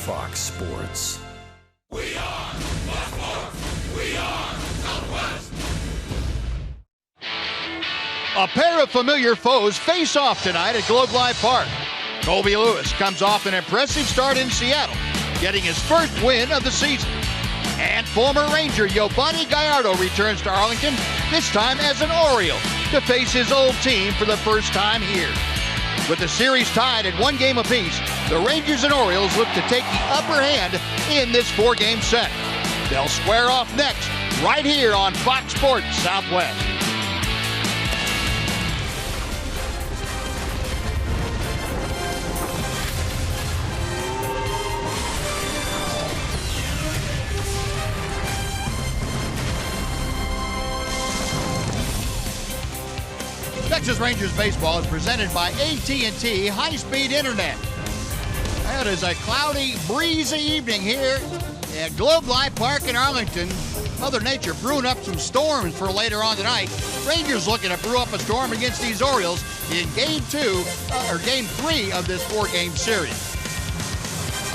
Fox Sports. We are Baltimore. We are Southwest. A pair of familiar foes face off tonight at Globe Life Park. Colby Lewis comes off an impressive start in Seattle, getting his first win of the season. And former Ranger Yovani Gallardo returns to Arlington, this time as an Oriole, to face his old team for the first time here. With the series tied at 1 game apiece, the Rangers and Orioles look to take the upper hand in this 4-game set. They'll square off next, right here on Fox Sports Southwest. Texas Rangers baseball is presented by AT&T High-Speed Internet. It is a cloudy, breezy evening here at Globe Life Park in Arlington. Mother Nature brewing up some storms for later on tonight. Rangers looking to brew up a storm against these Orioles in Game 3 of this 4-game series.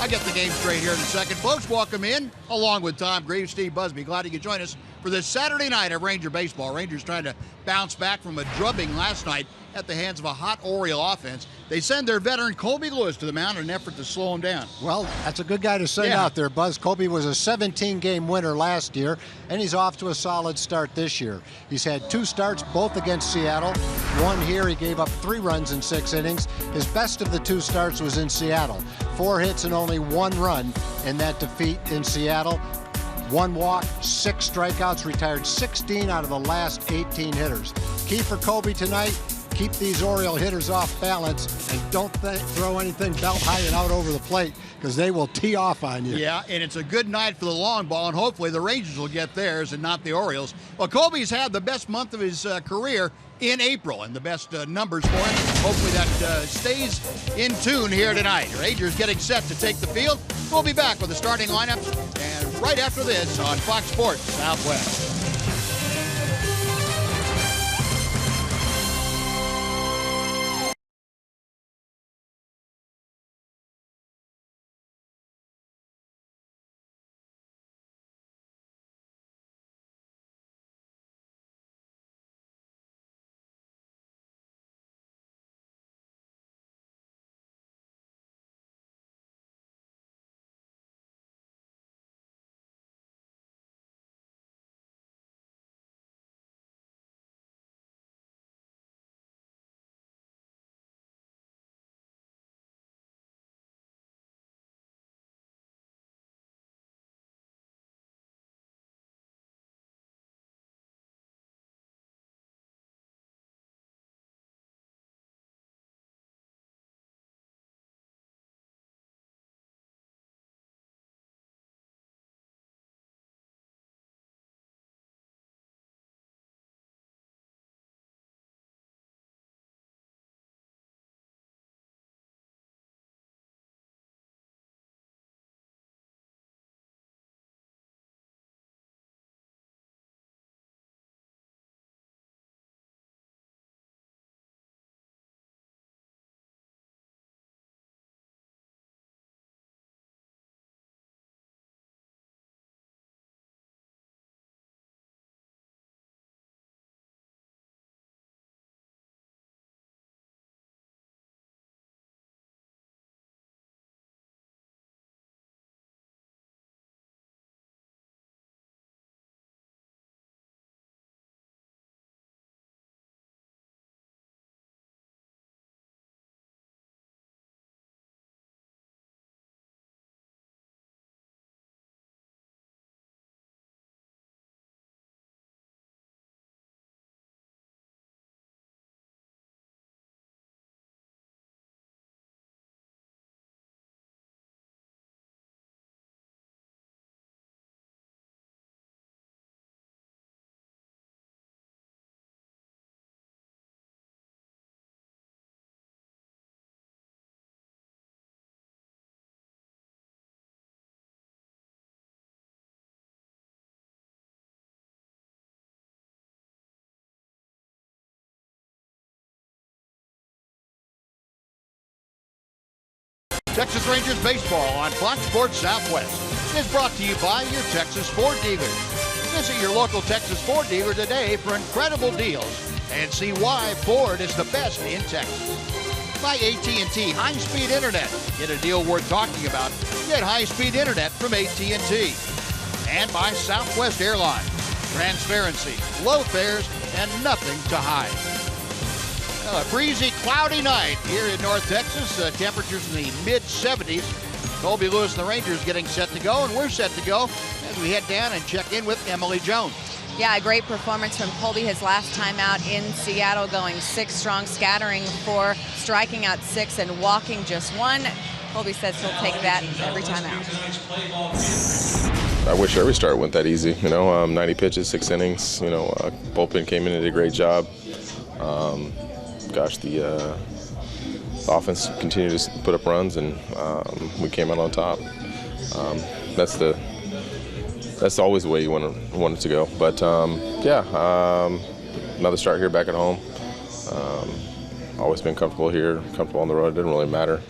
I'll get the game straight here in a second. Folks, welcome in, along with Tom Greaves, Steve Busby. Glad you could join us for this Saturday night of Ranger baseball. Rangers trying to bounce back from a drubbing last night at the hands of a hot Oriole offense. They send their veteran Colby Lewis to the mound in an effort to slow him down. Well, that's a good guy to send out there, Buzz. Colby was a 17-game winner last year, and he's off to a solid start this year. He's had 2 starts, both against Seattle. One here, he gave up 3 runs in 6 innings. His best of the 2 starts was in Seattle. 4 hits and only 1 run in that defeat in Seattle. 1 walk, 6 strikeouts, retired 16 out of the last 18 hitters. Key for Colby tonight, keep these Oriole hitters off balance and don't throw anything belt high and out over the plate because they will tee off on you. Yeah, and it's a good night for the long ball, and hopefully the Rangers will get theirs and not the Orioles. Well, Colby's had the best month of his career in April and the best numbers for him. Hopefully that stays in tune here tonight. Rangers getting set to take the field. We'll be back with the starting lineups and right after this on Fox Sports Southwest. Texas Rangers baseball on Fox Sports Southwest is brought to you by your Texas Ford dealers. Visit your local Texas Ford dealer today for incredible deals and see why Ford is the best in Texas. By AT&T high-speed internet. Get a deal worth talking about. Get high-speed internet from AT&T. And by Southwest Airlines. Transparency, low fares, and nothing to hide. A breezy, cloudy night here in North Texas. Temperatures in the mid-70s. Colby Lewis and the Rangers getting set to go, and we're set to go as we head down and check in with Emily Jones. Yeah, a great performance from Colby his last time out in Seattle, going 6 strong, scattering 4, striking out 6, and walking just 1. Colby says he'll take that every time out. I wish every start went that easy. 90 pitches, 6 innings. Bullpen came in and did a great job. The offense continued to put up runs, and we came out on top. That's always the way you want it to go. But another start here back at home. Always been comfortable here, comfortable on the road. It didn't really matter.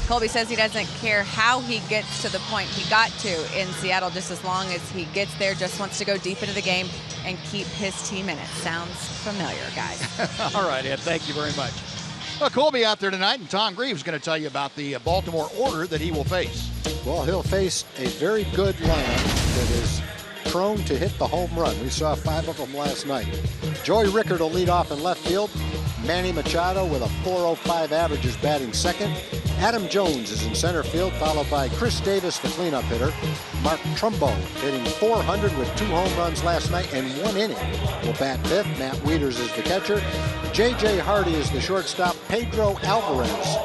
Colby says he doesn't care how he gets to the point he got to in Seattle, just as long as he gets there, just wants to go deep into the game and keep his team in it. Sounds familiar, guys. All right, Ed, thank you very much. Well, Colby out there tonight, and Tom Greaves is going to tell you about the Baltimore order that he will face. Well, he'll face a very good lineup that is prone to hit the home run. We saw 5 of them last night. Joey Rickard will lead off in left field. Manny Machado with a .405 average is batting second. Adam Jones is in center field, followed by Chris Davis, the cleanup hitter. Mark Trumbo hitting .400 with 2 home runs last night and 1 inning. Will bat fifth. Matt Wieters is the catcher. J.J. Hardy is the shortstop. Pedro Alvarez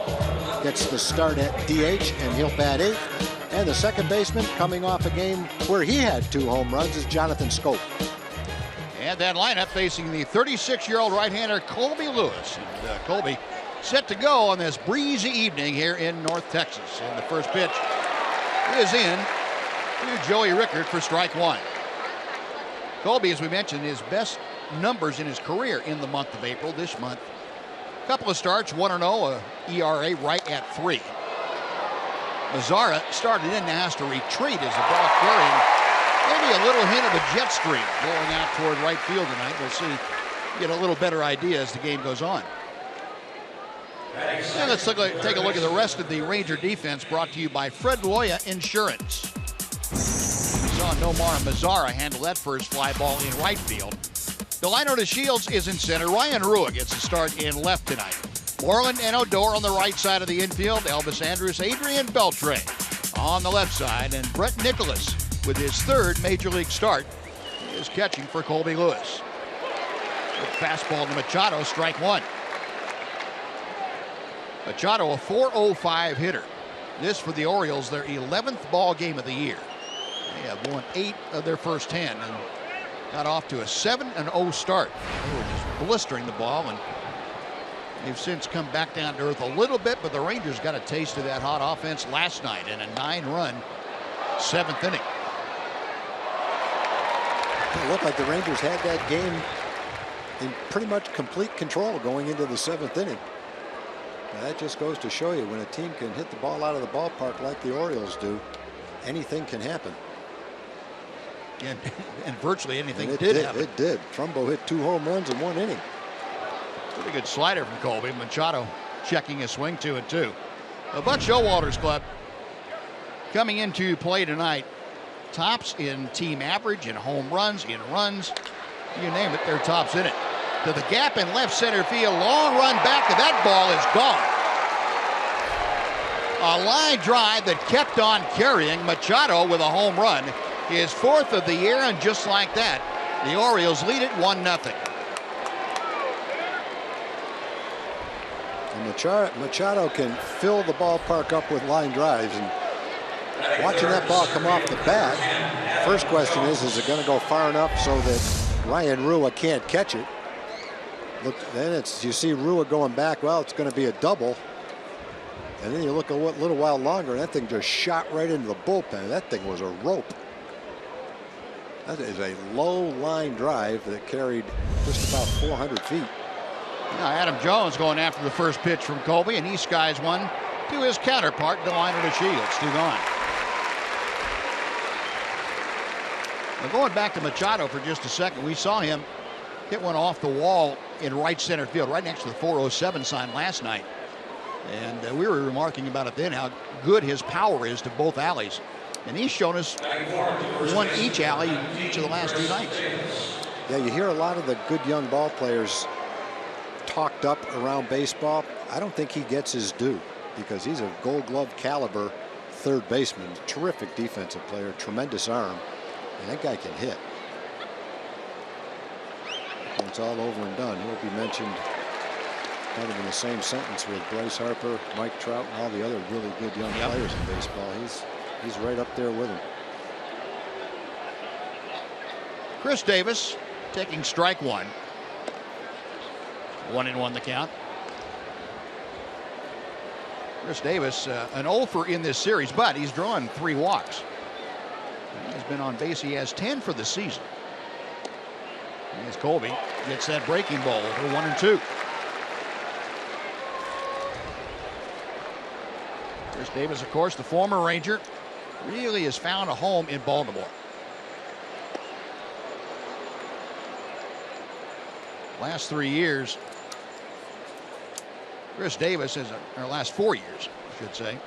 gets the start at DH, and he'll bat 8th. And the second baseman, coming off a game where he had 2 home runs, is Jonathan Scope. And that lineup facing the 36-year-old right-hander Colby Lewis. And Colby set to go on this breezy evening here in North Texas. And the first pitch is in to Joey Rickard for strike 1. Colby, as we mentioned, his best numbers in his career in the month of April this month. A couple of starts, 1-0, ERA right at 3. Mazzara started in, now has to retreat as the ball carrying. Maybe a little hint of a jet stream going out toward right field tonight. We'll see, get a little better idea as the game goes on. And let's take a look at the rest of the Ranger defense, brought to you by Fred Loya Insurance. We saw Nomar Mazzara handle that first fly ball in right field. Delino DeShields is in center. Ryan Rua gets a start in left tonight. Moreland and Odor on the right side of the infield. Elvis Andrus, Adrian Beltre on the left side. And Brett Nicholas, with his 3rd major league start, is catching for Colby Lewis. Good fastball to Machado, strike 1. Machado, a .405 hitter. This for the Orioles, their 11th ball game of the year. They have won 8 of their first 10 and got off to a 7-0 start. They were just blistering the ball, and they've since come back down to earth a little bit, but the Rangers got a taste of that hot offense last night in a 9-run 7th inning. It looked like the Rangers had that game in pretty much complete control going into the 7th inning. Now that just goes to show you, when a team can hit the ball out of the ballpark like the Orioles do, anything can happen. And virtually anything did happen. It did. Trumbo hit 2 home runs in 1 inning. Pretty good slider from Colby. Machado checking his swing 2-2. The Buck Showalters Club coming into play tonight. Tops in team average, in home runs, in runs. You name it, they're tops in it. To the gap in left center field. Long run back, and that ball is gone. A line drive that kept on carrying. Machado with a home run. His 4th of the year, and just like that, the Orioles lead it 1-0. And Machado can fill the ballpark up with line drives, and watching that ball come off the bat, first question is it going to go far enough so that Ryan Rua can't catch it? Look, then you see Rua going back, well, it's going to be a double. And then you look a little while longer, and that thing just shot right into the bullpen. That thing was a rope. That is a low line drive that carried just about 400 feet. Now Adam Jones going after the first pitch from Colby, and he skies one to his counterpart, the liner to Shields. 2 gone. Now going back to Machado for just a second, we saw him hit one off the wall in right center field, right next to the 407 sign last night. And we were remarking about it then, how good his power is to both alleys. And he's shown us one each alley each of the last 2 nights. Yeah, you hear a lot of the good young ball players talked up around baseball. I don't think he gets his due, because he's a Gold Glove caliber third baseman, terrific defensive player, tremendous arm, and that guy can hit. When it's all over and done, he'll be mentioned kind of in the same sentence with Bryce Harper, Mike Trout, and all the other really good young players in baseball. He's right up there with them. Chris Davis taking strike 1. 1-1 the count. Chris Davis, an 0 in this series, but he's drawn 3 walks. He's been on base. He has 10 for the season. As Colby gets that breaking ball for 1-2. Chris Davis, of course, the former Ranger, really has found a home in Baltimore. Last 3 years, Chris Davis has, or last 4 years, I should say,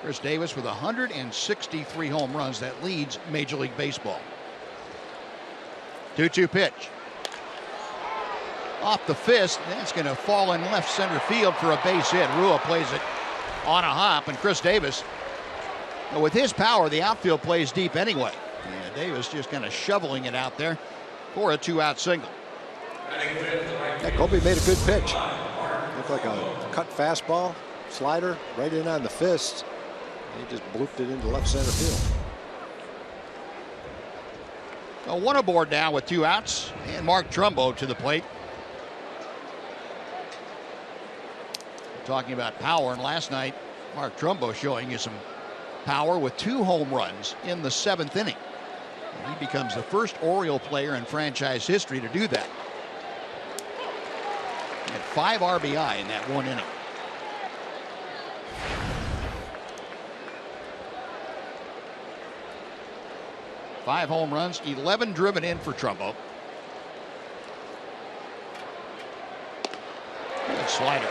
Chris Davis with 163 home runs. That leads Major League Baseball. 2-2 pitch. Off the fist, that's going to fall in left center field for a base hit. Rua plays it on a hop, and Chris Davis, with his power, the outfield plays deep anyway. And Davis just kind of shoveling it out there for a 2-out single. Yeah, Colby made a good pitch. Looked like a cut fastball, slider, right in on the fist. He just blooped it into left center field. One aboard now with 2 outs, and Mark Trumbo to the plate. Talking about power, and last night Mark Trumbo showing you some power with 2 home runs in the 7th inning. And he becomes the first Oriole player in franchise history to do that. He had 5 RBI in that 1 inning. Five home runs, 11 driven in for Trumbo. Good slider.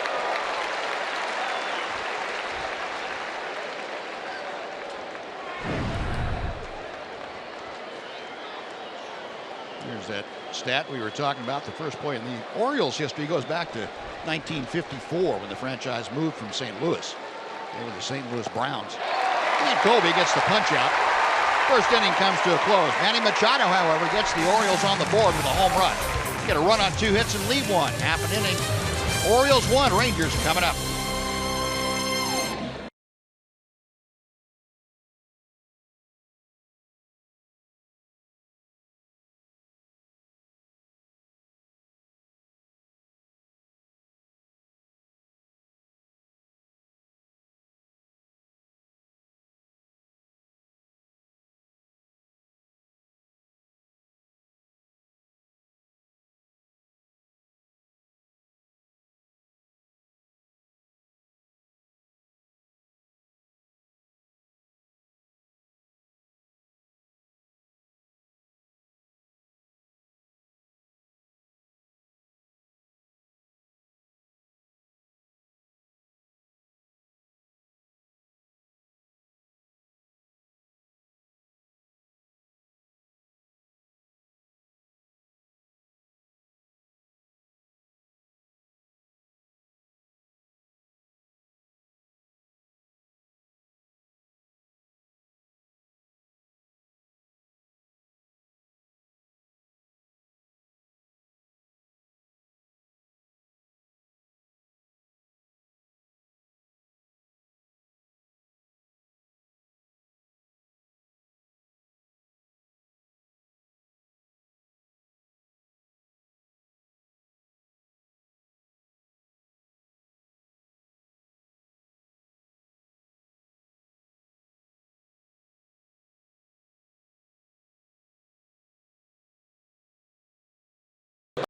Here's that stat we were talking about. The first play in the Orioles history goes back to 1954 when the franchise moved from St. Louis. They were the St. Louis Browns. And Colby gets the punch out. First inning comes to a close. Manny Machado, however, gets the Orioles on the board with a home run. Get a run on 2 hits and leave 1. Half an inning. Orioles 1, Rangers coming up.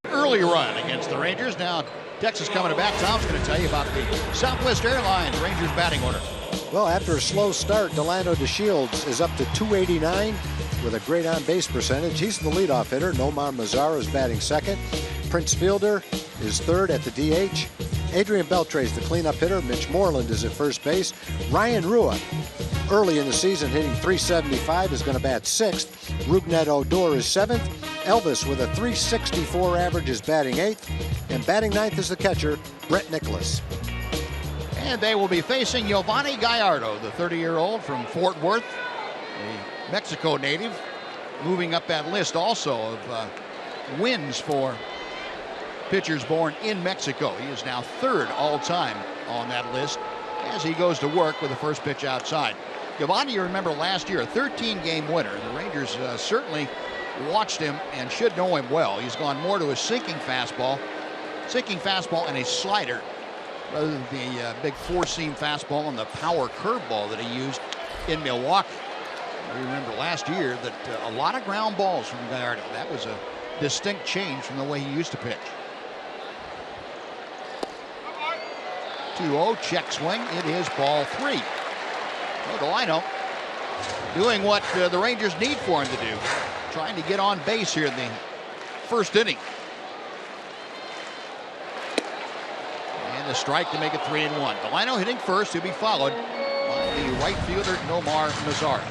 Early run against the Rangers. Now Texas coming back. Tom's going to tell you about the Southwest Airlines Rangers batting order. Well, after a slow start, Delano DeShields is up to 289 with a great on-base percentage. He's the leadoff hitter. Nomar Mazara is batting second. Prince Fielder is third at the DH. Adrian Beltre is the cleanup hitter. Mitch Moreland is at first base. Ryan Rua, early in the season, hitting .375, is going to bat sixth. Rougned Odor is seventh. Elvis with a .364 average is batting eighth. And batting ninth is the catcher, Brett Nicholas. And they will be facing Giovanni Gallardo, the 30-year-old from Fort Worth, a Mexico native, moving up that list also of wins for pitchers born in Mexico. He is now third all-time on that list as he goes to work with the first pitch outside. Giovanni, you remember last year, a 13-game winner. The Rangers certainly watched him and should know him well. He's gone more to a sinking fastball and a slider rather than the big four-seam fastball and the power curveball that he used in Milwaukee. We remember last year that a lot of ground balls from Gallardo. That was a distinct change from the way he used to pitch. 2-0, check swing. It is ball three. So Delano doing what the Rangers need for him to do, trying to get on base here in the first inning. And the strike to make it 3-1. Delano hitting first, to be followed by the right fielder Nomar Mazara.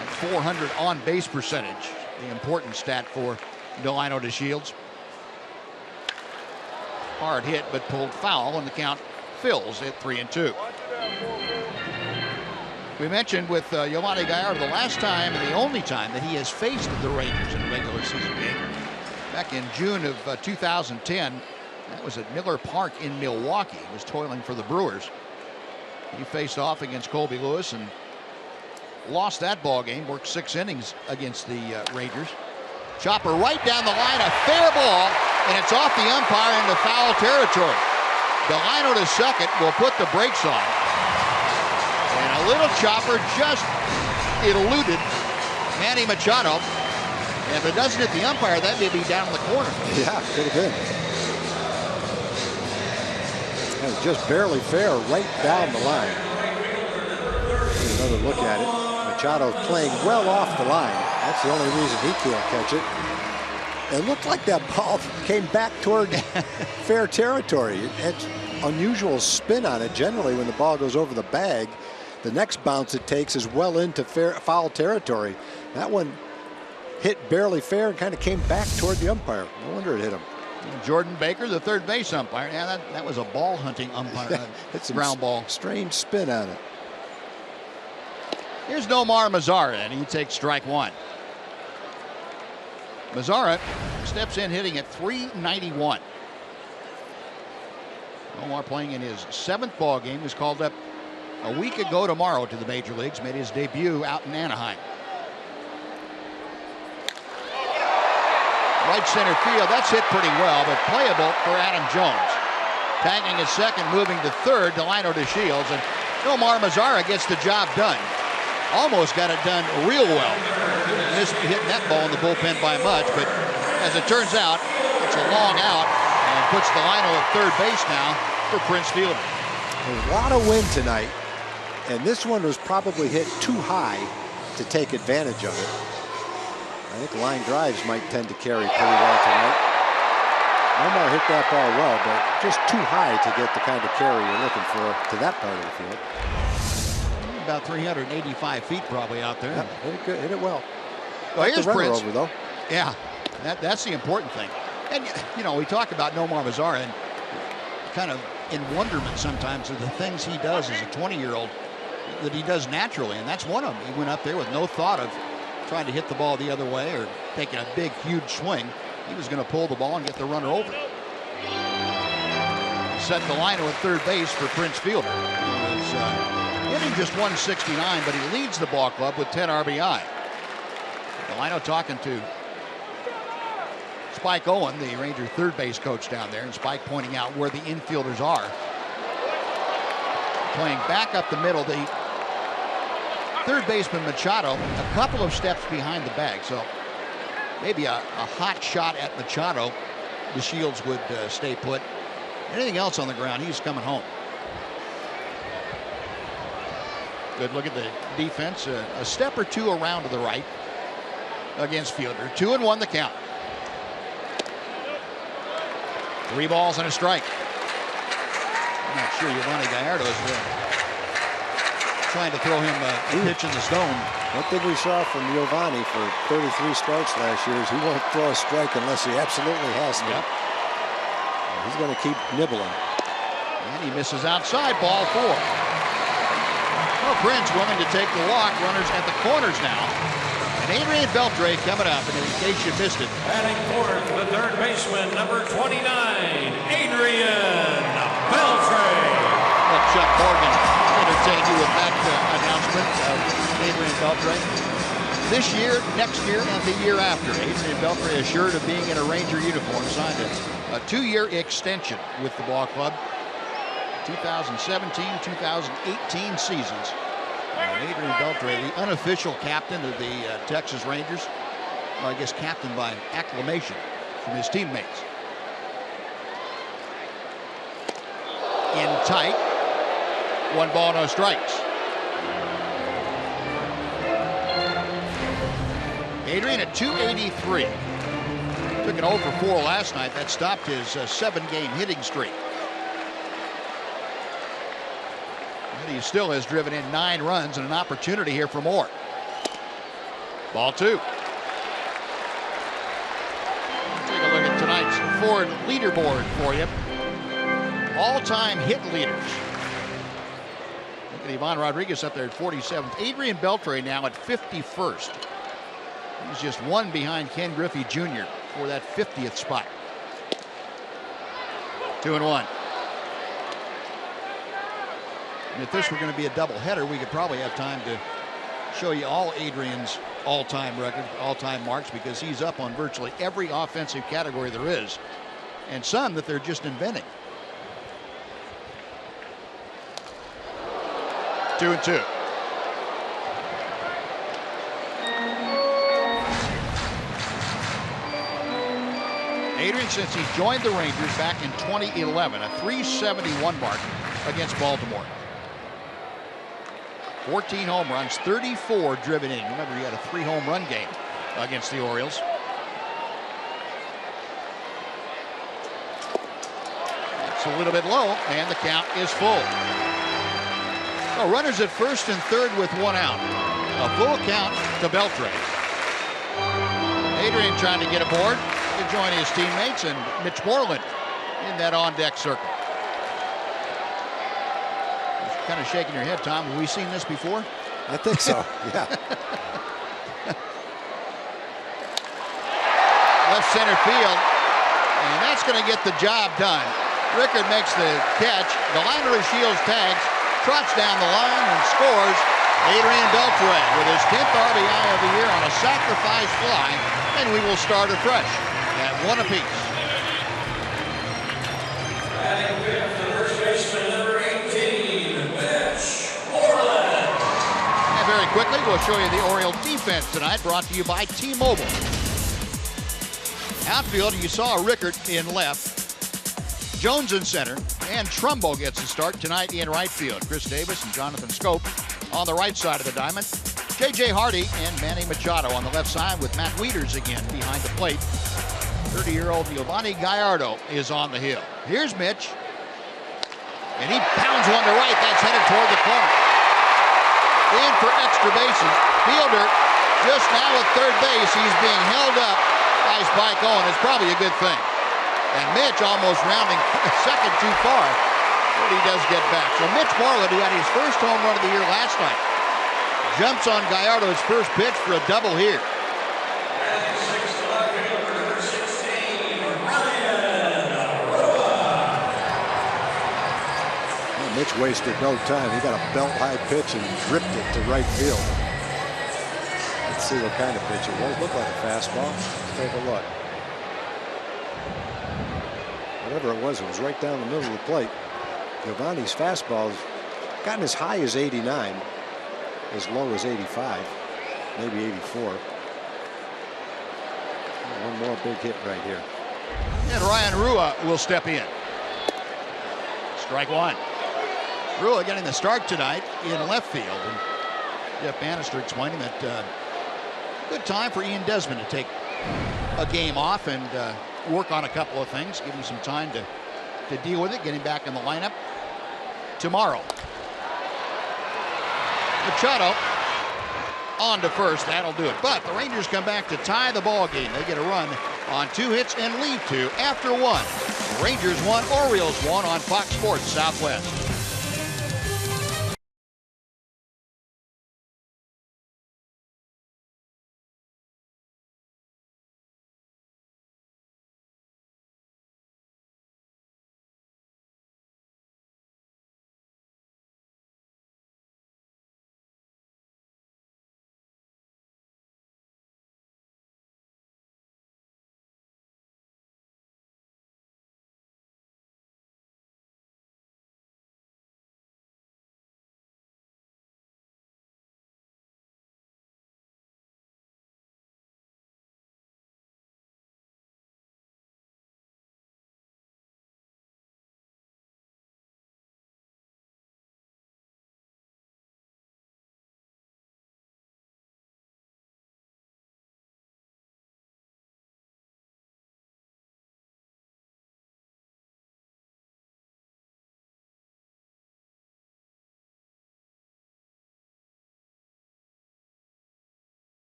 At 400 on base percentage, the important stat for Delano DeShields. Hard hit, but pulled foul, and the count fills at 3-2. We mentioned with Giovanni Gallardo the last time and the only time that he has faced the Rangers in a regular season game. Back in June of 2010, that was at Miller Park in Milwaukee. He was toiling for the Brewers. He faced off against Colby Lewis and lost that ball game, worked 6 innings against the Rangers. Chopper right down the line, a fair ball, and it's off the umpire into foul territory. Delano to second will put the brakes on. And a little chopper just eluded Manny Machado. And if it doesn't hit the umpire, that may be down in the corner. Yeah, could have been. That was just barely fair right down the line. Another look at it. Machado playing well off the line. That's the only reason he can't catch it. It looked like that ball came back toward fair territory. It had unusual spin on it. Generally, when the ball goes over the bag, the next bounce it takes is well into foul territory. That one hit barely fair and kind of came back toward the umpire. No wonder it hit him. Jordan Baker, the third base umpire. Yeah, that was a ball hunting umpire. It's a ground ball. Strange spin on it. Here's Nomar Mazara, and he takes strike one. Mazara steps in hitting at .391. Nomar playing in his 7th ball game. Was called up a week ago tomorrow to the major leagues. Made his debut out in Anaheim. Right center field. That's hit pretty well, but playable for Adam Jones. Tagging at second, moving to third, Delano DeShields, and Nomar Mazara gets the job done. Almost got it done real well. Missed hitting that ball in the bullpen by much, but as it turns out, it's a long out and puts Delano at third base now for Prince Fielder. There's a lot of wind tonight, and this one was probably hit too high to take advantage of it. I think line drives might tend to carry pretty well tonight. Nomar hit that ball well, but just too high to get the kind of carry you're looking for to that part of the field. About 385 feet probably out there. Yeah, hit it good, hit it well. Well, here's Prince. Over, though. Yeah, that's the important thing. And, you know, we talk about Nomar Mazara and kind of in wonderment sometimes of the things he does as a 20-year-old that he does naturally, and that's one of them. He went up there with no thought of trying to hit the ball the other way or taking a big, huge swing. He was going to pull the ball and get the runner over. Set Delano at third base for Prince Fielder. He was hitting just .169, but he leads the ball club with 10 RBI. Delano talking to Spike Owen, the Ranger third base coach down there, and Spike pointing out where the infielders are. Playing back up the middle, the third baseman Machado a couple of steps behind the bag, so maybe a hot shot at Machado the Shields would stay put. Anything else on the ground, he's coming home. Good look at the defense. A step or two around to the right against Fielder. 2-1 the count. 3 balls and a strike. I'm not sure Yovani Gallardo is trying to throw him a pitch in the stone. One thing we saw from Yovani for 33 starts last year is he won't throw a strike unless he absolutely has to. Yep. He's going to keep nibbling. And he misses outside, ball 4. Well, Prince willing to take the walk. Runners at the corners now. And Adrian Beltre coming up. And in case you missed it, Batting fourth, the third baseman, number 29, Adrian Beltre. let Chuck Morgan entertain you with that announcement of Adrian Beltre. This year, next year, and the year after, Adrian Beltre assured of being in a Ranger uniform, signed a 2-year extension with the ball club. 2017-2018 seasons. And Adrian Beltre, the unofficial captain of the Texas Rangers. Well, I guess captain by acclamation from his teammates. In tight. 1 ball, no strikes. Adrian at 283. Took an 0 for 4 last night. That stopped his 7-game hitting streak. And he still has driven in 9 runs and an opportunity here for more. Ball 2. Take a look at tonight's Ford leaderboard for you. All-time hit leaders. Look at Ivan Rodriguez up there at 47th. Adrian Beltre now at 51st. He's just 1 behind Ken Griffey Jr. for that 50th spot. 2-1. And if this were going to be a doubleheader, we could probably have time to show you all Adrian's all-time record, all-time marks, because he's up on virtually every offensive category there is, and some that they're just inventing. 2-2. Adrian, since he joined the Rangers back in 2011, a 371 mark against Baltimore. 14 home runs, 34 driven in. Remember, he had a 3-home run game against the Orioles. It's a little bit low, and the count is full. So runners at first and third with 1 out. A full count to Beltre. Adrian trying to get aboard to join his teammates, and Mitch Moreland in that on-deck circle. Just kind of shaking your head, Tom. Have we seen this before? I think so, yeah. Left center field, and that's going to get the job done. Rickard makes the catch. The liner of Shields tags, trots down the line, and scores. Adrian Beltre with his 10th RBI of the year on a sacrifice fly, and we will start afresh at 1 apiece. Batting fifth, the first baseman, number 18, Mitch Moreland. And very quickly, we'll show you the Oriole defense tonight, brought to you by T-Mobile. Outfield, you saw Rickard in left, Jones in center, and Trumbo gets the start tonight in right field. Chris Davis and Jonathan Scope on the right side of the diamond. J.J. Hardy and Manny Machado on the left side, with Matt Wieters again behind the plate. 30-year-old Yovani Gallardo is on the hill. Here's Mitch, and he pounds one to right. That's headed toward the corner. In for extra bases. Fielder just now at third base. He's being held up by Spike Owen. It's probably a good thing. And Mitch almost rounding second too far, but he does get back. So Mitch Moreland, who had his first home run of the year last night, jumps on Gallardo's first pitch for a double here. Well, Mitch wasted no time. He got a belt-high pitch and ripped it to right field. Let's see what kind of pitch it was. Looked like a fastball. Let's take a look. Whatever it was right down the middle of the plate. Giovanni's fastball has gotten as high as 89, as low as 85, maybe 84. One more big hit right here. And Ryan Rua will step in. Strike one. Rua getting the start tonight in left field. And Jeff Bannister explaining that good time for Ian Desmond to take a game off and work on a couple of things, give him some time to deal with it, getting back in the lineup tomorrow. Machado on to first. That'll do it. But the Rangers come back to tie the ball game. They get a run on 2 hits and lead 2 after 1. Rangers 1, Orioles 1 on Fox Sports Southwest.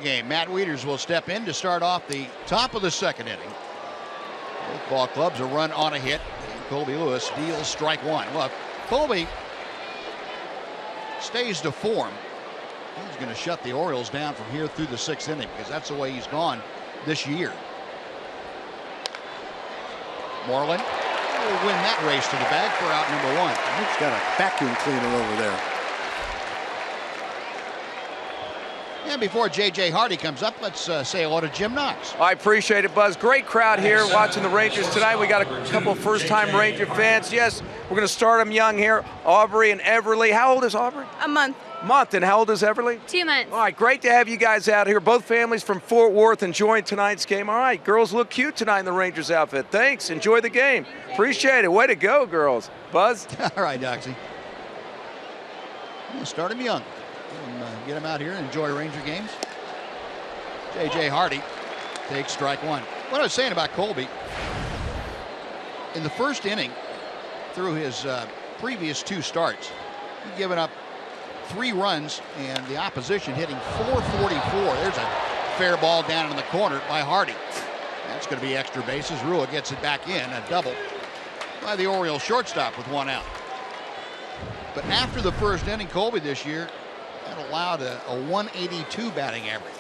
Game. Matt Wieters will step in to start off the top of the second inning. Both ball clubs a run on a hit. Colby Lewis deals strike one. Look, Colby stays to form. He's going to shut the Orioles down from here through the 6th inning because that's the way he's gone this year. Moreland will win that race to the bag for out number 1. He's got a vacuum cleaner over there. And before J.J. Hardy comes up, let's say hello to Jim Knox. I appreciate it, Buzz. Great crowd here watching the Rangers tonight. We got a couple first-time Ranger fans. Yes, we're going to start them young here. Aubrey and Everly. How old is Aubrey? A month. And how old is Everly? 2 months. All right, great to have you guys out here. Both families from Fort Worth enjoying tonight's game. All right, girls look cute tonight in the Rangers outfit. Thanks. Enjoy the game. Appreciate it. Way to go, girls. Buzz? All right, Doxy. We'll start him young. Get him out here and enjoy Ranger games. J.J. Hardy takes strike one. What I was saying about Colby, in the first inning, through his previous 2 starts, he'd given up 3 runs and the opposition hitting .444. There's a fair ball down in the corner by Hardy. That's going to be extra bases. Rua gets it back in, a double by the Orioles shortstop with 1 out. But after the first inning, Colby this year that allowed a 182 batting average.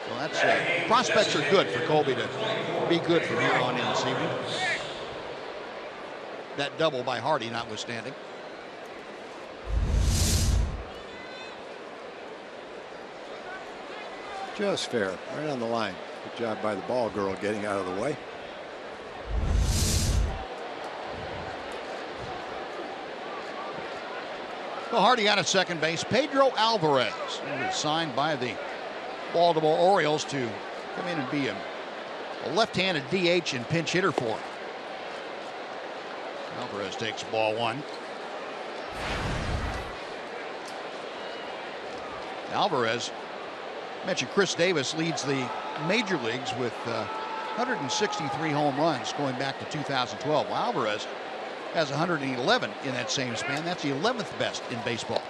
So that's prospects are good for Colby to be good from here on in this evening. That double by Hardy notwithstanding. Just fair, right on the line. Good job by the ball girl getting out of the way. Well, Hardy out at second base. Pedro Alvarez was signed by the Baltimore Orioles to come in and be a left-handed DH and pinch hitter for him. Alvarez takes ball 1. Alvarez, mentioned Chris Davis leads the major leagues with 163 home runs going back to 2012. Well, Alvarez has 111 in that same span. That's the 11th best in baseball.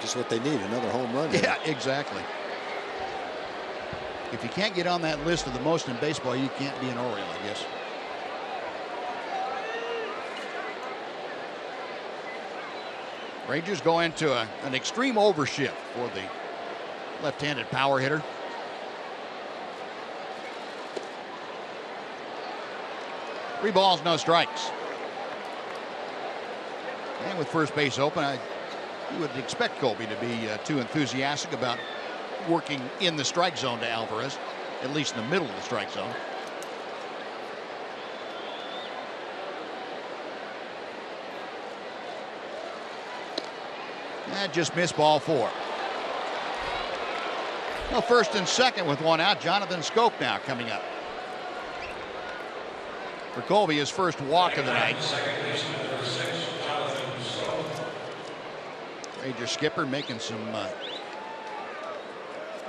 Just what they need, another home run. Yeah, exactly. If you can't get on that list of the most in baseball, you can't be an Oriole, I guess. Rangers go into an extreme overshift for the left-handed power hitter. 3 balls, no strikes. And with first base open, you would expect Colby to be too enthusiastic about working in the strike zone to Alvarez, at least in the middle of the strike zone. And just missed ball 4. Well, first and second with 1 out. Jonathan Schoop now coming up. For Colby, his first walk of the night. Ranger skipper making some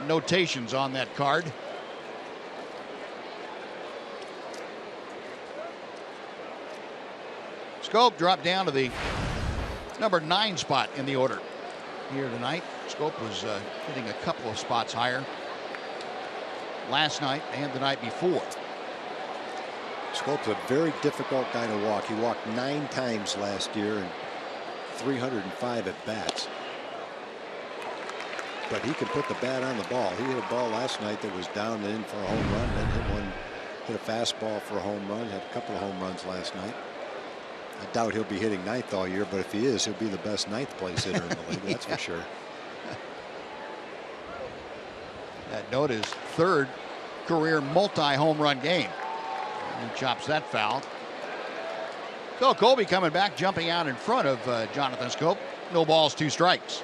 notations on that card. Schoop dropped down to the number 9 spot in the order here tonight. Schoop was hitting a couple of spots higher last night and the night before. Schoop's a very difficult guy to walk. He walked 9 times last year and 305 at bats. But he can put the bat on the ball. He hit a ball last night that was down and in for a home run, then hit a fastball for a home run, had a couple of home runs last night. I doubt he'll be hitting 9th all year, but if he is, he'll be the best 9th place hitter in the league, that's for sure. That note is 3rd career multi-home run game. And he chops that foul. So Colby coming back, jumping out in front of Jonathan Schoop. No balls, 2 strikes.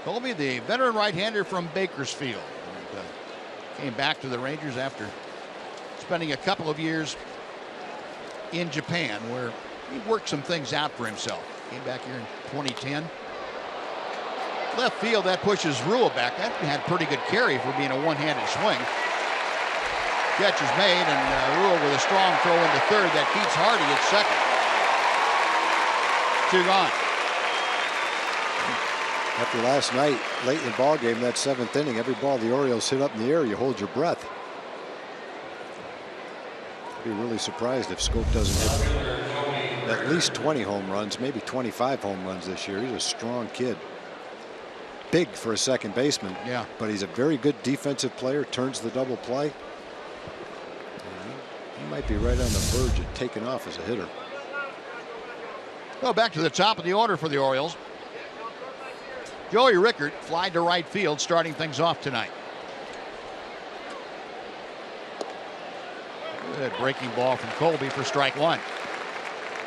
Colby, the veteran right-hander from Bakersfield, and, came back to the Rangers after spending a couple of years in Japan, where he worked some things out for himself. Came back here in 2010. Left field, that pushes Rule back. That had pretty good carry for being a one-handed swing. Catch is made, and Rule with a strong throw into third. That keeps Hardy at second. 2 gone. After last night, late in the ball game, that 7th inning, every ball the Orioles hit up in the air, you hold your breath. I'd be really surprised if Schoop doesn't hit at least 20 home runs, maybe 25 home runs this year. He's a strong kid. Big for a second baseman. Yeah. But he's a very good defensive player, turns the double play. He might be right on the verge of taking off as a hitter. Well, back to the top of the order for the Orioles. Joey Rickard flied to right field, starting things off tonight. Good breaking ball from Colby for strike 1.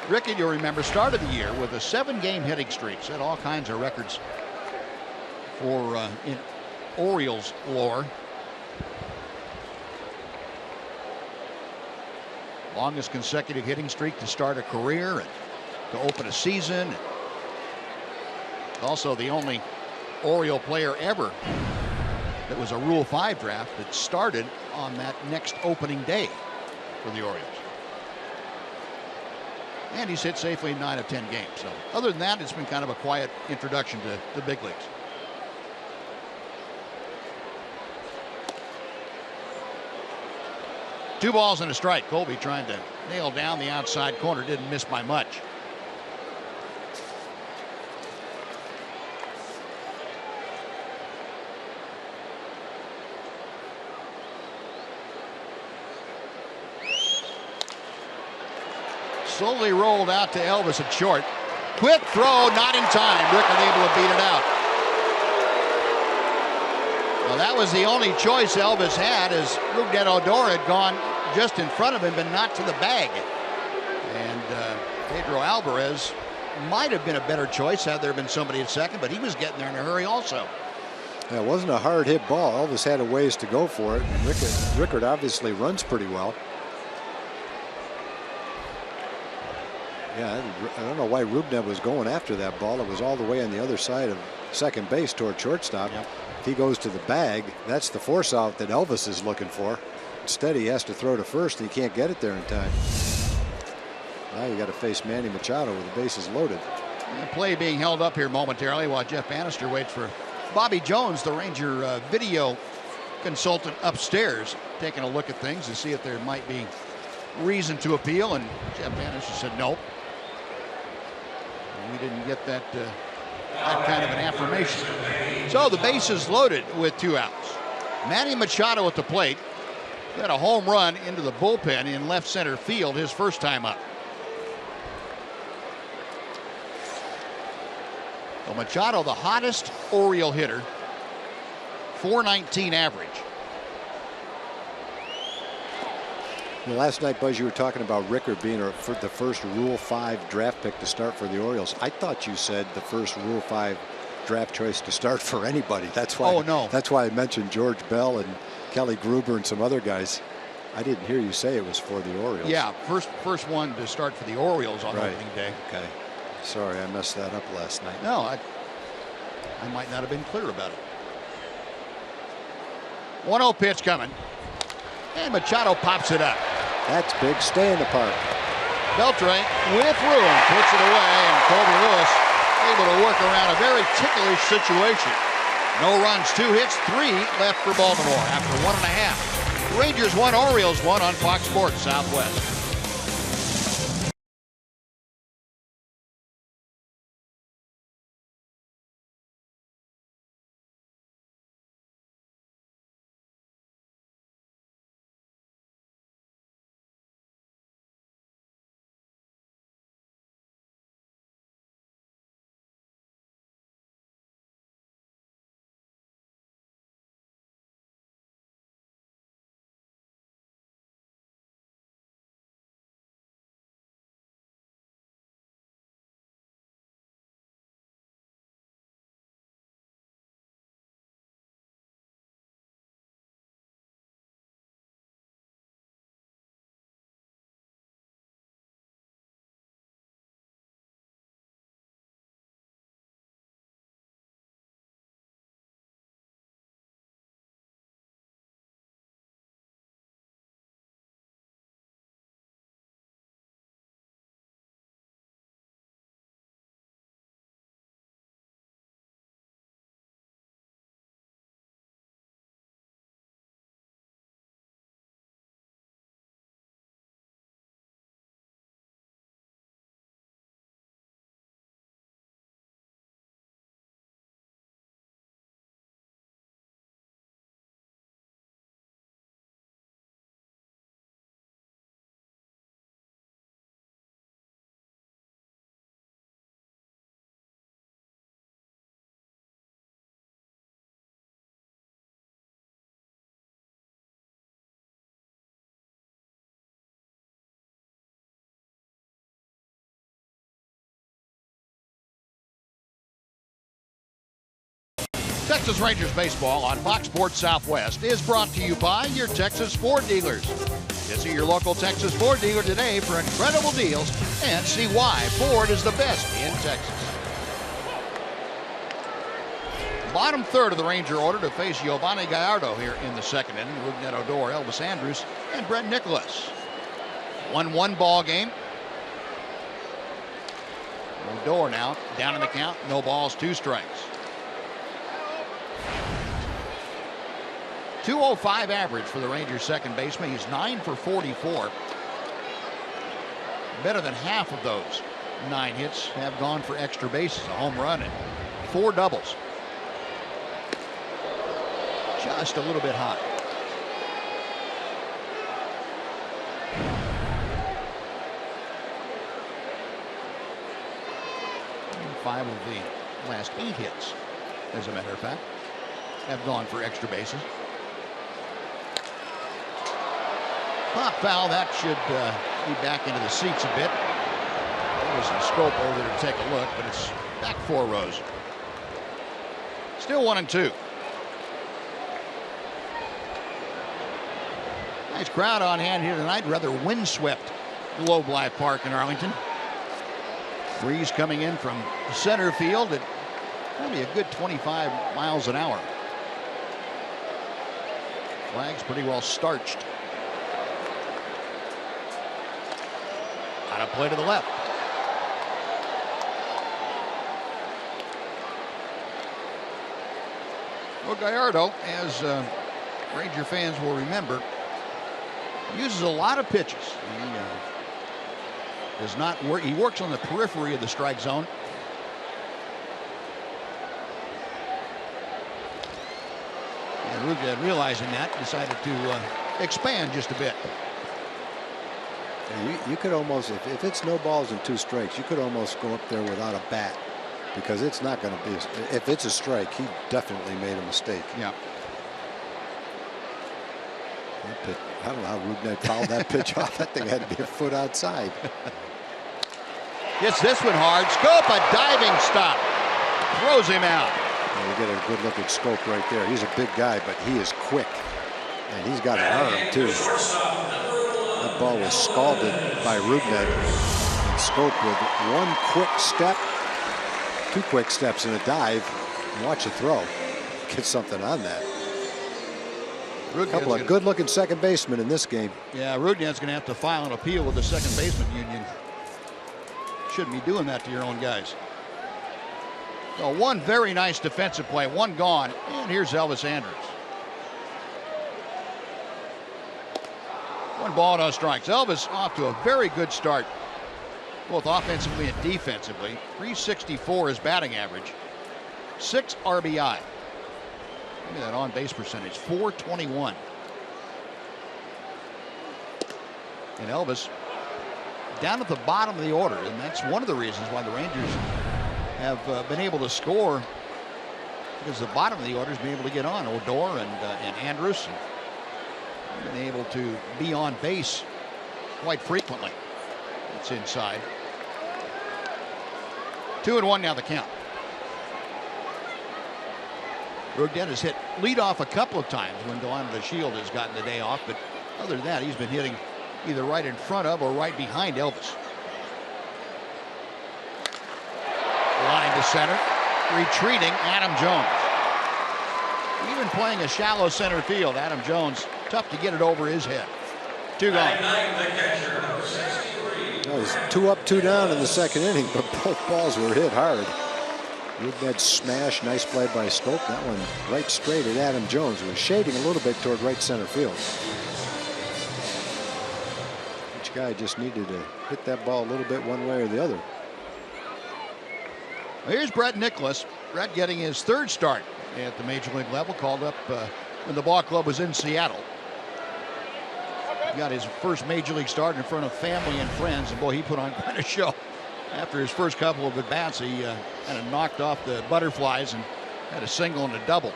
Rickard, you'll remember, started the year with a 7-game hitting streak. Set all kinds of records for in Orioles lore. Longest consecutive hitting streak to start a career and to open a season. Also the only Oriole player ever that was a Rule 5 draft that started on that next opening day for the Orioles. And he's hit safely in 9 of 10 games. So other than that, it's been kind of a quiet introduction to the big leagues. Two balls and a strike. Colby trying to nail down the outside corner. Didn't miss by much. Slowly rolled out to Elvis at short. Quick throw, not in time. Rickard able to beat it out. Well, that was the only choice Elvis had, as Rougned Odor had gone just in front of him, but not to the bag. And Pedro Alvarez might have been a better choice had there been somebody at second, but he was getting there in a hurry also. Yeah, it wasn't a hard hit ball. Elvis had a ways to go for it. Rickard obviously runs pretty well. Yeah, I don't know why Rougned was going after that ball. It was all the way on the other side of second base toward shortstop. Yep. If he goes to the bag, that's the force out that Elvis is looking for. Instead, he has to throw to first, and he can't get it there in time. Now you got to face Manny Machado with the bases loaded. The play being held up here momentarily while Jeff Bannister waits for Bobby Jones, the Ranger video consultant upstairs, taking a look at things to see if there might be reason to appeal, and Jeff Bannister said nope. And we didn't get that kind of an affirmation. So the base is loaded with 2 outs. Manny Machado at the plate. Had a home run into the bullpen in left center field his first time up. Well, Machado, the hottest Oriole hitter, .419 average. Well, last night, Buzz, you were talking about Rickard being the first Rule 5 draft pick to start for the Orioles. I thought you said the first Rule 5 draft choice to start for anybody. That's why. Oh, no. That's why I mentioned George Bell and Kelly Gruber and some other guys. I didn't hear you say it was for the Orioles. Yeah, first one to start for the Orioles on opening day. Okay. Sorry, I messed that up last night. No, I might not have been clear about it. 1-0 pitch coming. And Machado pops it up. That's big. Stay in the park. Beltre with room puts it away, and Colby Lewis able to work around a very ticklish situation. No runs, 2 hits, 3 left for Baltimore after 1.5. Rangers 1, Orioles 1 on Fox Sports Southwest. Texas Rangers baseball on Fox Sports Southwest is brought to you by your Texas Ford dealers. Visit your local Texas Ford dealer today for incredible deals and see why Ford is the best in Texas. Bottom third of the Ranger order to face Giovanni Gallardo here in the second inning. Rougned Odor, Elvis Andrus, and Brett Nicholas. 1-1 ball game. Odor now down in the count. No balls, 2 strikes. .205 average for the Rangers second baseman. He's 9 for 44. Better than half of those 9 hits have gone for extra bases, a home run and 4 doubles. Just a little bit hot. And 5 of the last 8 hits, as a matter of fact, have gone for extra bases. Pop foul, that should be back into the seats a bit. There was some scope over there to take a look, but it's back 4 rows. Still 1-2. Nice crowd on hand here tonight. Rather windswept Globe Life Park in Arlington. Breeze coming in from center field at probably a good 25 miles an hour. Flag's pretty well starched. On a play to the left. Well, Gallardo, as Ranger fans will remember, uses a lot of pitches. He does not work. He works on the periphery of the strike zone. And Rugad, realizing that, decided to expand just a bit. You could almost, if it's no balls and 2 strikes, you could almost go up there without a bat, because it's not going to be. If it's a strike, he definitely made a mistake. Yeah. I don't know how Rugad fouled that pitch off. That thing had to be a foot outside. Gets this one hard. Scope, a diving stop. Throws him out. You get a good look at Scope right there. He's a big guy, but he is quick. And he's got an arm, too. That ball was scalded by Rugad. And Scope with 1 quick step, 2 quick steps and a dive. And watch it throw. Get something on that. A couple of good-looking second basemen in this game. Yeah, Rudnad's going to have to file an appeal with the second baseman union. Shouldn't be doing that to your own guys. So 1 very nice defensive play, 1 gone, and here's Elvis Andrus. 1 ball, no strikes. Elvis off to a very good start, both offensively and defensively. 364 is batting average, 6 RBI. Look at that on-base percentage, 421. And Elvis down at the bottom of the order, and that's one of the reasons why the Rangers have been able to score, because the bottom of the order has been able to get on. Odor and Andrus have been able to be on base quite frequently. It's inside. 2-1 now the count. Rugden has hit leadoff a couple of times when Delano DeShield has gotten the day off, but other than that, he's been hitting either right in front of or right behind Elvis. Line to center, retreating Adam Jones. Even playing a shallow center field, Adam Jones, tough to get it over his head. 2 gone. It was 2 up, 2 down in the second inning, but both balls were hit hard. Rugad smash, nice play by Scope. That one right straight at Adam Jones, who was shading a little bit toward right center field. Each guy just needed to hit that ball a little bit one way or the other. Here's Brett Nicholas. Brett getting his 3rd start at the major league level, called up when the ball club was in Seattle. He got his first major league start in front of family and friends, and boy, he put on quite a show. After his first couple of at-bats, he kind of knocked off the butterflies and had a single and a double.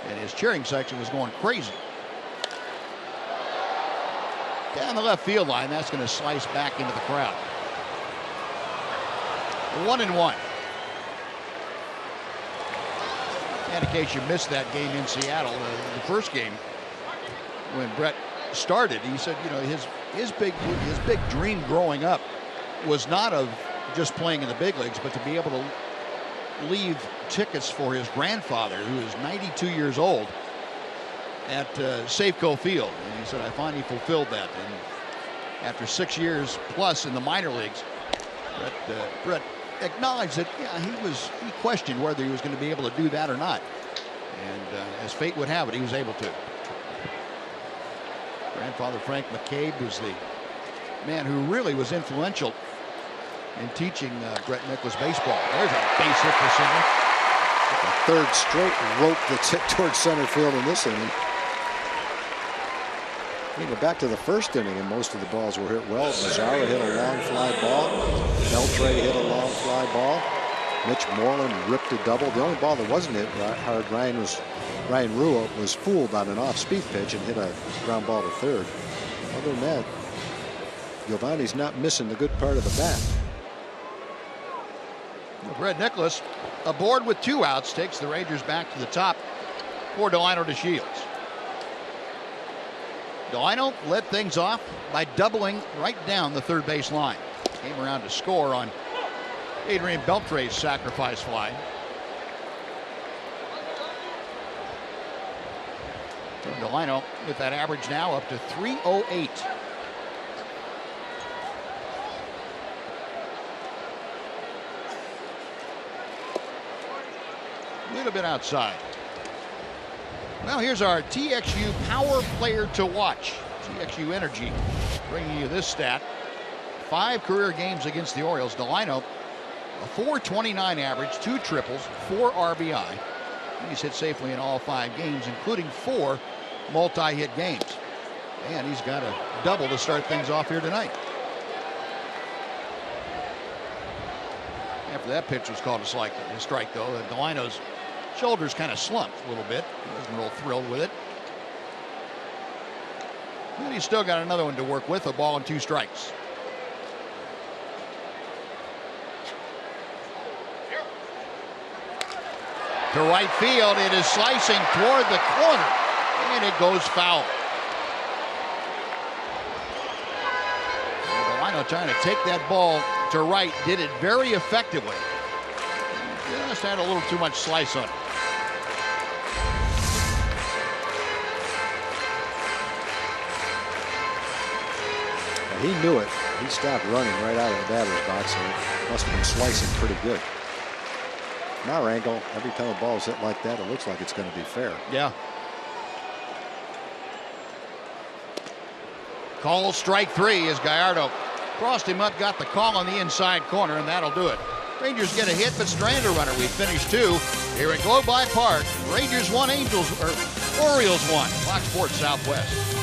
And his cheering section was going crazy. Down the left field line, that's going to slice back into the crowd. 1-1. And in case you missed that game in Seattle, the first game, when Brett started, he said, you know, his big dream growing up was not of just playing in the big leagues, but to be able to leave tickets for his grandfather, who is 92 years old, at Safeco Field. And he said, I finally fulfilled that. And after 6 years plus in the minor leagues, Brett acknowledged that, yeah, he questioned whether he was going to be able to do that or not. And as fate would have it, he was able to. Grandfather Frank McCabe was the man who really was influential in teaching Brett Nicholas baseball. There's a base hit for center. The 3rd straight rope that's hit towards center field in this inning. We go back to the first inning, and most of the balls were hit well. Mazzara hit a long fly ball. Beltre hit a long fly ball. Mitch Moreland ripped a double. The only ball that wasn't hit hard, Ryan Rua was fooled on an off-speed pitch and hit a ground ball to 3rd. Other than that, Giovanni's not missing the good part of the bat. Brett Nicholas aboard with 2 outs, takes the Rangers back to the top for Delano DeShields. Delano led things off by doubling right down the 3rd base line. Came around to score on Adrian Beltre's sacrifice fly. Delano with that average now up to 308. little bit outside. Well, here's our TXU Power Player to Watch. TXU Energy bringing you this stat. 5 career games against the Orioles. Delino, a .429 average, 2 triples, 4 RBI. He's hit safely in all 5 games, including 4 multi-hit games. And he's got a double to start things off here tonight. After that pitch was called a strike though, Delino's shoulders kind of slumped a little bit. He wasn't real thrilled with it. And he's still got another one to work with, a ball and 2 strikes. To right field, it is slicing toward the corner, and it goes foul. Delino trying to take that ball to right, did it very effectively. Just had a little too much slice on it. He knew it. He stopped running right out of the batter's box, so it must have been slicing pretty good. From our angle, every time a ball is hit like that, it looks like it's going to be fair. Yeah. Call strike 3 as Gallardo crossed him up, got the call on the inside corner, and that'll do it. Rangers get a hit, but strand a runner. We finished 2 here at Globe Life Park. Rangers 1, Orioles 1. Fox Sports Southwest.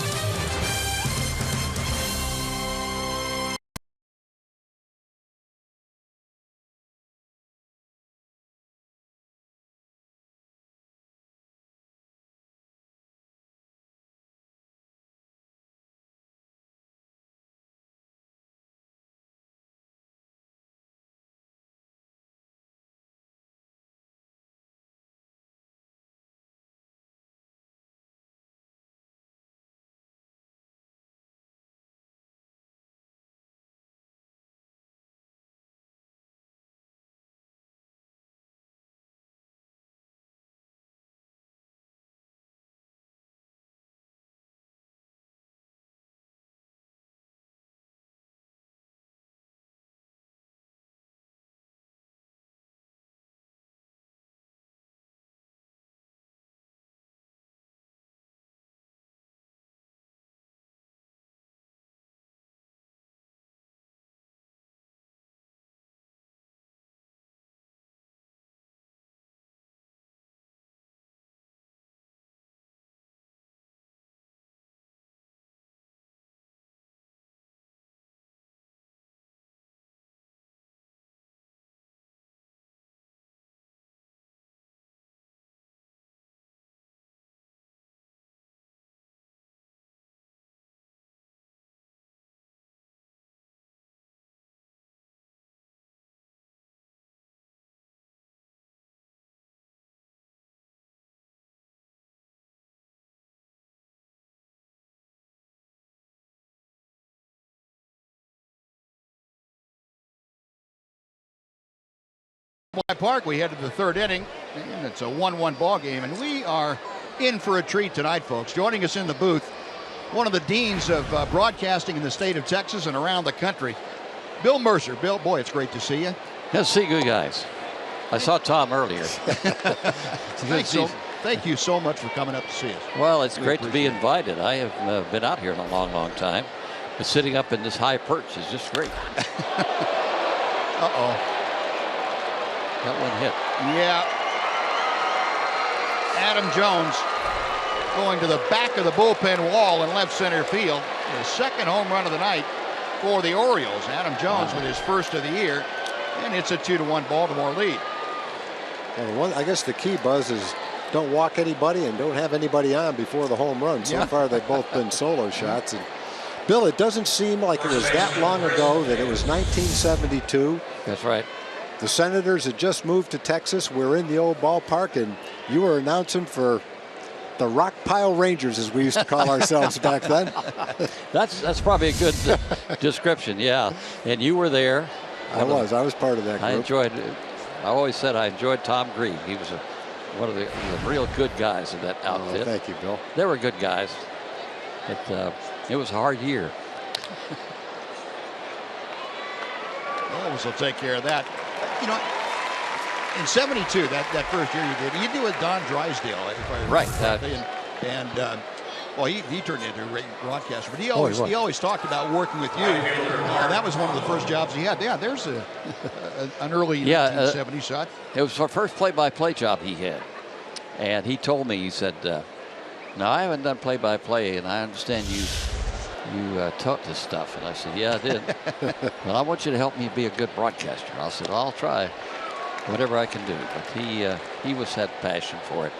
Park, we head to the 3rd inning, and it's a 1-1 ball game, and we are in for a treat tonight, folks. Joining us in the booth, one of the deans of broadcasting in the state of Texas and around the country, Bill Mercer. Bill, boy, it's great to see you. Good to see you guys. I saw Tom earlier. Thank you so much for coming up to see us. Well, it's great to be invited. I have been out here in a long, long time, but sitting up in this high perch is just great. Uh-oh. Got one hit. Yeah. Adam Jones going to the back of the bullpen wall in left center field. His 2nd home run of the night for the Orioles. Adam Jones with his 1st of the year, and it's a 2-1 Baltimore lead. And I guess the key, Buzz, is don't walk anybody and don't have anybody on before the home run. So far, they've both been solo shots. And Bill, it doesn't seem like it was that long ago that it was 1972. That's right. The Senators had just moved to Texas. We're in the old ballpark, and you were announcing for the Rock Pile Rangers, as we used to call ourselves back then. That's probably a good description, yeah. And you were there. I was part of that group. I always said I enjoyed Tom Green. He was one of the real good guys in that outfit. Oh, thank you, Bill. They were good guys. It was a hard year. Orioles will take care of that. You know, In '72, that first year you do with Don Drysdale, Right. Well, he turned into a great broadcaster, but he always talked about working with you. That was one of the first jobs he had. Yeah, there's an early 1970 shot. It was the first play-by-play job he had, and he told me, he said, "Now I haven't done play-by-play, and I understand you taught this stuff." And I said, "Yeah, I did." "Well, I want you to help me be a good broadcaster." I said, "I'll try whatever I can do." But he had passion for it.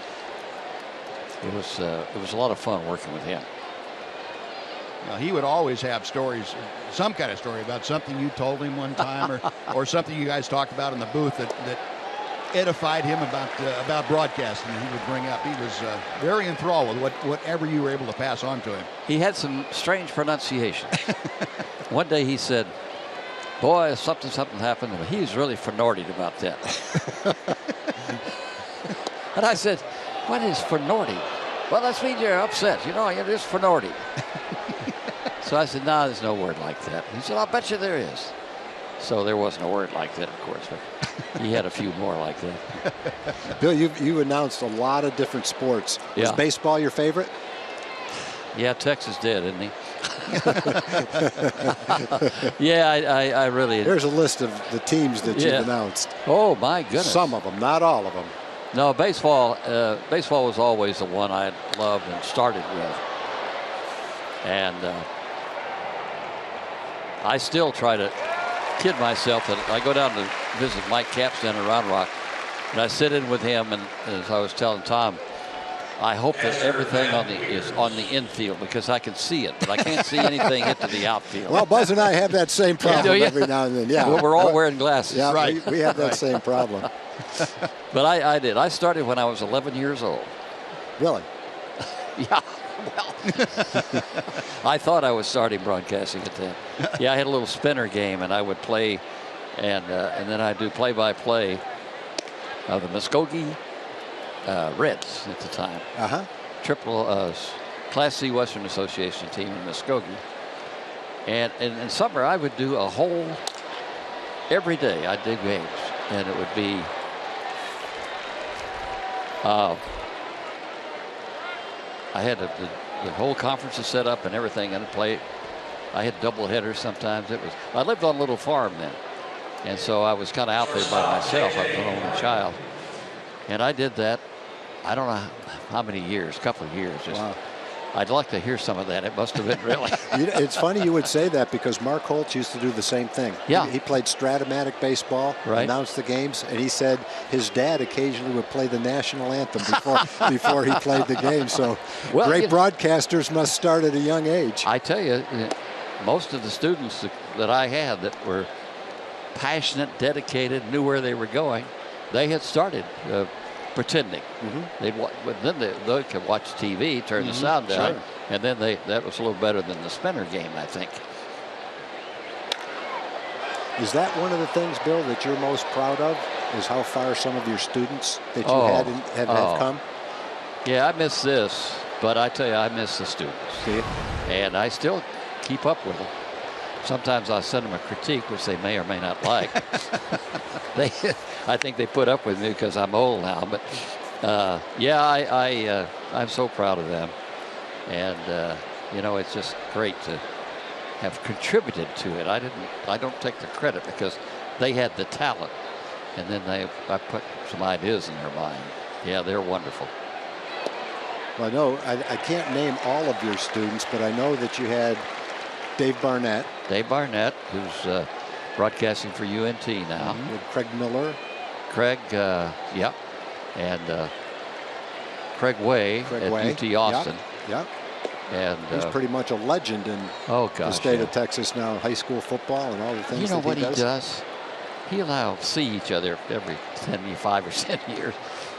It was a lot of fun working with him. Now, he would always have stories, some kind of story about something you told him one time, or something you guys talked about in the booth that edified him about broadcasting. He would bring up. He was very enthralled with whatever you were able to pass on to him. He had some strange pronunciations. One day he said, "Boy, something happened," but he was really fornorted about that. And I said, "What is fornorted?" "Well, that means you're upset. You're just fornorted." So I said, "No, there's no word like that." He said, "I'll bet you there is." So there wasn't a word like that, of course, but he had a few more like that. Bill, you announced a lot of different sports. Was baseball your favorite? Yeah, Texas did, isn't he? Yeah, I really. There's a list of the teams that you've announced. Oh, my goodness. Some of them, not all of them. No, baseball was always the one I loved and started with. And I still try to kid myself that I go down to visit Mike Capps down in Round Rock, and I sit in with him, and as I was telling Tom, I hope that everything is on the infield because I can see it, but I can't see anything hit to the outfield. Well, Buzz and I have that same problem every now and then. Yeah, well, we're all wearing glasses. Yeah, right. We have that same problem. But I did. I started when I was 11 years old. Really? Yeah. Well, I thought I was starting broadcasting at that. Yeah, I had a little spinner game, and I would play, and then I'd do play-by-play of the Muskogee Reds at the time. Triple Class C Western Association team in Muskogee. And in summer, I would do a whole, every day I'd do games, and it would be I had the whole conference is set up and everything, and play. I had double headers sometimes. I lived on a little farm then, and so I was kind of out there by myself. I was an only child, and I did that. I don't know how many years, a couple of years. Wow. I'd like to hear some of that. It must have been really. It's funny you would say that because Mark Holtz used to do the same thing. Yeah. He played Stratomatic baseball, announced the games, and he said his dad occasionally would play the national anthem before he played the game. So great broadcasters must start at a young age. I tell you, most of the students that I had that were passionate, dedicated, knew where they were going, they had started pretending. Then they could watch TV, turn the sound down, and then that was a little better than the spinner game, I think. Is that one of the things, Bill, that you're most proud of? Is how far some of your students that you had have come? Yeah, I miss this, but I tell you, I miss the students. See? And I still keep up with them. Sometimes I'll send them a critique, which they may or may not like. I think they put up with me because I'm old now. But I'm so proud of them, and it's just great to have contributed to it. I don't take the credit because they had the talent, and then I put some ideas in their mind. Yeah, they're wonderful. Well, I know I can't name all of your students, but I know that you had Dave Barnett. Dave Barnett, who's broadcasting for UNT now. With Craig Miller. Craig, and Craig Way at UT Austin. Yep. And he's pretty much a legend in the state of Texas now, high school football and all the things that he does. You know what he does? He'll see each other every 5 or 10 years,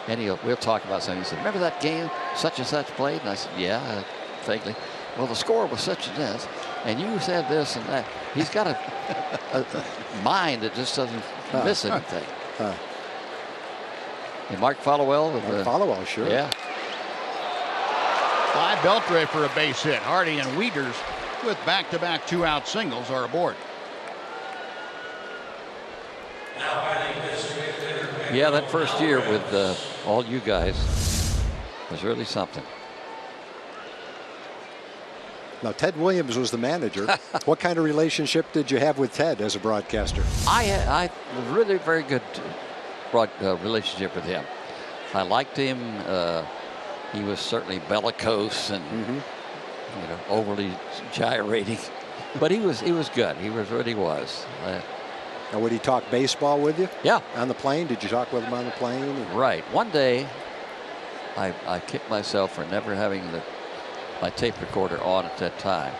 and we'll talk about something. He said, "Remember that game such and such played?" And I said, "Yeah, vaguely." "Well, the score was such and this, and you said this and that." He's got a mind that just doesn't miss anything. And Mark Followell. Followell, sure. Yeah. Clyde Beltre for a base hit. Hardy and Wieters with back-to-back two-out singles are aboard. Now batting designated hitter Yeah, that first year with all you guys was really something. Now, Ted Williams was the manager. What kind of relationship did you have with Ted as a broadcaster? I really very good relationship with him. I liked him. He was certainly bellicose and you know, overly gyrating, but he was good. He was what he was. Now, would he talk baseball with you? Yeah. On the plane? Did you talk with him on the plane? Right. One day, I kicked myself for never having my tape recorder on at that time.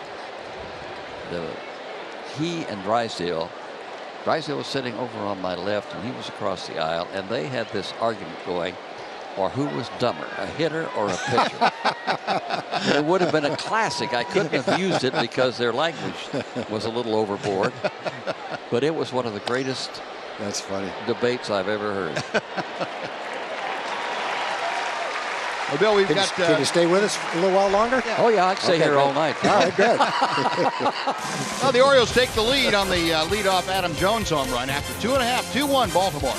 He and Drysdale was sitting over on my left, and he was across the aisle, and they had this argument going, or who was dumber, a hitter or a pitcher? It would have been a classic. I couldn't have used it because their language was a little overboard, but it was one of the greatest That's funny. debates I've ever heard. Well, Bill, we've got. Can you stay with us a little while longer? Yeah. Oh, yeah, I'd stay here all night. All right, good. Well, the Orioles take the lead on the leadoff Adam Jones home run after 2.5, 2-1 Baltimore.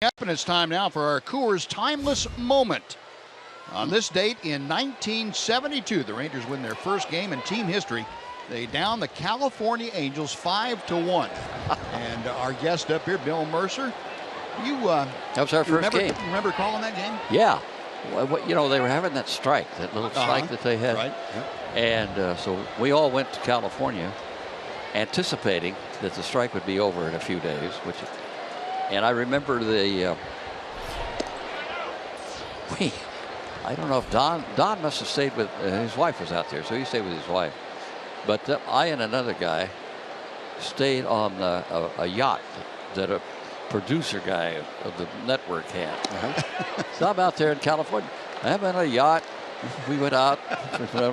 Up, and it's time now for our Coors Timeless Moment. On this date in 1972, the Rangers win their first game in team history. They down the California Angels 5-1. And our guest up here, Bill Mercer, that was our first game. Remember calling that game? Yeah. Well, you know, they were having that strike, that little strike that they had. Right. And so we all went to California anticipating that the strike would be over in a few days, and I remember I don't know if Don must have stayed with, his wife was out there, so he stayed with his wife. But I and another guy stayed on a yacht that a producer guy of the network had. So I'm out there in California. I'm on a yacht. We went out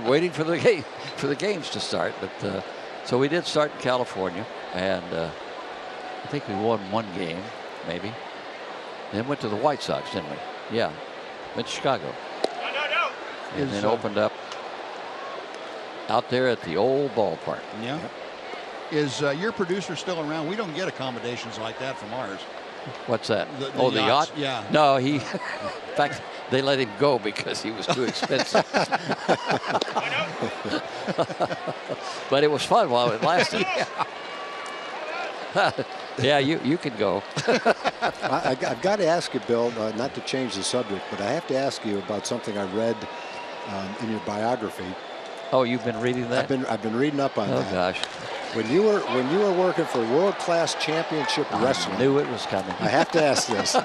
waiting for the games to start. But so we did start in California, and I think we won one game, maybe. Then went to the White Sox, didn't we? Yeah, went to Chicago. And then opened up out there at the old ballpark. Yeah. Is your producer still around? We don't get accommodations like that from ours. What's that? The the yacht? Yeah. No, in fact, they let him go because he was too expensive. But it was fun while it lasted. Yeah, you can go. I've got to ask you, Bill, not to change the subject, but I have to ask you about something I read in your biography. Oh, you've been reading that? I've been reading up on that. Oh gosh. When you were working for World Class Championship Wrestling, I knew it was coming. I have to ask this.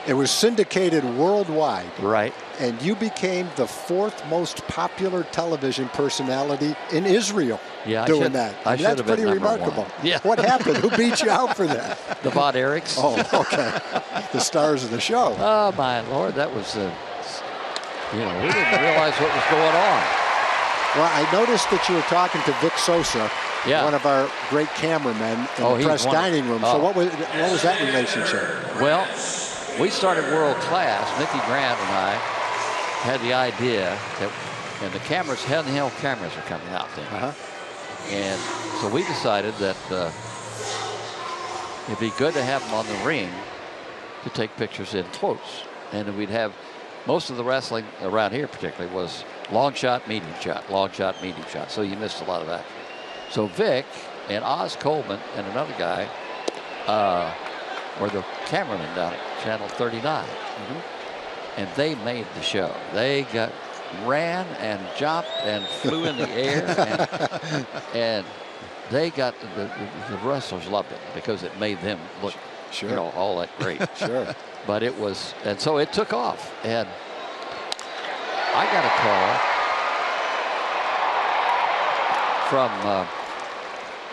It was syndicated worldwide. Right. And you became the 4th most popular television personality in Israel doing that. I should that's have been pretty number remarkable. 1. Yeah. What happened? Who beat you out for that? The Von Erichs. Oh, okay. The stars of the show. Oh, my Lord. That was, we didn't realize what was going on. Well, I noticed that you were talking to Vic Sosa, one of our great cameramen in the press dining room. So what was that relationship? Well, we started World Class. Mickey Grant and I had the idea that, and the handheld cameras are coming out then. And so we decided that it'd be good to have them on the ring to take pictures in close. And we'd have most of the wrestling around here particularly was long shot, medium shot, long shot, medium shot. So you missed a lot of that. So Vic and Oz Coleman and another guy were the cameramen down at Channel 39. And they made the show. They ran and jumped and flew in the air. And they got, the wrestlers loved it because it made them look, all that great. But it was, and so it took off. And I got a call from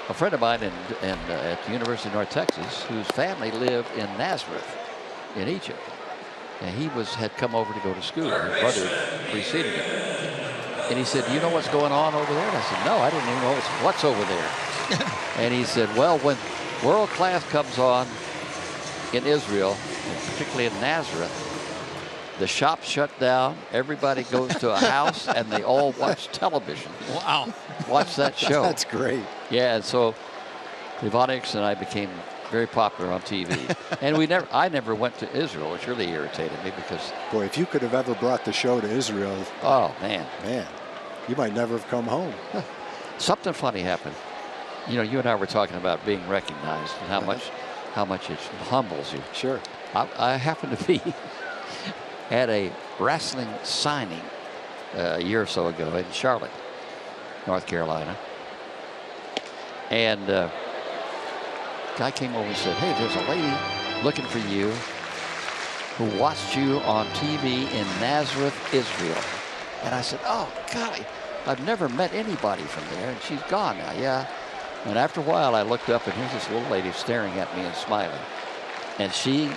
a friend of mine at the University of North Texas, whose family lived in Nazareth, in Egypt, and he had come over to go to school. His brother preceded him, and he said, "Do you know what's going on over there?" And I said, "No, I didn't even know what's over there." And he said, "Well, when World Class comes on in Israel, and particularly in Nazareth, the shops shut down. Everybody goes to a house, and they all watch television. Wow. Watch that show." That's great. Yeah, and so Von Erichs and I became very popular on TV. And I never went to Israel, which really irritated me because... Boy, if you could have ever brought the show to Israel... Oh, man. Man, you might never have come home. Something funny happened. You and I were talking about being recognized and how much it humbles you. Sure. I happened to be at a wrestling signing a year or so ago in Charlotte, North Carolina. And a guy came over and said, "Hey, there's a lady looking for you who watched you on TV in Nazareth, Israel." And I said, "Oh, golly, I've never met anybody from there, and she's gone now." Yeah. And after a while, I looked up, and here's this little lady staring at me and smiling. And she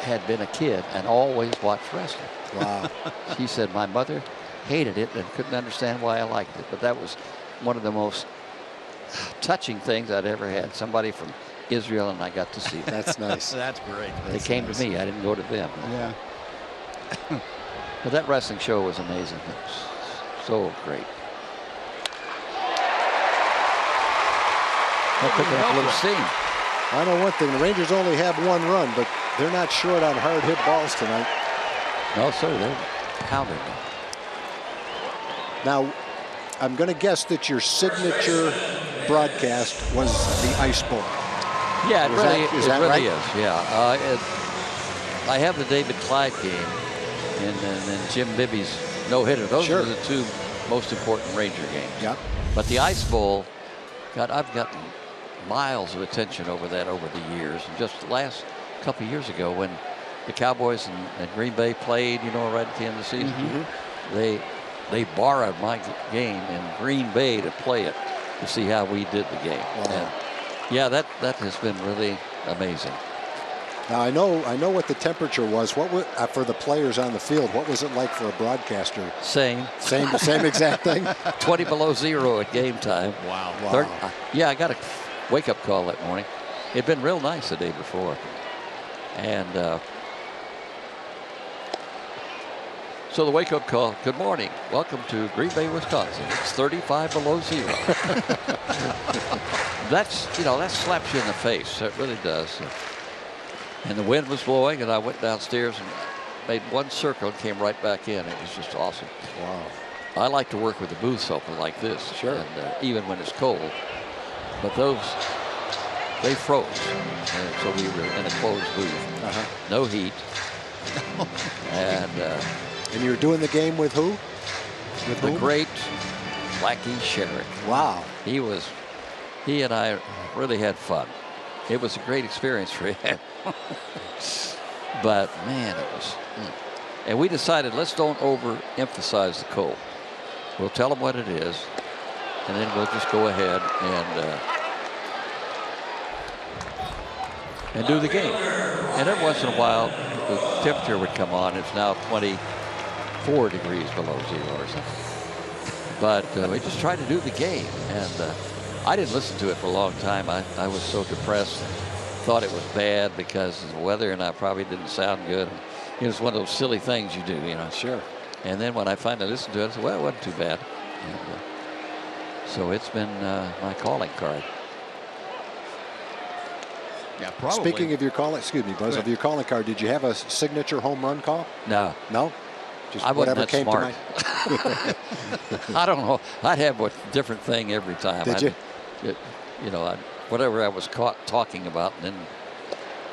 had been a kid and always watched wrestling. Wow. She said, "My mother hated it and couldn't understand why I liked it, but that was one of the most touching things I'd ever had. Somebody from Israel, and I got to see them." That's nice. That's great. They came to me. I didn't go to them. Yeah. But that wrestling show was amazing. It was so great. They're picking up a little steam. I know one thing. The Rangers only have one run, but they're not short on hard hit balls tonight. No, sir. They're pounding them. Now, I'm going to guess that your signature broadcast was the Ice Bowl. Yeah, it really right? is. Yeah. I have the David Clyde game and then Jim Bibby's no-hitter. Those are the two most important Ranger games. Yeah. But the Ice Bowl, God, I've gotten miles of attention over that over the years. And just the last couple of years ago when the Cowboys and Green Bay played, right at the end of the season, they borrowed my game in Green Bay to play it to see how we did the game. Wow. And yeah, that has been really amazing. Now I know what the temperature was. What was, for the players on the field? What was it like for a broadcaster? Same exact thing. 20 below zero at game time. Wow. Yeah, I got a wake-up call that morning. It'd been real nice the day before, and so the wake-up call. Good morning. Welcome to Green Bay, Wisconsin. It's 35 below zero. That slaps you in the face. It really does. And the wind was blowing, and I went downstairs and made one circle and came right back in. It was just awesome. Wow. I like to work with the booths open like this. Sure. And even when it's cold. But those, they froze. And so we were in a closed booth. No heat. And you were doing the game with who? With the great Blackie Sherrick. Wow. He and I really had fun. It was a great experience for him. But man, it was. And we decided, let's don't overemphasize the cold. We'll tell them what it is, and then we'll just go ahead and do the game. And every once in a while, the temperature would come on. It's now 24 degrees below zero or something. But we just tried to do the game, and I didn't listen to it for a long time. I was so depressed, thought it was bad because of the weather, and I probably didn't sound good. You know, it's one of those silly things you do, you know. Sure. And then when I finally listened to it, I said, well, it wasn't too bad. And, so it's been my calling card. Yeah, probably. Speaking of your calling, excuse me, Buzz, of your calling card, did you have a signature home run call? No. No? Just I wasn't whatever that came smart. to mind. I don't know. I'd have a different thing every time. Did you? You know, whatever I was caught talking about and then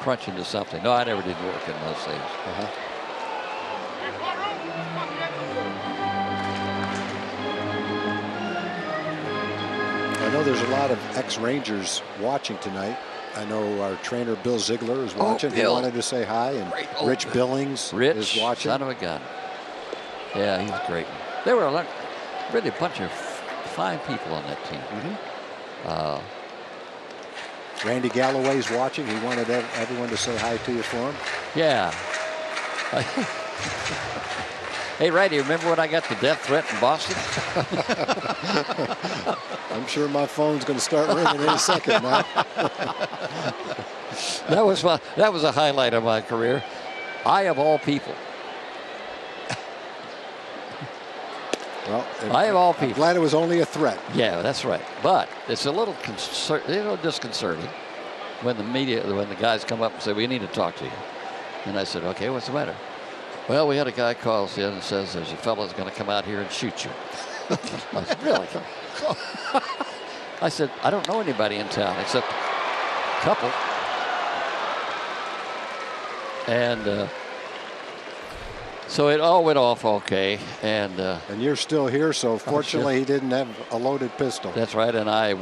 crunch into something. No, I never did work in those things. I know there's a lot of ex-Rangers watching tonight. I know our trainer Bill Ziegler is watching. He wanted to say hi, and Rich Billings is watching. Son of a gun. Yeah, he's great. There were really a bunch of fine people on that team. Randy Galloway's watching. He wanted everyone to say hi to you for him. Yeah. Hey, Randy, remember when I got the death threat in Boston? I'm sure my phone's going to start ringing any second now. That was a highlight of my career. I, of all people. Well, I, of all people. I'm glad it was only a threat. Yeah, that's right. But it's a little disconcerting when the guys come up and say, we need to talk to you. And I said, okay, what's the matter? Well, we had a guy calls in and says there's a fellow that's going to come out here and shoot you. I said, really? I said, I don't know anybody in town except a couple. And so it all went off okay. And you're still here, so fortunately he didn't have a loaded pistol. That's right, and I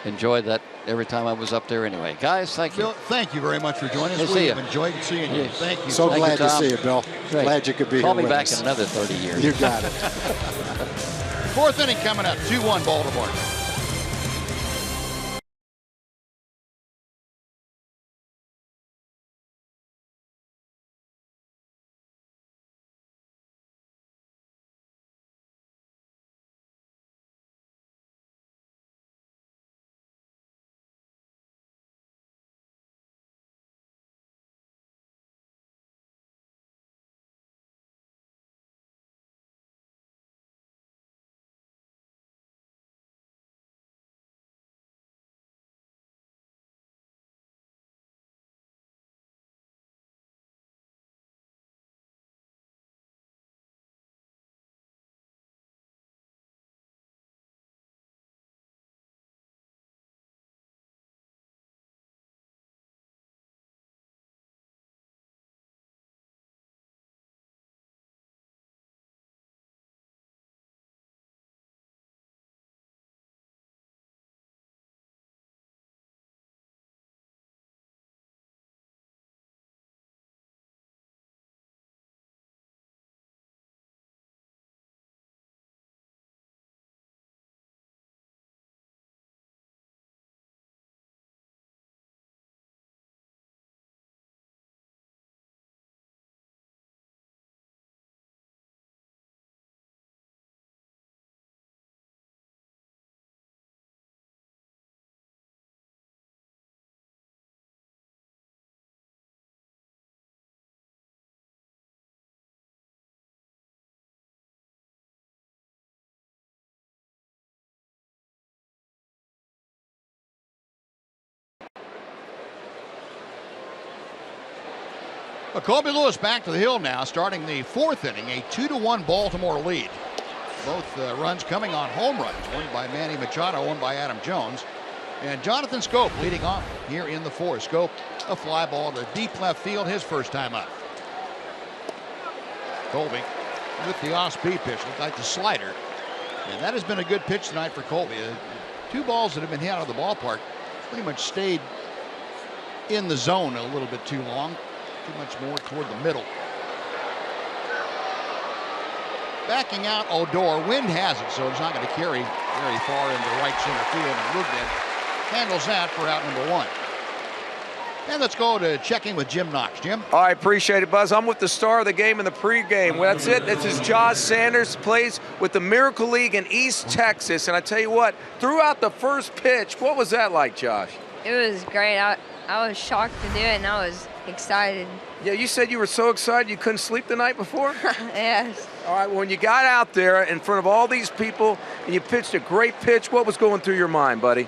enjoyed that every time I was up there anyway. Guys, thank you. Bill, thank you very much for joining us. We'll see you. Enjoyed seeing you. Thank you. So glad to see you, Bill. Great. Glad you could be Call here me with back us. in another 30 years. You got it. Fourth inning coming up, 2-1 Baltimore. Well, Colby Lewis back to the hill now, starting the fourth inning, a 2-1 Baltimore lead. Both runs coming on home runs, one by Manny Machado, one by Adam Jones. And Jonathan Scope leading off here in the fourth. Scope, a fly ball to deep left field, his first time up. Colby with the off-speed pitch, looked like the slider. And that has been a good pitch tonight for Colby. Two balls that have been hit out of the ballpark pretty much stayed in the zone a little bit too long. too much more toward the middle. Backing out Odor. Wind has it, so it's not going to carry very far into right center field. And Lugden handles that for out number 1. And let's go to check in with Jim Knox. Jim? All right, appreciate it, Buzz. I'm with the star of the game in the pregame. Well, that's it. This is Josh Sanders, plays with the Miracle League in East Texas. And I tell you what, throughout the first pitch, what was that like, Josh? It was great. I was shocked to do it, and I was excited. Yeah, you said you were so excited you couldn't sleep the night before? Yes. All right, when you got out there in front of all these people and you pitched a great pitch, what was going through your mind, buddy?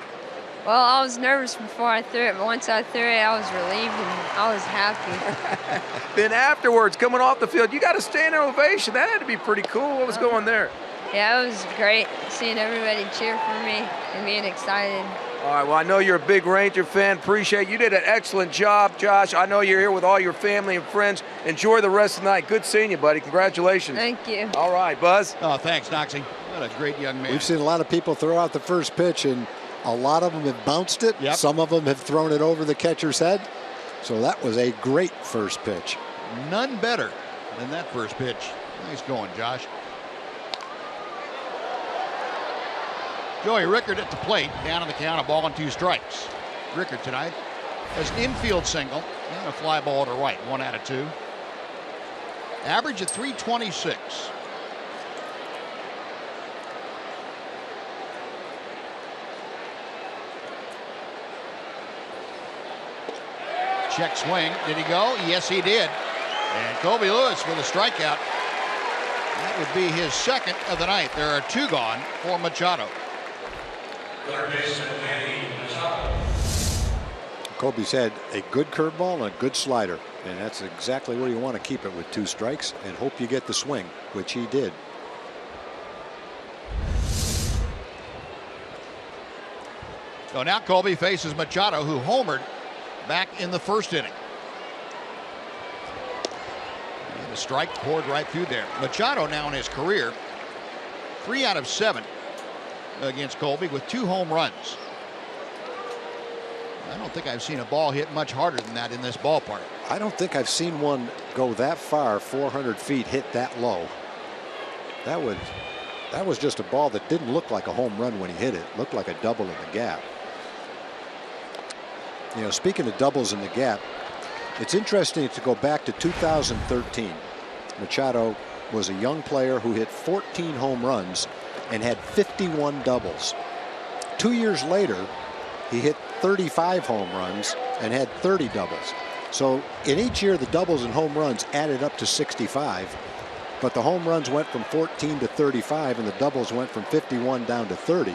Well, I was nervous before I threw it, but once I threw it, I was relieved and I was happy. Then afterwards, coming off the field, you got a standing ovation. That had to be pretty cool. What was going there? Yeah, it was great seeing everybody cheer for me and being excited. All right, well, I know you're a big Ranger fan. Appreciate it. You did an excellent job, Josh. I know you're here with all your family and friends. Enjoy the rest of the night. Good seeing you, buddy. Congratulations. Thank you. All right, Buzz. Oh, thanks, Noxie. What a great young man. We've seen a lot of people throw out the first pitch, and a lot of them have bounced it. Yep. Some of them have thrown it over the catcher's head. So that was a great first pitch. None better than that first pitch. Nice going, Josh. Joey Rickard at the plate, down on the count, a ball and 2 strikes. Rickard tonight has an infield single and a fly ball to right, 1 out of 2. Average at 326. Check swing. Did he go? Yes, he did. And Kobe Lewis with a strikeout. That would be his second of the night. There are 2 gone for Machado. Kobe's had a good curveball and a good slider, and that's exactly where you want to keep it with 2 strikes and hope you get the swing, which he did. So now Kobe faces Machado, who homered back in the first inning. And the strike poured right through there. Machado now in his career, 3 out of 7 against Colby with 2 home runs. I don't think I've seen a ball hit much harder than that in this ballpark. I don't think I've seen one go that far, 400 feet, hit that low. That was just a ball that didn't look like a home run when he hit it. It looked like a double in the gap. You know, speaking of doubles in the gap, it's interesting to go back to 2013. Machado was a young player who hit 14 home runs and had 51 doubles. 2 years later, he hit 35 home runs and had 30 doubles. So in each year, the doubles and home runs added up to 65, but the home runs went from 14 to 35 and the doubles went from 51 down to 30,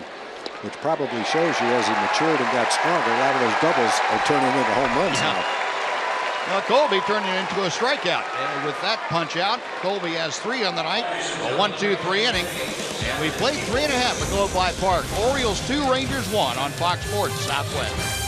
which probably shows you as he matured and got stronger, a lot of those doubles are turning into home runs now. Well, Colby turned it into a strikeout. And with that punch out, Colby has 3 on the night, a 1-2-3 inning. And we played 3.5 at Globe Life Park. Orioles 2, Rangers 1 on Fox Sports Southwest.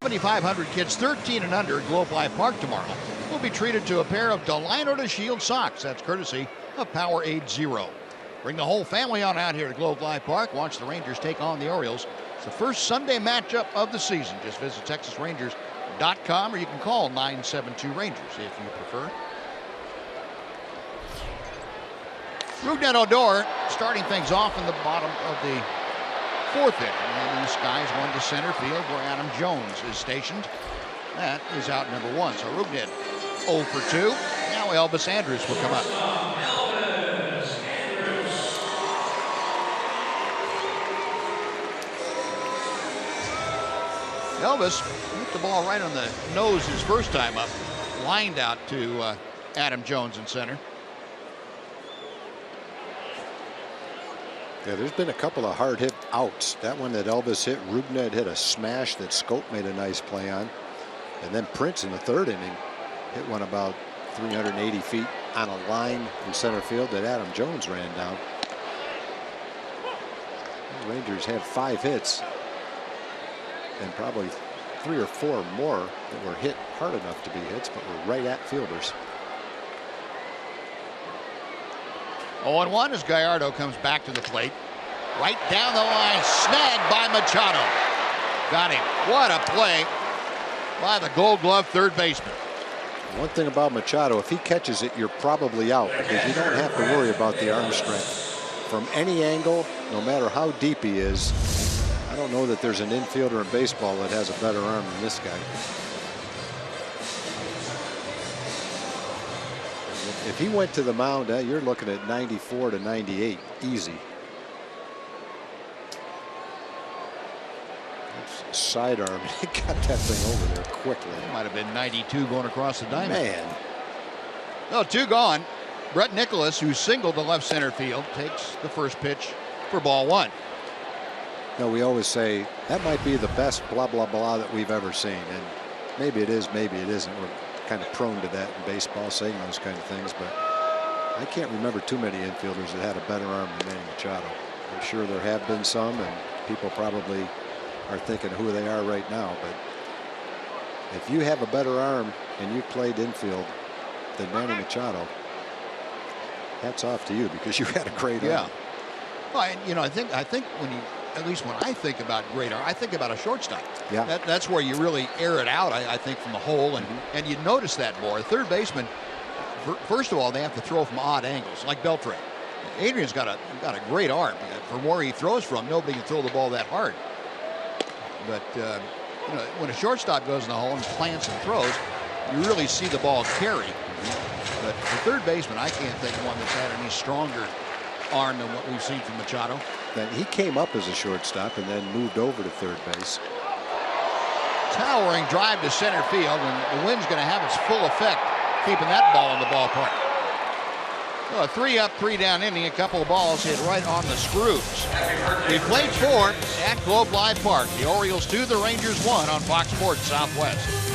7,500 kids 13 and under at Globe Life Park tomorrow will be treated to a pair of Delino to Shield socks. That's courtesy of Powerade Zero. Bring the whole family on out here to Globe Life Park. Watch the Rangers take on the Orioles. It's the first Sunday matchup of the season. Just visit TexasRangers.com or you can call 972-RANGERS if you prefer. Rougned Odor starting things off in the bottom of the fourth inning. And these guys one to center field where Adam Jones is stationed. That is out number one. So Rougned 0 for 2. Now Elvis Andrus will come up. Elvis hit the ball right on the nose his first time up. Lined out to Adam Jones in center. Yeah, there's been a couple of hard hit outs. That one that Elvis hit, Rougned hit a smash that Scope made a nice play on. And then Prince in the third inning hit one about 380 feet on a line in center field that Adam Jones ran down. The Rangers have 5 hits and probably 3 or 4 more that were hit hard enough to be hits, but were right at fielders. 0-1 as Gallardo comes back to the plate. Right down the line, snagged by Machado. Got him. What a play by the Gold Glove third baseman. One thing about Machado, if he catches it, you're probably out because you don't have to worry about the arm strength. From any angle, no matter how deep he is, I don't know that there's an infielder in baseball that has a better arm than this guy. If he went to the mound, you're looking at 94 to 98, easy. That's sidearm. He got that thing over there quickly. It might have been 92 going across the diamond. Man. No, 2 gone. Brett Nicholas, who singled the left center field, takes the first pitch for ball 1. No, we always say that might be the best blah, blah, blah that we've ever seen. And maybe it is, maybe it isn't. We're kind of prone to that in baseball, saying those kind of things, but I can't remember too many infielders that had a better arm than Manny Machado. I'm sure there have been some, and people probably are thinking who they are right now, but if you have a better arm and you played infield than Manny Machado, hats off to you because you had a great arm. Well, and, you know, I think when you, at least when I think about great arm, I think about a shortstop. Yeah. That's where you really air it out, I think, from the hole, and you notice that more. A third baseman, first of all, they have to throw from odd angles, like Beltran. Adrian's got a great arm. From where he throws from, nobody can throw the ball that hard. But you know, when a shortstop goes in the hole and plants and throws, you really see the ball carry. But the third baseman, I can't think of one that's had any stronger arm than what we've seen from Machado. Then he came up as a shortstop and then moved over to third base. Towering drive to center field, and the wind's going to have its full effect keeping that ball in the ballpark. So a 3-up, 3-down inning, a couple of balls hit right on the screws. We played 4 at Globe Life Park. The Orioles 2, the Rangers 1 on Fox Sports Southwest.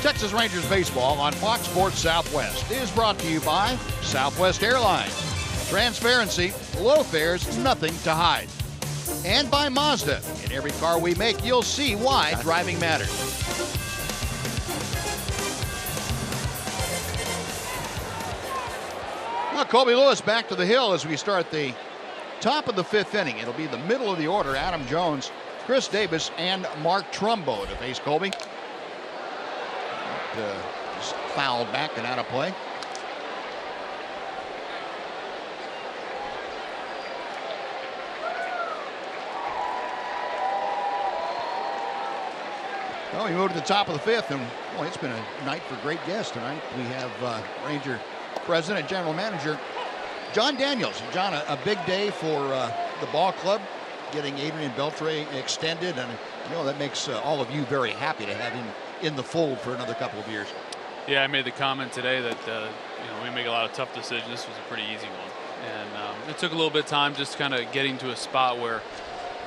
Texas Rangers baseball on Fox Sports Southwest is brought to you by Southwest Airlines. Transparency, low fares, nothing to hide. And by Mazda. In every car we make, you'll see why driving matters. Well, Colby Lewis back to the hill as we start the top of the 5th inning. It'll be the middle of the order. Adam Jones, Chris Davis, and Mark Trumbo to face Colby. Just fouled back and out of play. Well, we move to the top of the 5th, and boy, it's been a night for great guests tonight. We have Ranger President, General Manager John Daniels. John, a big day for the ball club, getting Adrian Beltre extended, and you know that makes all of you very happy to have him in the fold for another couple of years. Yeah, I made the comment today that we make a lot of tough decisions. This was a pretty easy one, and it took a little bit of time just kind of getting to a spot where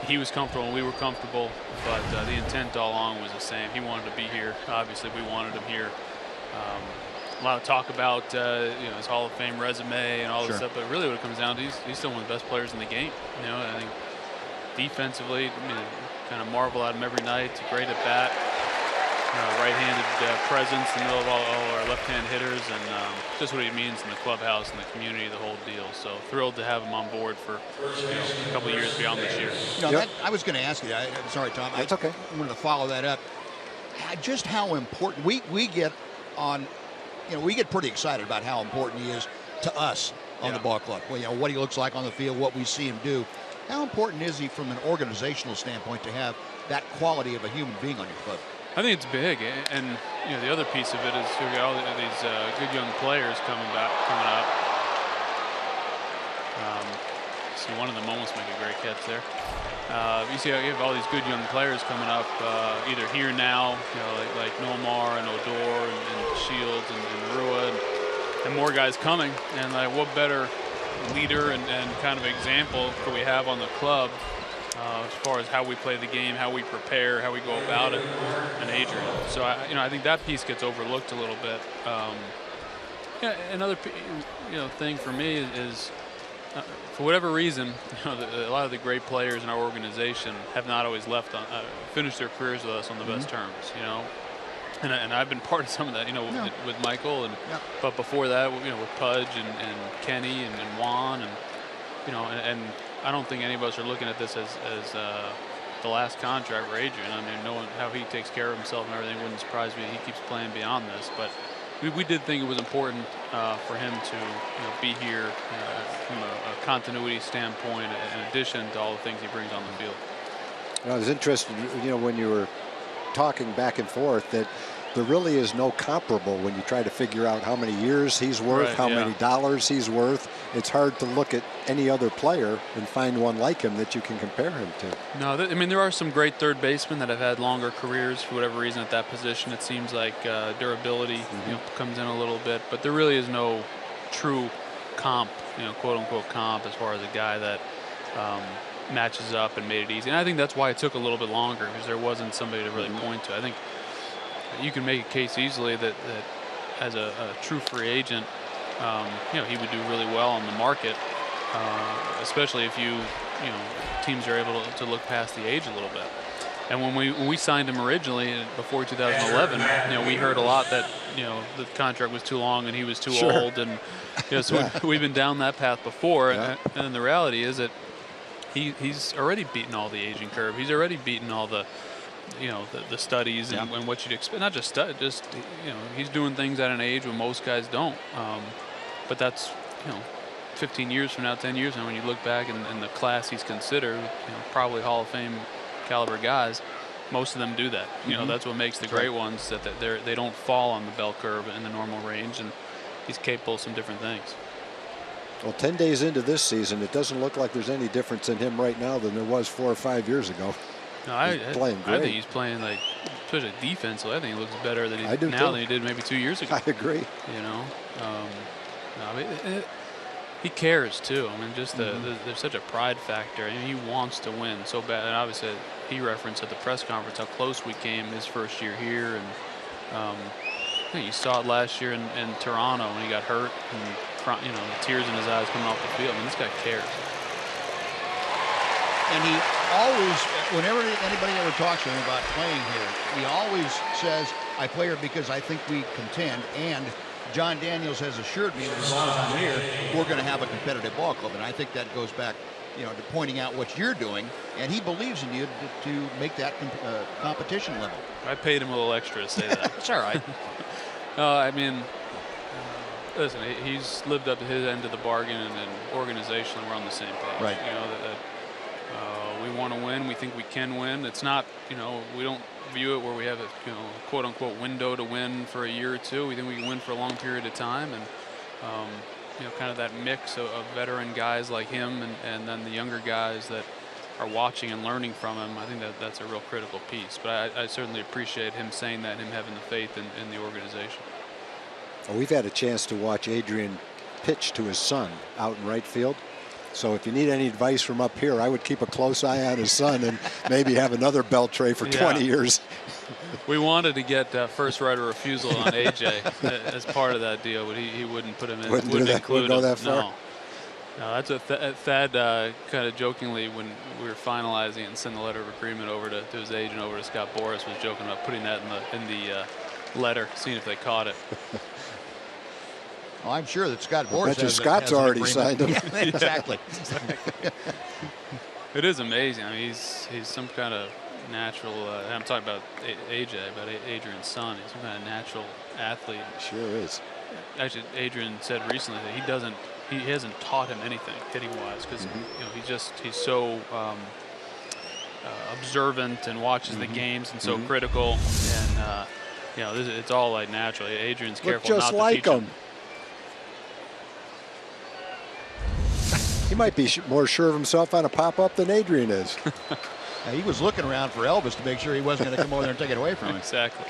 he was comfortable and we were comfortable, but the intent all along was the same. He wanted to be here. Obviously, we wanted him here. A lot of talk about his Hall of Fame resume and all this stuff, but really what it comes down to, he's still one of the best players in the game. I think defensively, kind of marvel at him every night. He's great at bat. Right-handed presence in the middle of all our left-hand hitters, and just what he means in the clubhouse and the community, the whole deal. So thrilled to have him on board for a couple of years beyond this year. I was going to ask you. Sorry, Tom. That's okay. I wanted to follow that up. Just how important we get on. We get pretty excited about how important he is to us on the ball club. Well, what he looks like on the field, what we see him do. How important is he from an organizational standpoint to have that quality of a human being on your club? I think it's big, and the other piece of it is we got all these good young players coming up. See, one of them almost make a great catch there. You see, you have all these good young players coming up, either here now, like Nomar and Odor and Shields and Rua, and more guys coming. And like, what better leader and kind of example could we have on the club? As far as how we play the game, how we prepare, how we go about it, and Adrian. So I think that piece gets overlooked a little bit. Another thing for me is for whatever reason, a lot of the great players in our organization have not always finished their careers with us on the best terms. And I've been part of some of that, with Michael, but before that, with Pudge and Kenny and Juan, and I don't think any of us are looking at this as the last contract for Adrian. I mean, knowing how he takes care of himself and everything wouldn't surprise me. He keeps playing beyond this, but we did think it was important for him to be here from a continuity standpoint, in addition to all the things he brings on the field. I was interested, when you were talking back and forth, that there really is no comparable when you try to figure out how many years he's worth, how many dollars he's worth. It's hard to look at any other player and find one like him that you can compare him to. No, there are some great third basemen that have had longer careers for whatever reason at that position. It seems like durability comes in a little bit, but there really is no true comp, quote unquote comp, as far as a guy that matches up and made it easy. And I think that's why it took a little bit longer, because there wasn't somebody to really point to. I think you can make a case easily that as a true free agent, he would do really well on the market, especially if teams are able to look past the age a little bit. And when we signed him originally before 2011, we heard a lot that the contract was too long and he was too old, and so we've been down that path before. And the reality is that he's already beaten all the aging curve. He's already beaten all the the studies and what you'd expect. Not just he's doing things at an age when most guys don't. But that's 15 years from now, 10 years from now, when you look back and the class he's considered, probably Hall of Fame caliber guys, most of them do that. That's what makes the great ones, that they don't fall on the bell curve in the normal range, and he's capable of some different things. Well, 10 days into this season, it doesn't look like there's any difference in him right now than there was 4 or 5 years ago. No, he's playing great. I think he's playing, like, especially defensively, I think he looks better than he did maybe 2 years ago. I agree. He cares too. I mean, just there's such a pride factor. I mean, he wants to win so bad. And obviously, he referenced at the press conference how close we came his first year here, and I think you saw it last year in Toronto when he got hurt, and the tears in his eyes coming off the field. I mean, this guy cares. And he always, whenever anybody ever talks to him about playing here, he always says, I play here because I think we contend, and John Daniels has assured me that as long as I'm here, we're going to have a competitive ball club. And I think that goes back, to pointing out what you're doing, and he believes in you to make that competition level. I paid him a little extra to say that. It's all right. I mean, listen, he's lived up to his end of the bargain, and organizationally we're on the same page. Right. We want to win. We think we can win. It's not, we don't view it where we have a, quote unquote window to win for a year or two. We think we can win for a long period of time, and kind of that mix of veteran guys like him and then the younger guys that are watching and learning from him. I think that's a real critical piece. But I certainly appreciate him saying that and him having the faith in the organization. Well, we've had a chance to watch Adrian pitch to his son out in right field. So if you need any advice from up here, I would keep a close eye on his son and maybe have another belt tray for 20 years. We wanted to get first right of refusal on AJ as part of that deal, but he wouldn't put him in. Wouldn't include him. That far? No, that's what Thad kind of jokingly, when we were finalizing it and sending the letter of agreement over to his agent, over to Scott Boras, was joking about putting that in the letter, seeing if they caught it. Well, I'm sure that Scott Boras has Scott's already signed him. Exactly. It is amazing. I mean, he's some kind of natural. I'm talking about AJ, about Adrian's son. He's some kind of natural athlete. Sure is. Actually, Adrian said recently that he hasn't taught him anything hitting wise, because he's so observant and watches the games and so critical, and it's all like natural. Adrian's careful just not like to teach him. He might be more sure of himself on a pop-up than Adrian is. He was looking around for Elvis to make sure he wasn't going to come over there and take it away from him. Exactly.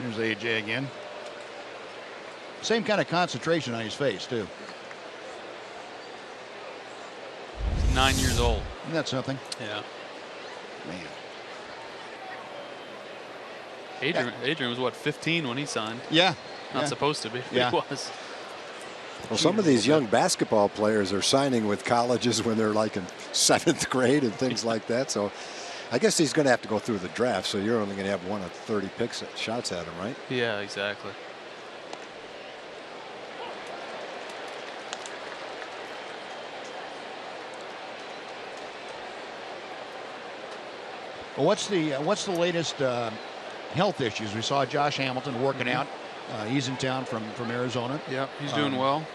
There's AJ again. Same kind of concentration on his face, too. He's 9 years old. Isn't that something? Yeah. Man. Adrian was, what, 15 when he signed? Yeah. Not supposed to be. Yeah. He was. Well, some of these young basketball players are signing with colleges when they're like in 7th grade and things like that. So I guess he's going to have to go through the draft. So you're only going to have 1 of 30 shots at him, right? Yeah, exactly. Well, what's the latest health issues? We saw Josh Hamilton working out. He's in town from Arizona. Yeah, he's doing well.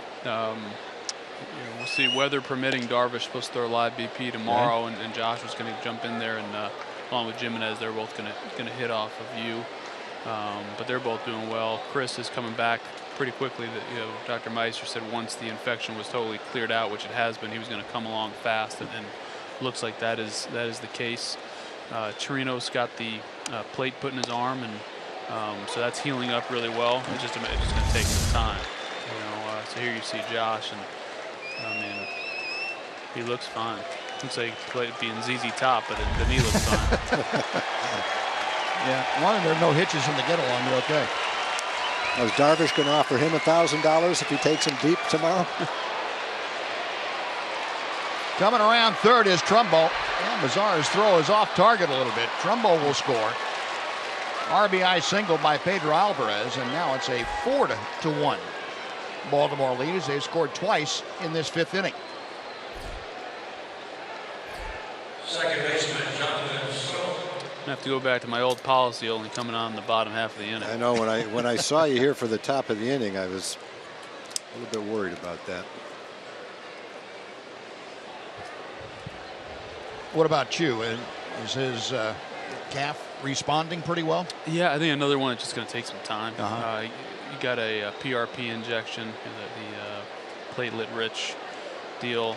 We'll see, weather permitting. Darvish supposed to throw a live BP tomorrow, and Josh was going to jump in there, and along with Jimenez, they're both going to hit off of you. But they're both doing well. Chris is coming back pretty quickly. Dr. Meister said once the infection was totally cleared out, which it has been, he was going to come along fast, and looks like that is the case. Chirino's got the plate put in his arm, and so that's healing up really well. It's just going to take some time. So here you see Josh, and I mean, he looks fine. Looks like he played being ZZ Top, but the knee looks fine. Yeah, as long as there are no hitches in the get along, you're okay. Is Darvish going to offer him $1,000 if he takes him deep tomorrow? Coming around third is Trumbo. And Mazar's throw is off target a little bit. Trumbo will score. RBI single by Pedro Alvarez, and now it's a 4-1 Baltimore lead as they've scored twice in this 5th inning. Second baseman, Jonathan. I have to go back to my old policy, only coming on the bottom half of the inning. I know when I saw you here for the top of the inning, I was a little bit worried about that. What about Chu? Is his calf responding pretty well? Yeah, I think another one that's just going to take some time. You got a PRP injection, the platelet-rich deal,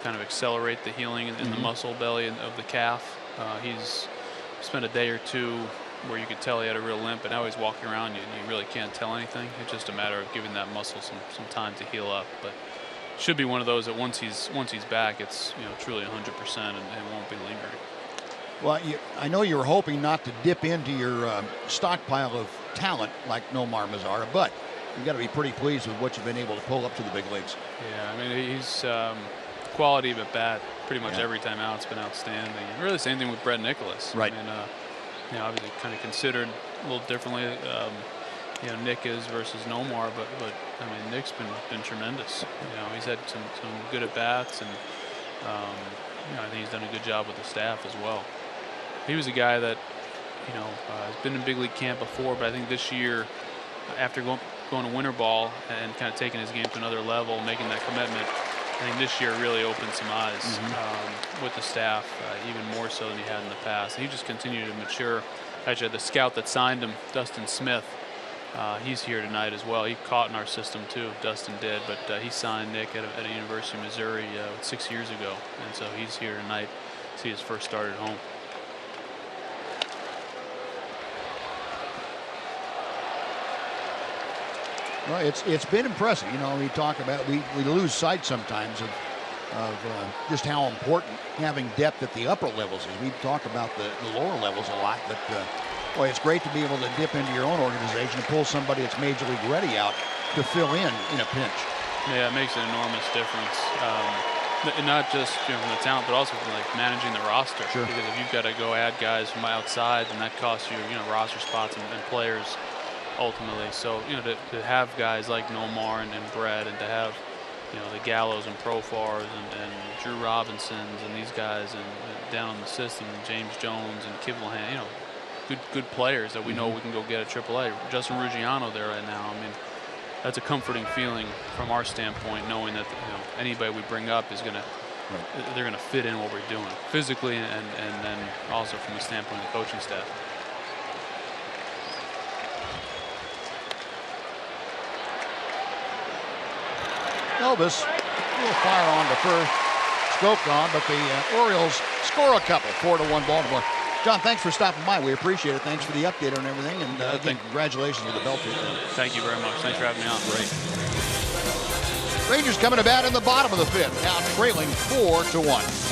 kind of accelerate the healing in the muscle belly of the calf. He's spent a day or two where you could tell he had a real limp, and now he's walking around, you really can't tell anything. It's just a matter of giving that muscle some time to heal up. But should be one of those that once he's back, it's truly 100% and won't be lingering. Well, I know you were hoping not to dip into your stockpile of talent like Nomar Mazara, but you've got to be pretty pleased with what you've been able to pull up to the big leagues. Yeah, I mean, he's quality of at bat pretty much every time out. It's been outstanding. And really, the same thing with Brett Nicholas. Right. I mean, obviously, kind of considered a little differently. Nick is versus Nomar, but I mean, Nick's been tremendous. He's had some good at bats, and I think he's done a good job with the staff as well. He was a guy that has been in big league camp before, but I think this year, after going to winter ball and kind of taking his game to another level, making that commitment, I think this year really opened some eyes with the staff, even more so than he had in the past. And he just continued to mature. Actually, the scout that signed him, Dustin Smith, he's here tonight as well. He caught in our system too, Dustin did, but he signed Nick at a University of Missouri 6 years ago, and so he's here tonight to see his first start at home. Well, it's been impressive. We talk about we lose sight sometimes of just how important having depth at the upper levels is. We talk about the lower levels a lot, but boy, it's great to be able to dip into your own organization and pull somebody that's major league ready out to fill in a pinch. Yeah, it makes an enormous difference. Not just from the talent, but also from like managing the roster. Sure. Because if you've got to go add guys from outside, then that costs you, roster spots and players ultimately. So, to have guys like Nomar and Brett, and to have, the Gallos and Profars and Drew Robinsons and these guys and down on the system, James Jones and Kivlahan, good players that we know we can go get at AAA. Justin Ruggiano there right now. I mean, that's a comforting feeling from our standpoint, knowing that anybody we bring up is they're gonna fit in what we're doing physically and then also from the standpoint of the coaching staff. Elvis, a little fire on to first, scoped on, but the Orioles score a couple, 4-1 Baltimore. John, thanks for stopping by. We appreciate it. Thanks for the update on everything, and again, congratulations to the Bell team. Thank you very much. Thanks for having me on. Great. Rangers coming to bat in the bottom of the fifth, now trailing 4-1.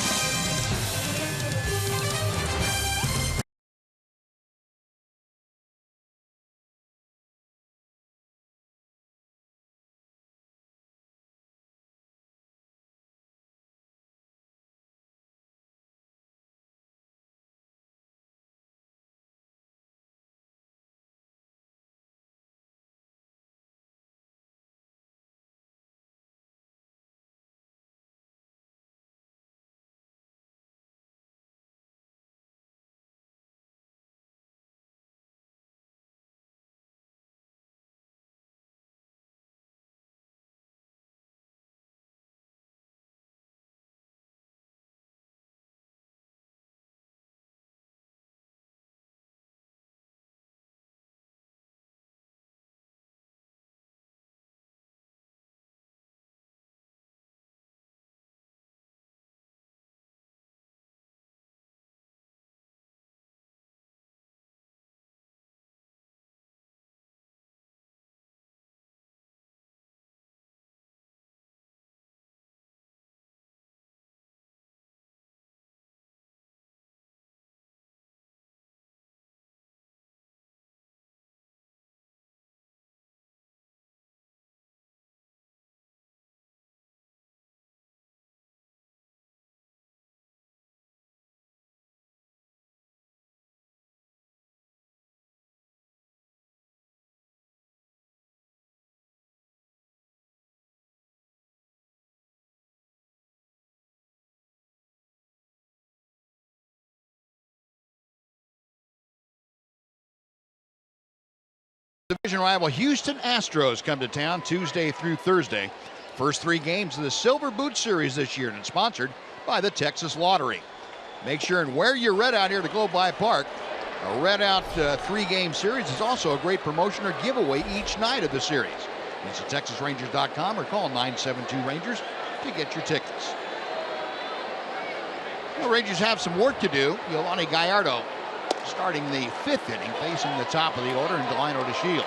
Division rival Houston Astros come to town Tuesday through Thursday. First three games of the Silver Boot Series this year, and it's sponsored by the Texas Lottery. Make sure and wear your red out here to Globe Life Park. A red out three-game series is also a great promotion or giveaway each night of the series. Visit TexasRangers.com or call 972-RANGERS to get your tickets. The Rangers have some work to do. Yolani Gallardo starting the fifth inning, facing the top of the order, and Delino DeShields.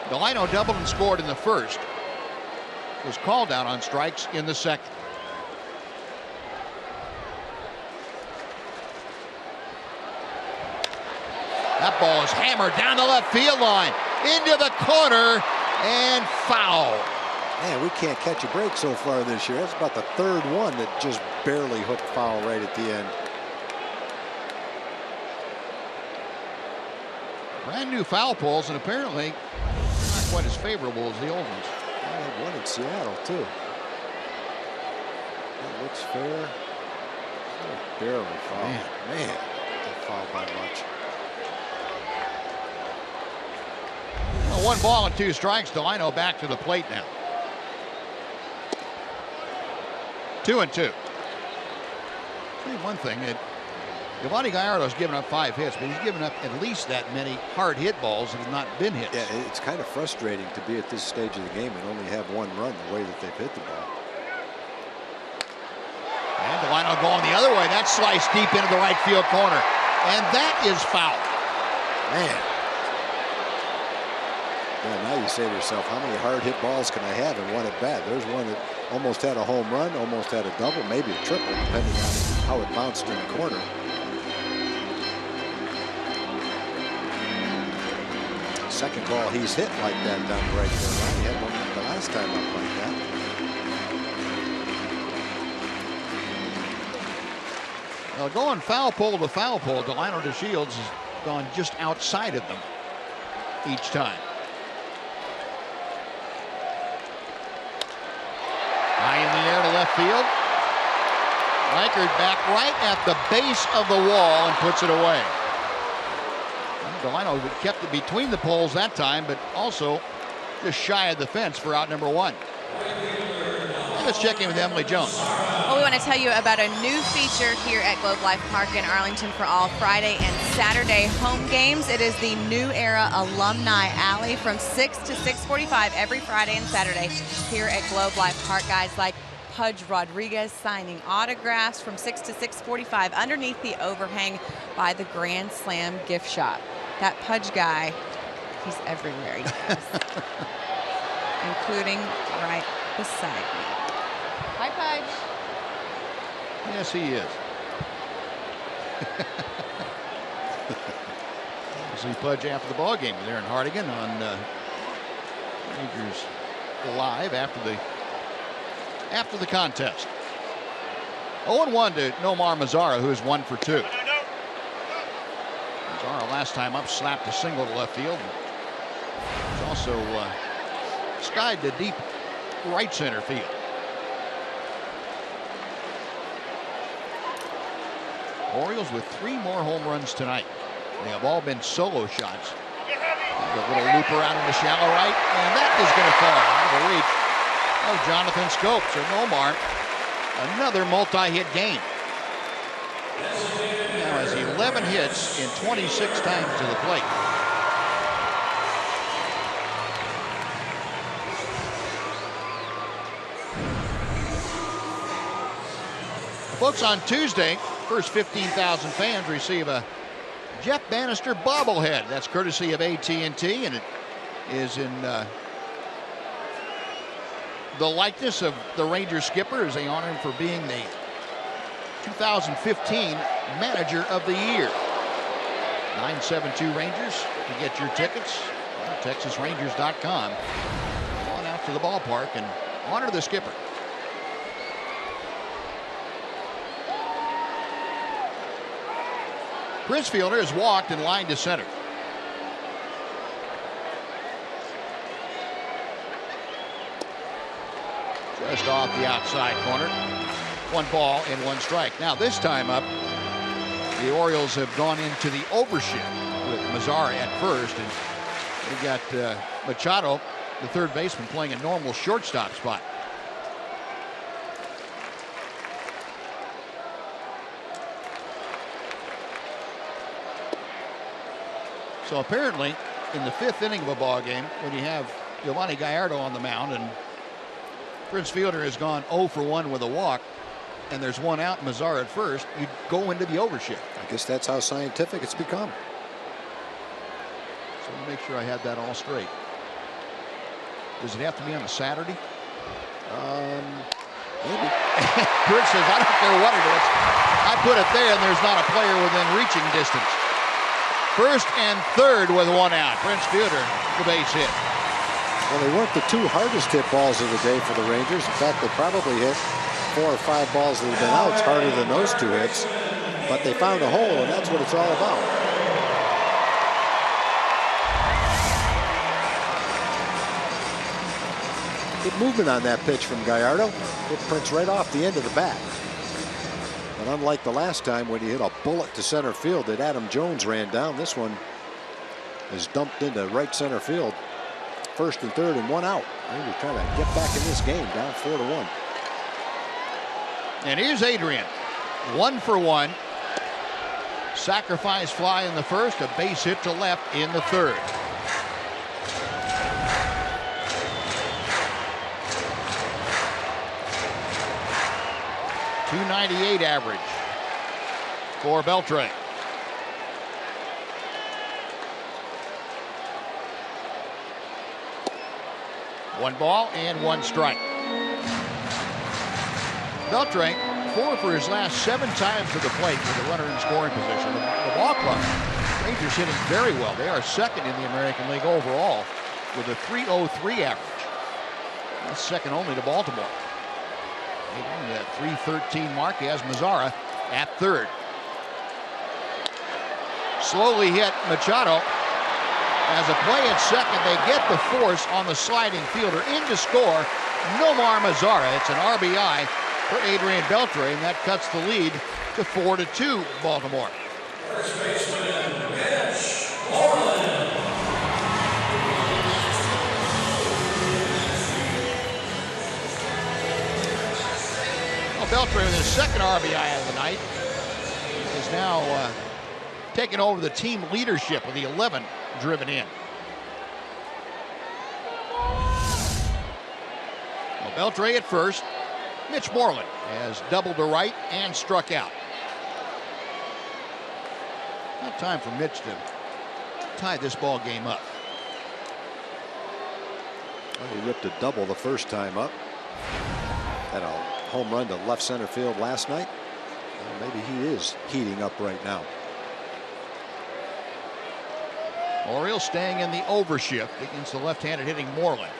Delino doubled and scored in the first. was called down on strikes in the second. That ball is hammered down the left field line, into the corner, and foul. Man, we can't catch a break so far this year. That's about the third one that just barely hooked foul right at the end. Brand new foul poles, and apparently not quite as favorable as the old ones. I had one in Seattle, too. That looks fair. Oh, barely foul. Man, that fouled by much. Well, 1 ball and 2 strikes. Delino back to the plate now. 2-2. See, one thing, Giovanni Gallardo's given up 5 hits, but he's given up at least that many hard hit balls that have not been hits. Yeah, it's kind of frustrating to be at this stage of the game and only have 1 run the way that they've hit the ball. And Delino going the other way. That's sliced deep into the right field corner. And that is foul. Man. Yeah, now you say to yourself, how many hard hit balls can I have in one at bat? There's one that almost had a home run, almost had a double, maybe a triple, depending on how it bounced in the corner. Second ball he's hit like that down the right field line. He had one the last time up like that. Well, going foul pole to foul pole, Delino DeShields has gone just outside of them each time. High in the air to left field. Reichert back right at the base of the wall and puts it away. Delino kept it between the poles that time, but also just shy of the fence for out number 1. And let's check in with Emily Jones. Well, we want to tell you about a new feature here at Globe Life Park in Arlington for all Friday and Saturday home games. It is the New Era Alumni Alley from 6 to 6:45 every Friday and Saturday here at Globe Life Park. Guys like Pudge Rodriguez signing autographs from 6 to 6:45 underneath the overhang by the Grand Slam gift shop. That Pudge guy, he's everywhere, you guys. Including right beside me. Hi, Pudge. Yes, he is. See Pudge after the ball game there in Hardigan on Rangers Live after the contest. 0-1 to Nomar Mazara, who is 1 for 2. Mazara last time up slapped a single to left field. He's also skied to deep right center field. Orioles with 3 more home runs tonight. They have all been solo shots. A little looper out into shallow right, and that is going to fall out of the reach of Jonathan Scope. So Nomar, another multi-hit game. Now has 11 hits in 26 times to the plate. Folks, on Tuesday, first 15,000 fans receive a Jeff Bannister bobblehead. That's courtesy of AT&T, and it is in the likeness of the Rangers skipper as they honor him for being the 2015 Manager of the Year. 972 Rangers to get your tickets on TexasRangers.com. Go on out to the ballpark and honor the skipper. Chris Fielder has walked in line to center. Just off the outside corner. 1 ball and 1 strike. Now this time up, the Orioles have gone into the overshift with Mazara at first, and they've got Machado, the third baseman, playing a normal shortstop spot. So apparently, in the 5th inning of a ball game, when you have Giovanni Gallardo on the mound and Prince Fielder has gone 0 for 1 with a walk, and there's 1 out, Mazara at first, you go into the overshift. I guess that's how scientific it's become. So I'll make sure I had that all straight. Does it have to be on a Saturday? Maybe. Kurt says, I don't care what it is. I put it there, and there's not a player within reaching distance. First and third with one out. Prince Fielder, the base hit. Well, they weren't the two hardest hit balls of the day for the Rangers. In fact, they probably hit 4 or 5 balls that have been outs harder than those 2 hits. But they found a hole, and that's what it's all about. Good movement on that pitch from Gallardo. It prints right off the end of the bat. But unlike the last time when he hit a bullet to center field that Adam Jones ran down, this one is dumped into right center field. First and third and one out. Maybe trying to get back in this game, down 4-1. And here's Adrian. 1 for 1. Sacrifice fly in the first, a base hit to left in the third. .298 average for Beltre. One ball and 1 strike. Beltre, 4 for his last 7 times to the plate with a runner in scoring position. The ball club, Rangers hitting very well. They are second in the American League overall with a .303 average. That's second only to Baltimore. That .313 mark. He has Mazzara at third. Slowly hit Machado. As a play at second, they get the force on the sliding fielder in to score. Nomar Mazzara. It's an RBI for Adrian Beltre, and that cuts the lead to 4-2 Baltimore. First baseman, Mitch Moreland. Beltre with his second RBI of the night is now taking over the team leadership with the 11 driven in. Well, Beltre at first. Mitch Moreland has doubled to right and struck out. Not time for Mitch to tie this ball game up. Well, he ripped a double the first time up. Had a home run to left center field last night. Well, maybe he is heating up right now. Orioles staying in the overshift against the left-handed hitting Moreland.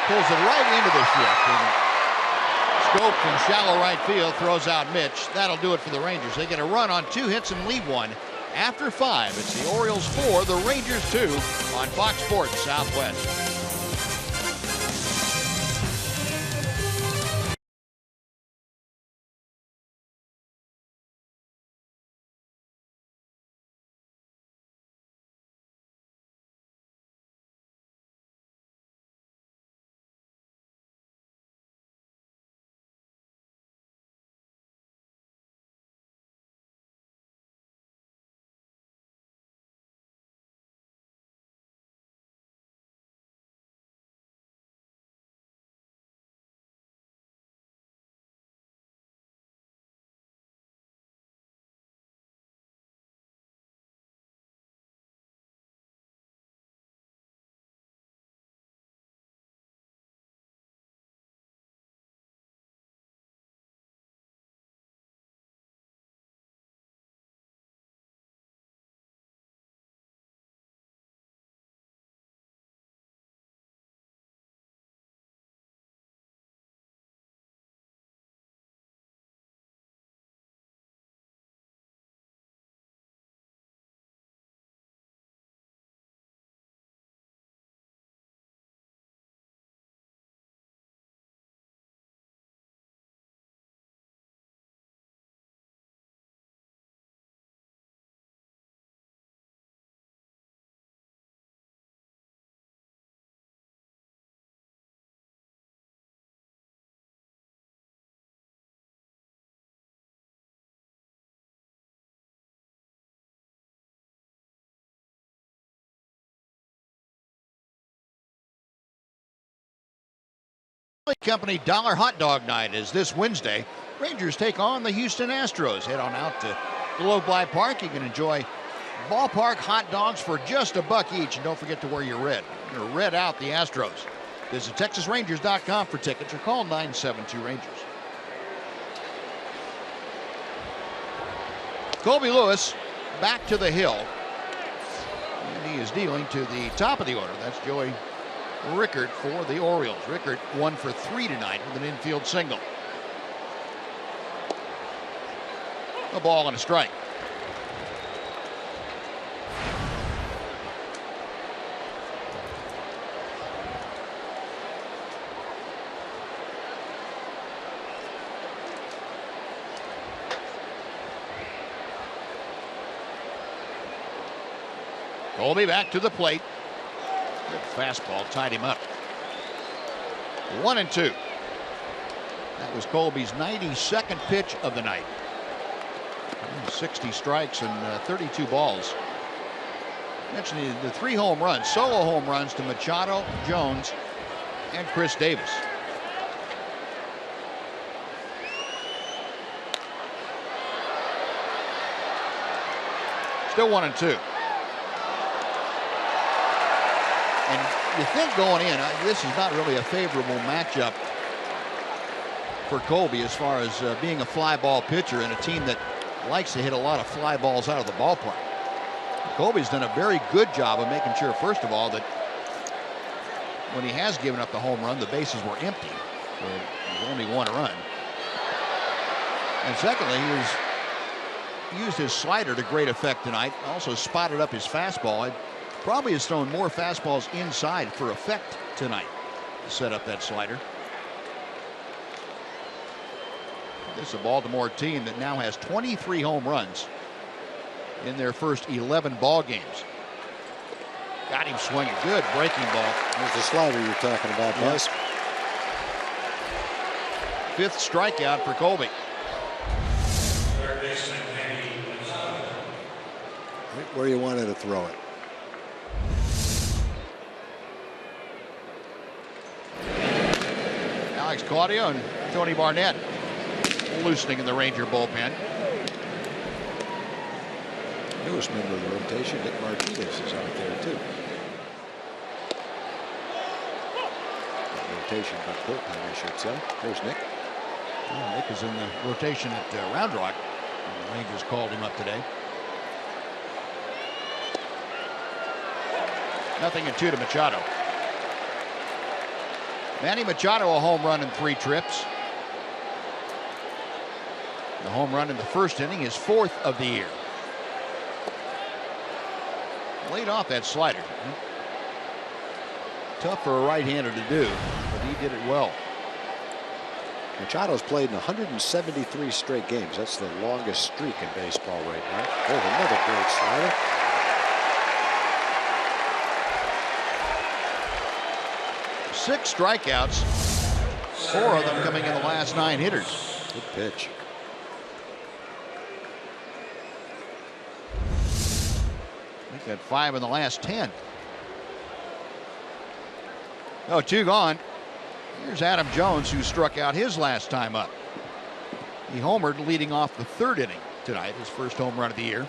Pulls it right into the shift. And Scope from shallow right field throws out Mitch. That'll do it for the Rangers. They get a run on 2 hits and leave 1. After 5, it's the Orioles 4, the Rangers 2 on Fox Sports Southwest. Company Dollar Hot Dog Night is this Wednesday. Rangers take on the Houston Astros. Head on out to Globe Life Park. You can enjoy ballpark hot dogs for just $1 each. And don't forget to wear your red. You're red out the Astros. Visit TexasRangers.com for tickets or call 972-RANGERS. Colby Lewis back to the hill. And he is dealing to the top of the order. That's Joey Rickard for the Orioles. Rickard 1 for 3 tonight with an infield single. A ball and a strike. Colby back to the plate. Good fastball tied him up. 1-2. That was Colby's 92nd pitch of the night. 60 strikes and 32 balls. Mentioned the 3 home runs, solo home runs to Machado, Jones, and Chris Davis. Still 1-2. And you think going in, this is not really a favorable matchup for Colby as far as being a fly ball pitcher and a team that likes to hit a lot of fly balls out of the ballpark. Colby's done a very good job of making sure, first of all, that when he has given up the home run, the bases were empty. So there's only 1 run. And secondly, he used his slider to great effect tonight. Also spotted up his fastball. Probably has thrown more fastballs inside for effect tonight to set up that slider. This is a Baltimore team that now has 23 home runs in their first 11 ball games. Got him swinging. Good breaking ball. There's the slider you're talking about, Buzz. 5th strikeout for Colby. Right where you wanted to throw it. Alex Claudio and Tony Barnett loosening in the Ranger bullpen. Newest member of the rotation, Nick Martinez, is out there too. Not rotation, but bullpen, I should say. There's Nick. Well, Nick is in the rotation at Round Rock. The Rangers called him up today. 0-2 to Machado. Manny Machado, a home run in 3 trips. The home run in the first inning is 4th of the year. Laid off that slider. Tough for a right-hander to do, but he did it well. Machado's played in 173 straight games. That's the longest streak in baseball right now. Oh, another great slider. Six strikeouts, 4 of them coming in the last 9 hitters. Good pitch. I think that 5 in the last 10. Oh, 2 gone. Here's Adam Jones, who struck out his last time up. He homered leading off the 3rd inning tonight, his first home run of the year.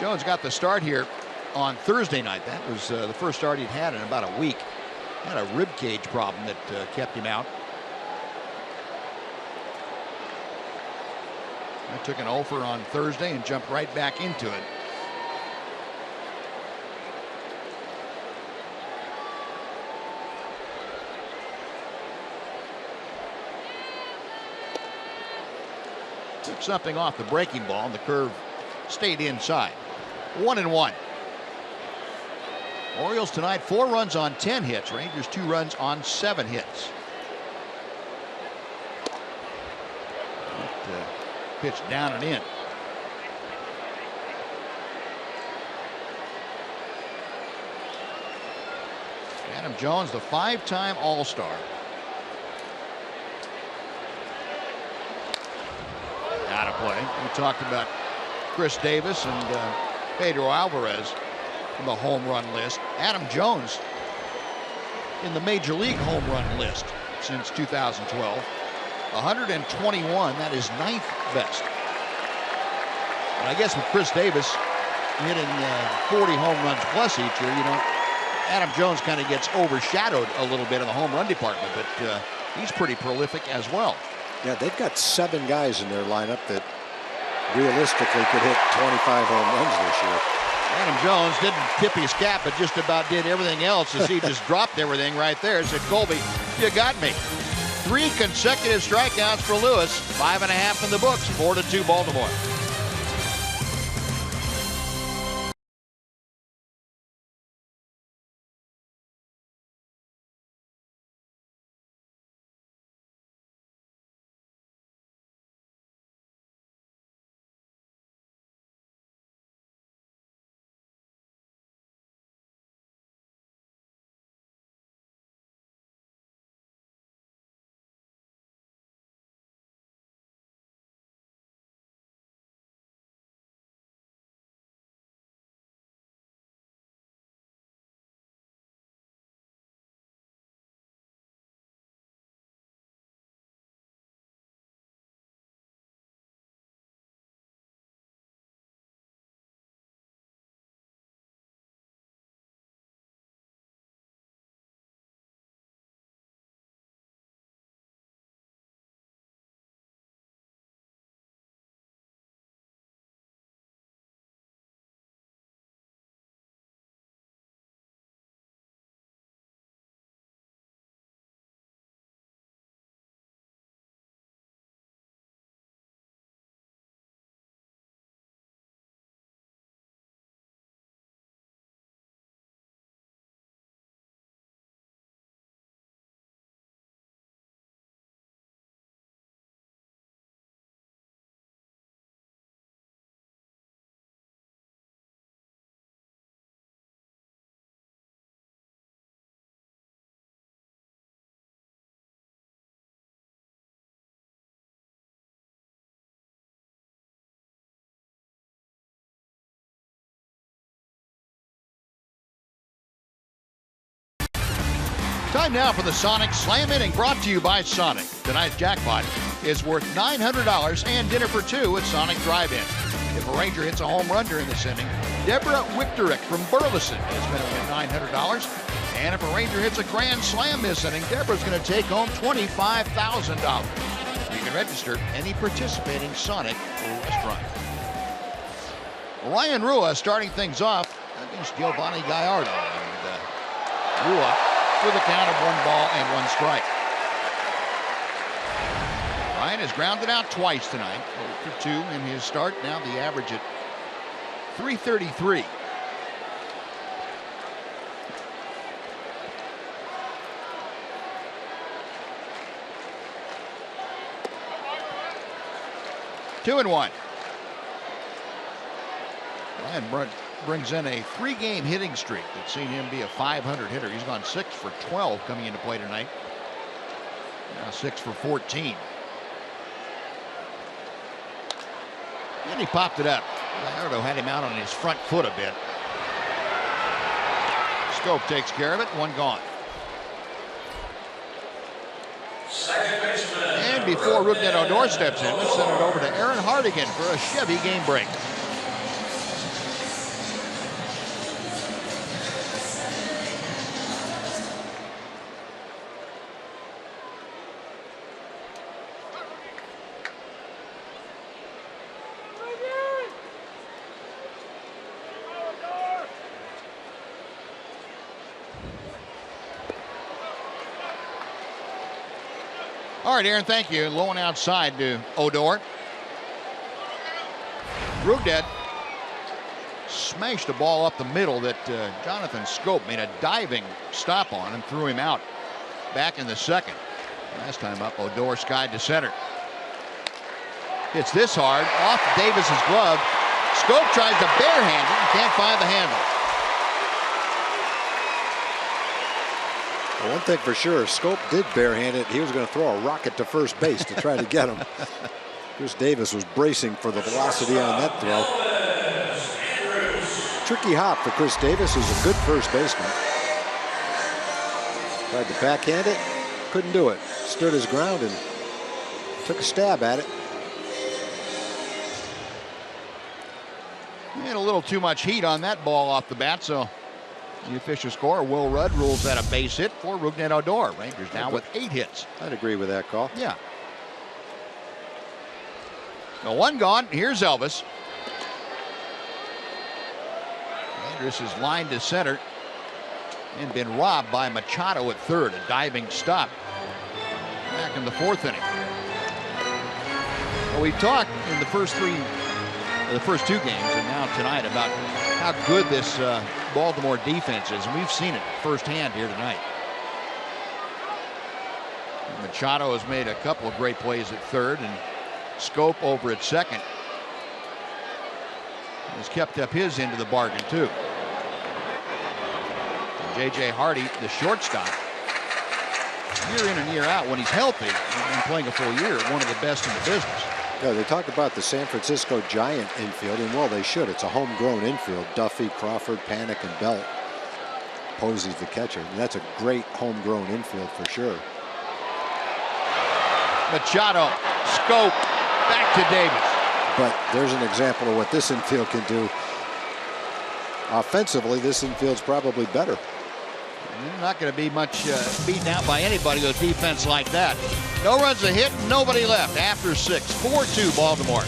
Jones got the start here on Thursday night. That was the first start he'd had in about a week. Had a rib cage problem that kept him out. I took an offer on Thursday and jumped right back into it. Took something off the breaking ball, and the curve stayed inside. 1-1. Orioles tonight 4 runs on 10 hits. Rangers 2 runs on 7 hits. Pitch down and in. Adam Jones, the 5-time All-Star. Out of play. We talked about Chris Davis and Pedro Alvarez on the home run list. Adam Jones in the Major League home run list since 2012. 121, that is 9th best. And I guess with Chris Davis hitting 40 home runs plus each year. Adam Jones kind of gets overshadowed a little bit in the home run department, but he's pretty prolific as well. Yeah, they've got 7 guys in their lineup that realistically could hit 25 home runs this year. Adam Jones didn't tip his cap, but just about did everything else as he just dropped everything right there. Said, Colby, you got me. 3 consecutive strikeouts for Lewis. 5.5 in the books. 4-2 Baltimore. Time now for the Sonic Slam Inning, brought to you by Sonic. Tonight's jackpot is worth $900 and dinner for 2 at Sonic Drive-In. If a Ranger hits a home run during this inning, Deborah Wichterich from Burleson is going to win $900. And if a Ranger hits a grand slam this inning, Deborah's going to take home $25,000. You can register any participating Sonic restaurant. Ryan Rua starting things off against Giovanni Gallardo. And Rua with a count of 1 ball and 1 strike. Ryan has grounded out twice tonight. 0 for 2 in his start. Now the average at .333. Two and 1. Ryan brings in a 3-game hitting streak that's seen him be a .500 hitter. He's gone 6 for 12 coming into play tonight. Now 6 for 14. And he popped it up. Gallardo had him out on his front foot a bit. Scope takes care of it. 1 gone. And before Rougned Odor steps in, we send it over to Aaron Hardigan for a Chevy game break. All right, Aaron, thank you. Low and outside to Odor. Rougned smashed the ball up the middle that Jonathan Scope made a diving stop on and threw him out back in the second. Last time up, Odor skied to center. Hits this hard off Davis's glove. Scope tries to barehand it and can't find the handle. Well, one thing for sure, if Scope did barehand it, he was going to throw a rocket to first base to try to get him. Chris Davis was bracing for the velocity on that throw. Tricky hop for Chris Davis, who's a good first baseman. Tried to backhand it, couldn't do it. Stood his ground and took a stab at it. And a little too much heat on that ball off the bat, so the official score, Will Rudd, rules that a base hit for Rougned Odor. Rangers now with 8 hits. I'd agree with that call. Yeah. The one gone. Here's Elvis. Andrus is lined to center and been robbed by Machado at third. A diving stop back in the 4th inning. Well, we talked in the first 2 games and now tonight about how good this Baltimore defense is, and we've seen it firsthand here tonight. Machado has made a couple of great plays at third, and Scope over at second has kept up his end of the bargain too. J.J. Hardy, the shortstop, year in and year out when he's healthy and playing a full year, one of the best in the business. Yeah, they talk about the San Francisco Giant infield, and well, they should. It's a homegrown infield. Duffy, Crawford, Panic, and Belt. Posey's the catcher. And that's a great homegrown infield for sure. Machado, Scope, back to Davis. But there's an example of what this infield can do. Offensively, this infield's probably better. You're not going to be much beaten out by anybody with defense like that. No runs a hit, nobody left after 6. 4-2 Baltimore.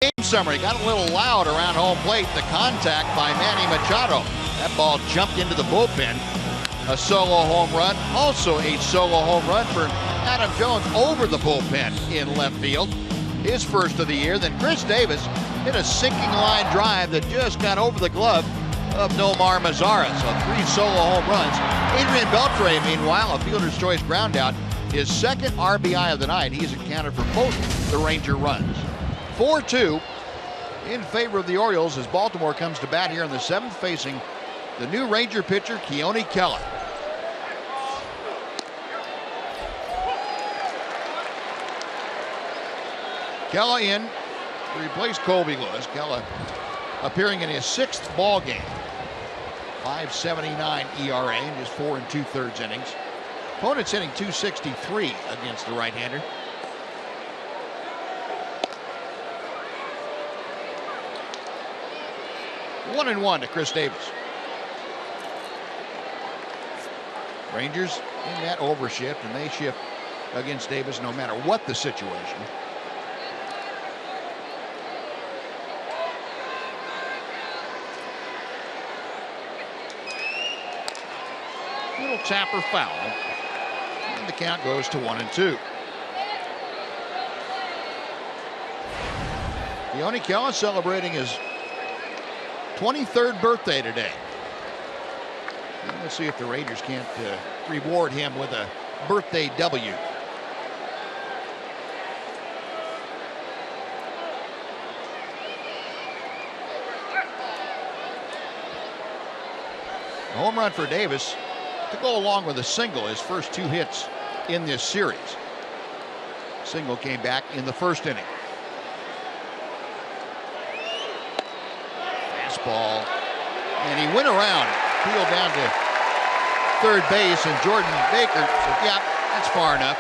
Game summary got a little loud around home plate. The contact by Manny Machado. That ball jumped into the bullpen. A solo home run. Also a solo home run for Adam Jones over the bullpen in left field. His first of the year. Then Chris Davis hit a sinking line drive that just got over the glove of Nomar Mazara. So 3 solo home runs. Adrian Beltre, meanwhile, a fielder's choice ground out. His second RBI of the night. He's accounted for both the Ranger runs. 4-2 in favor of the Orioles as Baltimore comes to bat here in the 7th, facing the new Ranger pitcher, Keone Kela. Kela in to replace Colby Lewis. Kela appearing in his 6th ball game. 5.79 ERA in just 4 2/3 innings. Opponent's hitting .263 against the right-hander. 1-1 to Chris Davis. Rangers in that overshift, and they shift against Davis no matter what the situation. Little tapper foul, and the count goes to 1-2. Keone Kela celebrating his 23rd birthday today. And let's see if the Rangers can't reward him with a birthday W. A home run for Davis to go along with a single, his first 2 hits in this series. Single came back in the first inning. Fastball, and he went around, peeled down to third base, and Jordan Baker said, "Yeah, that's far enough."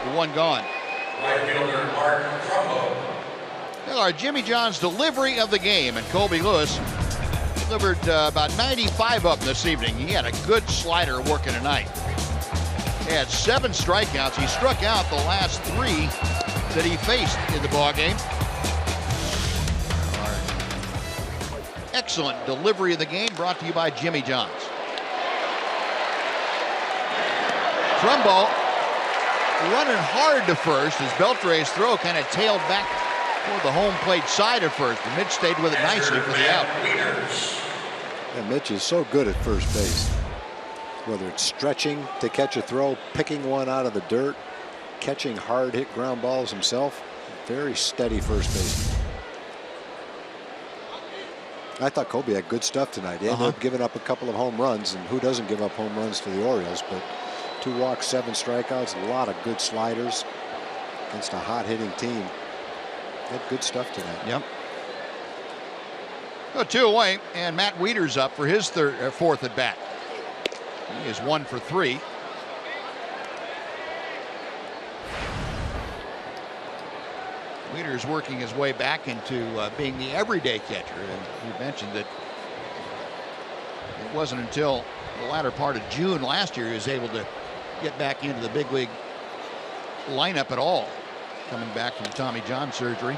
The one gone. Right fielder Mark Trumbo. Well, our Jimmy John's delivery of the game, and Colby Lewis delivered about 95 of them this evening. He had a good slider working tonight. He had 7 strikeouts. He struck out the last 3 that he faced in the ballgame. Excellent delivery of the game brought to you by Jimmy John's. Trumbo running hard to first as Beltre's throw kind of tailed back toward the home plate side of first. And Mitch stayed with it nicely for the out. And Mitch is so good at first base. Whether it's stretching to catch a throw, picking one out of the dirt, catching hard hit ground balls himself. Very steady first baseman. I thought Colby had good stuff tonight. He ended up giving up a couple of home runs, and who doesn't give up home runs to the Orioles? But 2 walks, 7 strikeouts, a lot of good sliders against a hot-hitting team. He had good stuff tonight. Yep. So 2 away, and Matt Wieters up for his 4th at bat. He is 1 for 3. Wieters working his way back into being the everyday catcher. And you mentioned that it wasn't until the latter part of June last year he was able to get back into the big league lineup at all, coming back from Tommy John surgery.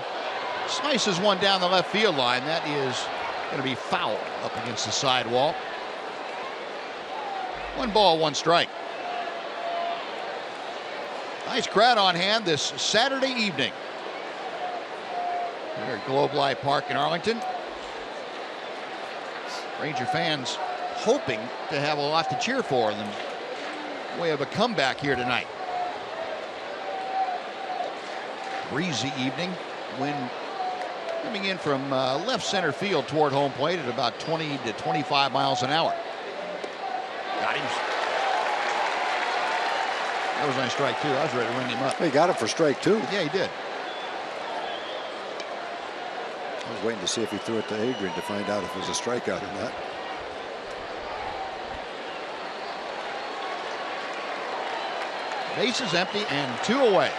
Slices one down the left field line. That is going to be fouled up against the sidewall. 1 ball, 1 strike. Nice crowd on hand this Saturday evening here at Globe Life Park in Arlington. Ranger fans hoping to have a lot to cheer for in the way of a comeback here tonight. Breezy evening. Wind coming in from left center field toward home plate at about 20 to 25 miles an hour. Got him. That was on strike 2. I was ready to ring him up. He got him for strike 2. Yeah, he did. I was waiting to see if he threw it to Adrian to find out if it was a strikeout or not. Base is empty and 2 away.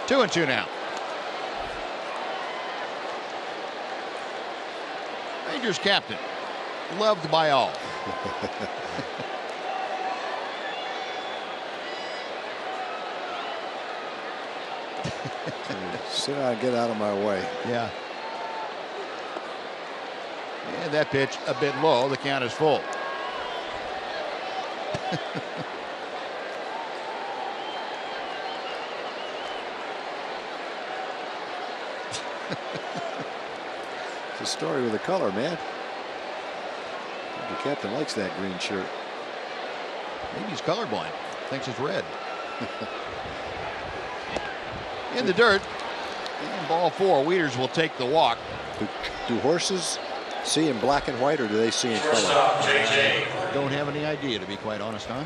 Two and 2 now. Rangers captain, loved by all. Sit down and get out of my way. Yeah. And that pitch a bit low. The count is full. It's a story with a color, man. The captain likes that green shirt. Maybe he's colorblind. Thinks it's red. In the dirt. And ball 4. Wieters will take the walk. Do horses see in black and white, or do they see in color? Don't have any idea, to be quite honest, huh?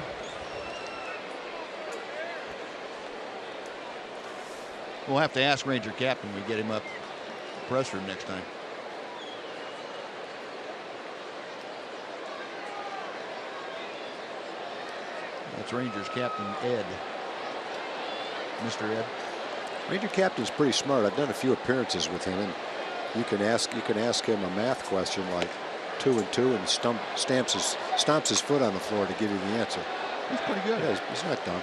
We'll have to ask Ranger captain when we get him up press room next time. That's Rangers captain Ed. Mr. Ed. Ranger captain's pretty smart. I've done a few appearances with him, and you can ask him a math question like 2 and 2, and stomps his foot on the floor to give you the answer. He's pretty good. Yeah, he's not dumb.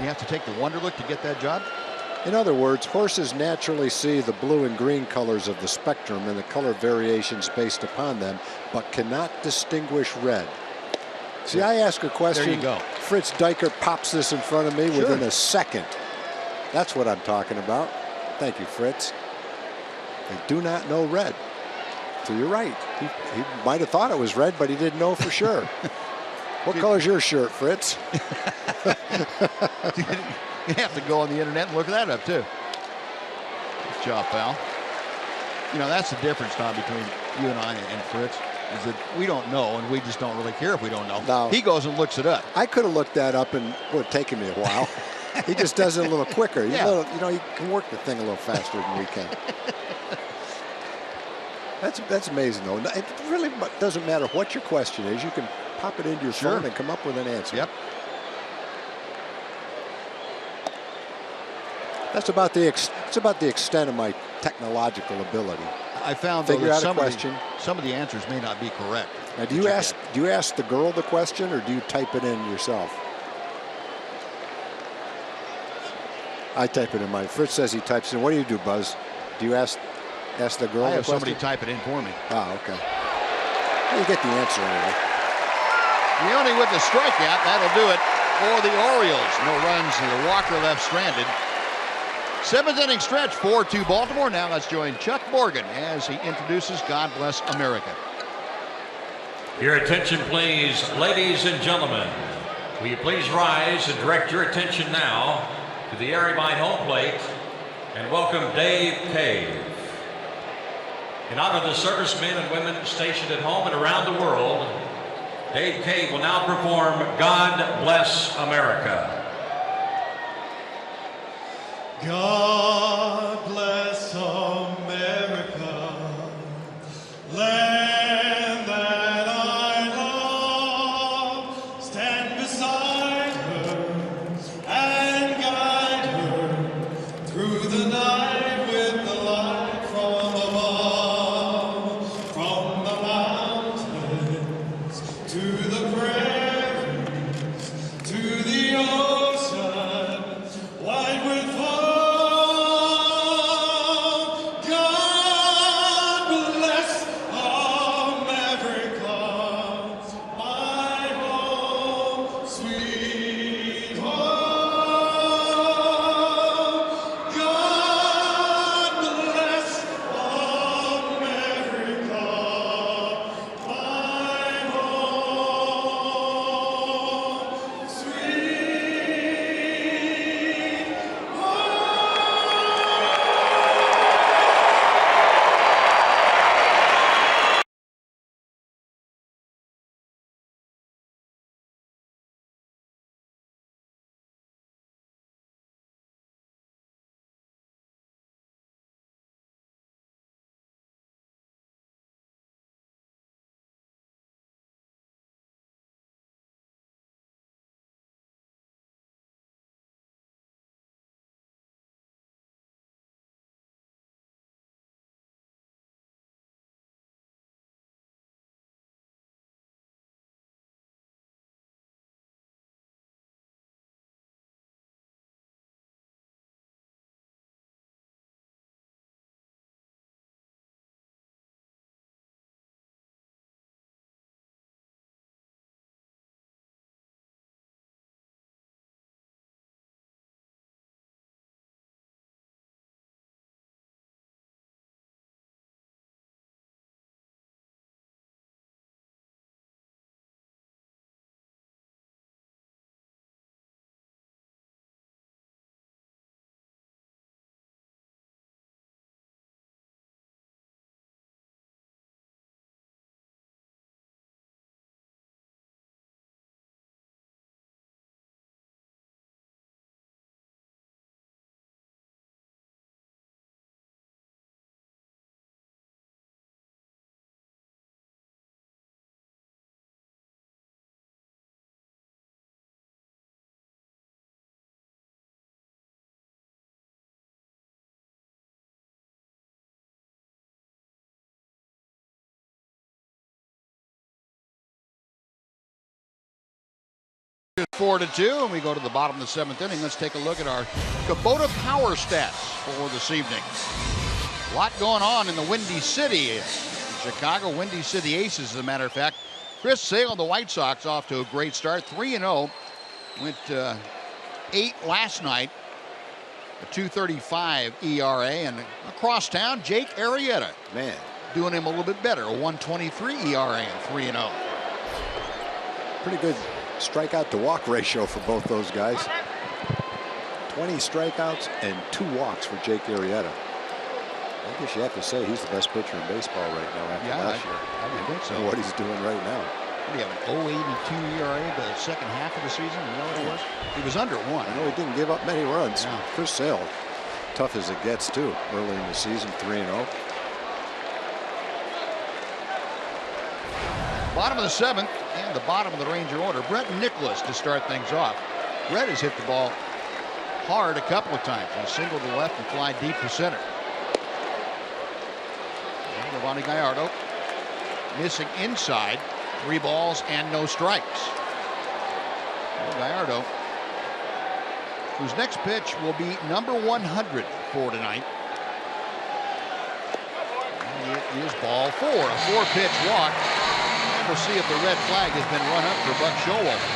You have to take the Wonderlic to get that job? In other words, horses naturally see the blue and green colors of the spectrum and the color variations based upon them, but cannot distinguish red. See, I ask a question. There you go. Fritz Diker pops this in front of me within a second. That's what I'm talking about. Thank you, Fritz. They do not know red. So you're right. He might have thought it was red, but he didn't know for sure. What color's your shirt, Fritz? You have to go on the internet and look that up too. Good job, pal. You know, that's the difference, Tom, between you and I and Fritz, is that we don't know, and we just don't really care if we don't know. No. He goes and looks it up. I could have looked that up, and it would have taken me a while. He just does it a little quicker. Yeah. You know, you can work the thing a little faster than we can. That's amazing, though. It really doesn't matter what your question is. You can pop it into your phone and come up with an answer. Yep. That's about the extent of my technological ability. I found Figure out a some question. Some of the answers may not be correct. Now, do you ask the girl the question, or do you type it in yourself? I type it in mine. Fritz says he types in. What do you do, Buzz? Do you ask the girl? I have the question? somebody type it in for me. Oh, okay. You get the answer anyway. Leone with the strikeout. That'll do it for the Orioles. No runs. The Walker left stranded. 7th inning stretch, 4-2 Baltimore. Now let's join Chuck Morgan as he introduces God Bless America. Your attention, please, ladies and gentlemen. Will you please rise and direct your attention now to the area behind home plate and welcome Dave Cave. In honor of the servicemen and women stationed at home and around the world, Dave Cave will now perform God Bless America. God bless America, land that I love. Stand beside her and guide her through the night with the light from above. From the mountains to the prairies, to the ocean, wide with fire. It's 4-2, and we go to the bottom of the 7th inning. Let's take a look at our Kubota power stats for this evening. A lot going on in the Windy City. Chicago Windy City Aces, as a matter of fact. Chris Sale, the White Sox, off to a great start. 3-0. Went 8 last night. A 2.35 ERA. And across town, Jake Arrieta. Man. Doing him a little bit better. A 1.23 ERA and 3-0. Pretty good strikeout to walk ratio for both those guys. 20 strikeouts and 2 walks for Jake Arrieta. I guess you have to say he's the best pitcher in baseball right now after last year. I would think so. What he's doing right now. What do you have, an 0.82 ERA the second half of the season? You know what it was? He was under 1. I know he didn't give up many runs. Yeah. Chris Sale, tough as it gets too. Early in the season, 3-0. Bottom of the 7th and the bottom of the Ranger order. Brett Nicholas to start things off. Brett has hit the ball hard a couple of times. He singled to left and fly deep to center. Giovanni Gallardo missing inside. 3 balls and no strikes. Well, Gallardo, whose next pitch will be number 100 for tonight. And it is ball 4, a 4-pitch walk. And we'll see if the red flag has been run up for Buck Showalter.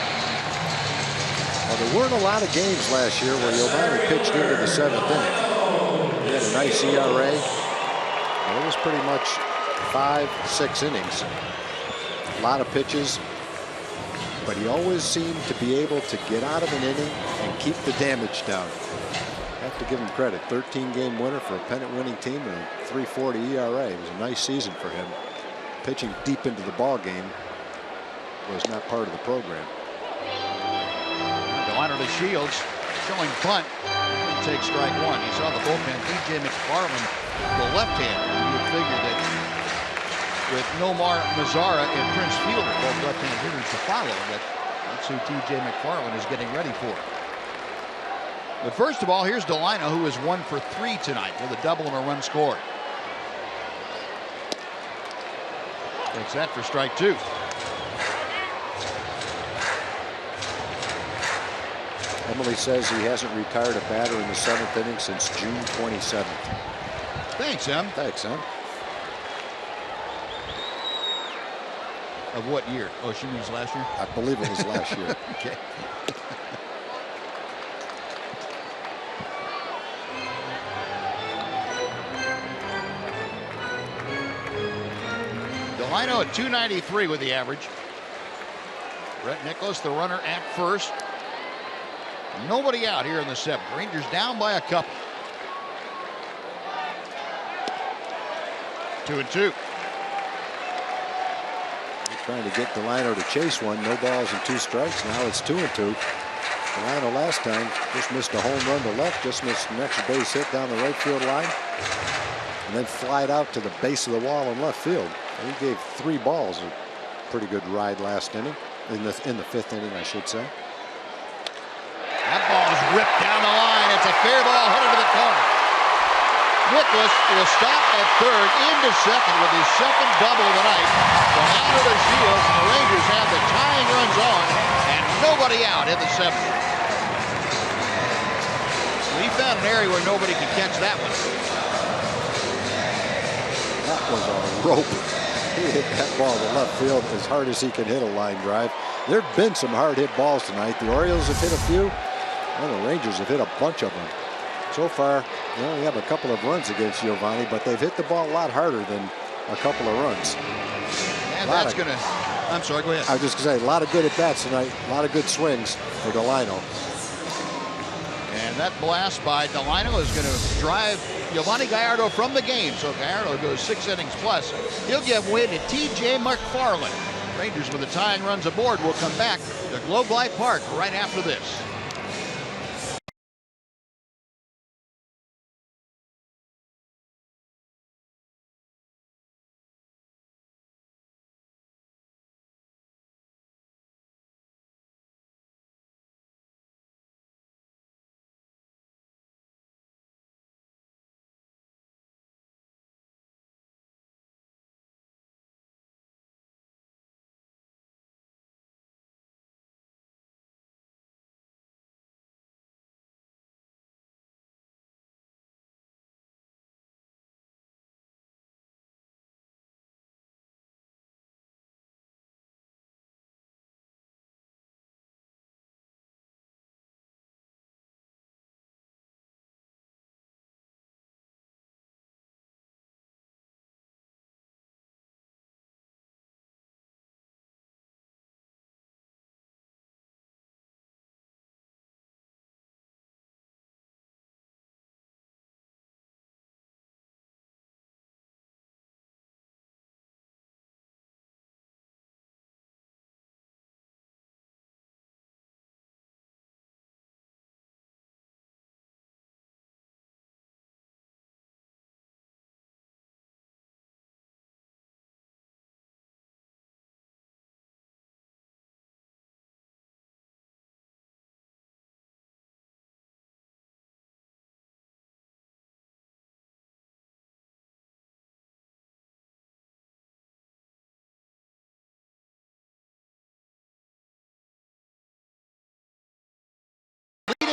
Well, there weren't a lot of games last year where Giovanni pitched into the 7th inning. He had a nice ERA. And it was pretty much 5-6 innings. A lot of pitches, but he always seemed to be able to get out of an inning and keep the damage down. Have to give him credit. 13-game winner for a pennant-winning team and a 3.40 ERA. It was a nice season for him. Pitching deep into the ball game was not part of the program. Delano to Shields, showing bunt. He takes strike 1. He saw the bullpen. DJ McFarland, the left-hander. You would figure that with Nomar Mazara and Prince Fielder, both left-hand hitters to follow, that that's who TJ McFarland is getting ready for. But first of all, here's Delano, who is 1 for 3 tonight with a double and a run scored. Takes that for strike 2. Emily says he hasn't retired a batter in the 7th inning since June 27th. Thanks, Em. Thanks, Em. Of what year? Oh, she means last year? I believe it was last year. Okay. Delino at 293 with the average. Brett Nicholas, the runner at first. Nobody out here in the 7th. Rangers down by a couple. 2-2. Trying to get Delino to chase one. No balls and 2 strikes. Now it's 2-2. Delino last time just missed a home run to left, just missed an extra base hit down the right field line, and then flied out to the base of the wall in left field. And he gave 3 balls a pretty good ride last inning, in the 5th inning, I should say. That ball is ripped down the line. It's a fair ball headed to the corner. Nicholas will stop at third, into second with his 2nd double of the night. Delano to Shields, and the Rangers have the tying runs on, and nobody out in the 7th. We found an area where nobody could catch that one. That was a rope. He hit that ball to left field as hard as he can hit a line drive. There have been some hard hit balls tonight. The Orioles have hit a few, and the Rangers have hit a bunch of them. So far, they only have a couple of runs against Giovanni, but they've hit the ball a lot harder than a couple of runs. And that's going to... I'm sorry, go ahead. I was just going to say, a lot of good at-bats tonight, a lot of good swings for Delino. And that blast by Delino is going to drive Giovanni Gallardo from the game. So Gallardo goes 6 innings plus. He'll give way to TJ McFarland. Rangers with the tying runs aboard will come back to Globe Life Park right after this.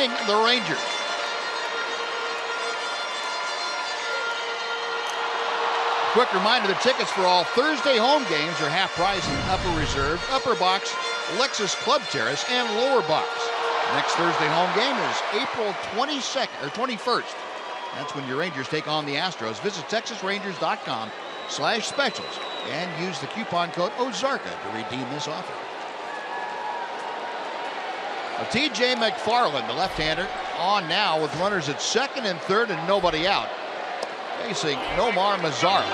leading the Rangers. Quick reminder, the tickets for all Thursday home games are half price in Upper Reserve, Upper Box, Lexus Club Terrace, and Lower Box. Next Thursday home game is April 22nd or 21st. That's when your Rangers take on the Astros. Visit TexasRangers.com/specials and use the coupon code Ozarka to redeem this offer. T.J. McFarland, the left-hander, on now with runners at second and third and nobody out, facing Nomar Mazara.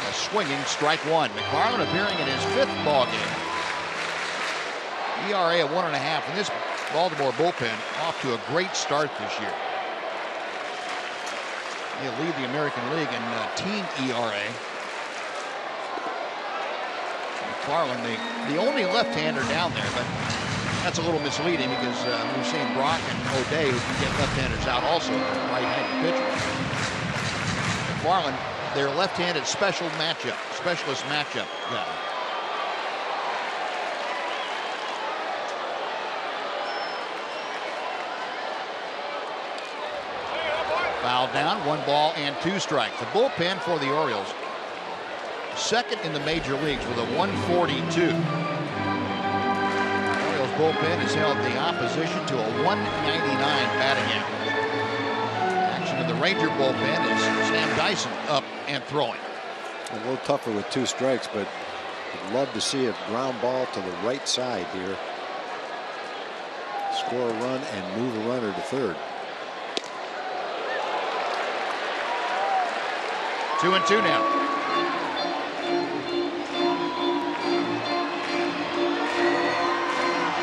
A swinging strike one. McFarland appearing in his 5th ball game. ERA at 1.5, and this Baltimore bullpen off to a great start this year. They lead the American League in team ERA. McFarland, the only left-hander down there, but that's a little misleading because we've seen Brock and O'Day who can get left-handers out also, right-handed pitchers. McFarland, their left-handed specialist matchup guy. Foul down, 1 ball and 2 strikes. The bullpen for the Orioles, second in the major leagues with a 142. The Orioles bullpen has held the opposition to a 199 batting average. Action in the Ranger bullpen is Sam Dyson up and throwing. A little tougher with 2 strikes, but I'd love to see a ground ball to the right side here. Score a run and move a runner to third. 2-2 now.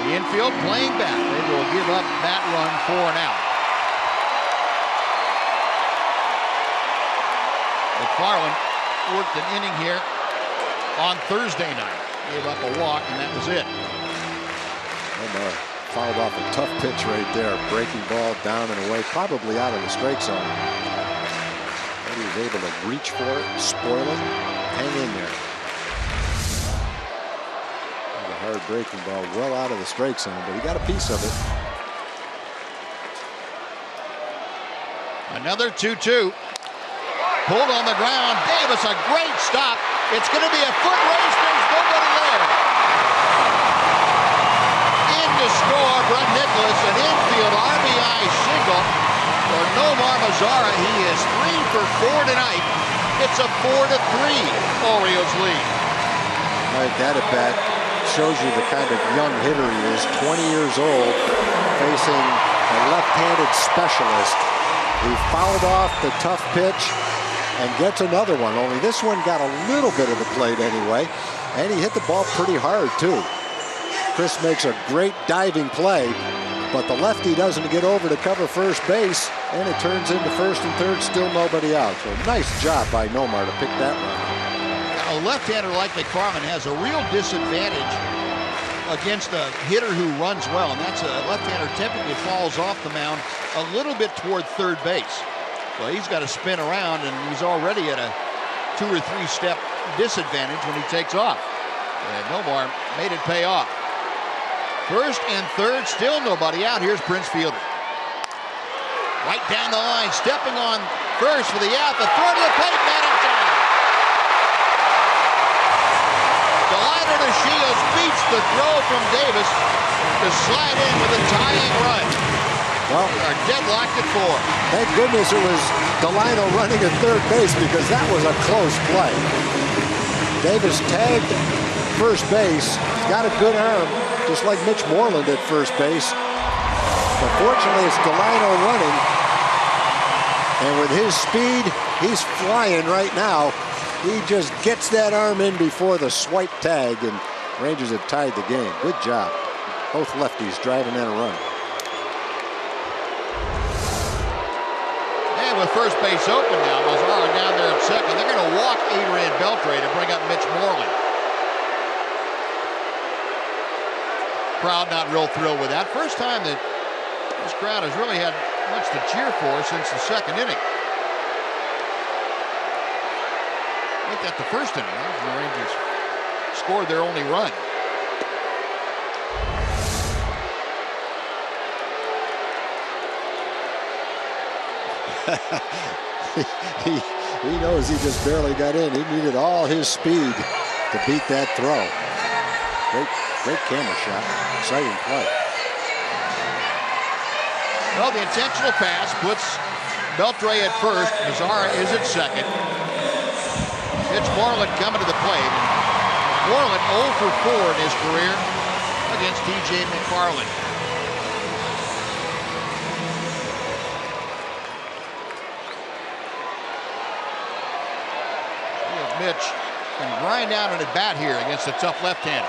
The infield playing back. They will give up that run for an out. McFarland worked an inning here on Thursday night. Gave up a walk, and that was it. Omar fouled off a tough pitch right there. Breaking ball down and away, probably out of the strike zone. But he was able to reach for it, spoil it, hang in there. A hard breaking ball, well out of the strike zone, but he got a piece of it. Another 2-2. Pulled on the ground. Davis, a great stop. It's going to be a foot race. There's nobody there. In to score, Brett Nicholas, an infield RBI single for Nomar Mazara. He is 3 for 4 tonight. It's a 4-3 Orioles lead. All right, that at bat shows you the kind of young hitter he is. 20 years old, facing a left-handed specialist. He fouled off the tough pitch and gets another one, only this one got a little bit of the plate anyway, and he hit the ball pretty hard too. Chris makes a great diving play, but the lefty doesn't get over to cover first base, and it turns into first and third, still nobody out. So nice job by Nomar to pick that run. A left-hander like McFarland has a real disadvantage against a hitter who runs well, and that's a left-hander typically falls off the mound a little bit toward third base. So he's got to spin around, and he's already at a 2 or 3 step disadvantage when he takes off. And Nomar made it pay off. First and third, still nobody out. Here's Prince Fielder. Right down the line, stepping on first for the out. The throw to the plate, not in time. Delino to Shields beats the throw from Davis to slide in with a tying run. Well, we are deadlocked at 4. Thank goodness it was Delino running at third base, because that was a close play. Davis tagged first base, got a good arm, just like Mitch Moreland at first base. But fortunately, it's Delino running, and with his speed, he's flying right now. He just gets that arm in before the swipe tag, and Rangers have tied the game. Good job. Both lefties driving in a run. And with first base open now, Mazara down there at second. They're going to walk Adrian Beltre to bring up Mitch Moreland. Crowd not real thrilled with that. First time that this crowd has really had much to cheer for since the second inning. Make that the first inning, right? The Rangers scored their only run. he knows he just barely got in. He needed all his speed to beat that throw. Great camera shot. Exciting play. Well, the intentional pass puts Beltre at first. Mazara is at second. It's Moreland coming to the plate. Moreland 0 for 4 in his career against T.J. McFarland. Mitch can grind down an at bat here against a tough left-hander.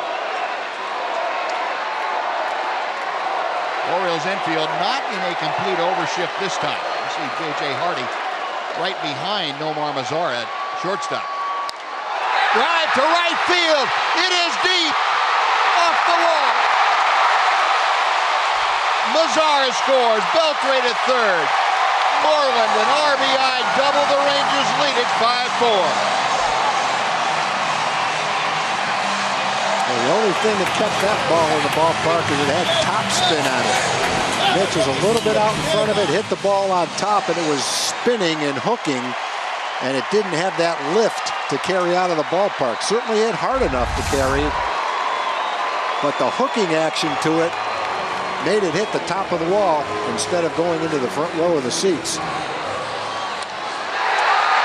Orioles infield not in a complete overshift this time. You see J.J. Hardy right behind Nomar Mazara at shortstop. Drive to right field. It is deep. Off the wall. Mazara scores. Beltre to third. Moreland an RBI double. The Rangers lead it 5-4. The only thing that kept that ball in the ballpark is it had top spin on it. Mitch was a little bit out in front of it, hit the ball on top, and it was spinning and hooking, and it didn't have that lift to carry out of the ballpark. Certainly hit hard enough to carry, but the hooking action to it made it hit the top of the wall instead of going into the front row of the seats.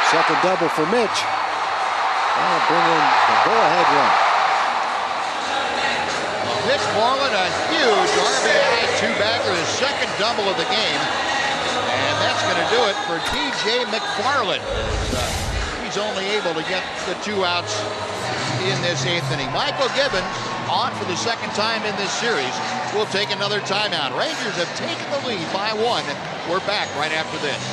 Second double for Mitch. And bring in the go-ahead run. Mitch Moreland, a huge RBI two-bagger, his second double of the game. And that's going to do it for T.J. McFarland. He's only able to get the 2 outs in this 8th inning. Michael Gibbons, on for the second time in this series, will take another timeout. Rangers have taken the lead by 1. We're back right after this.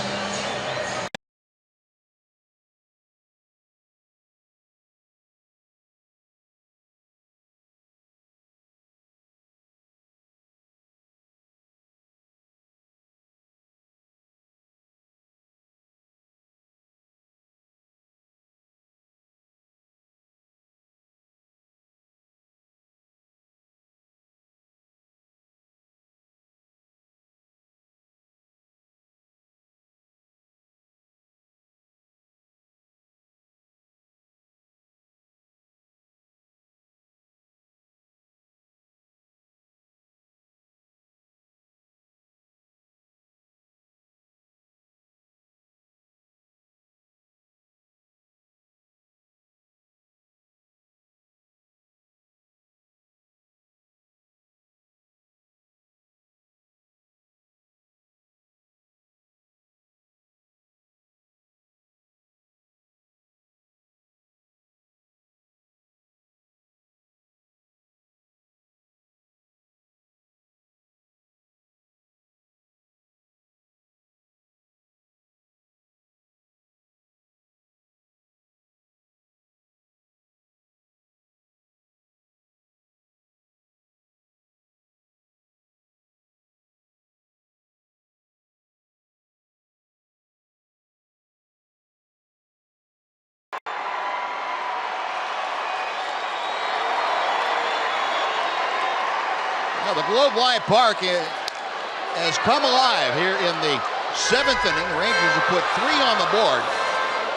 Now the Globe Life Park has come alive here in the 7th inning. The Rangers have put 3 on the board.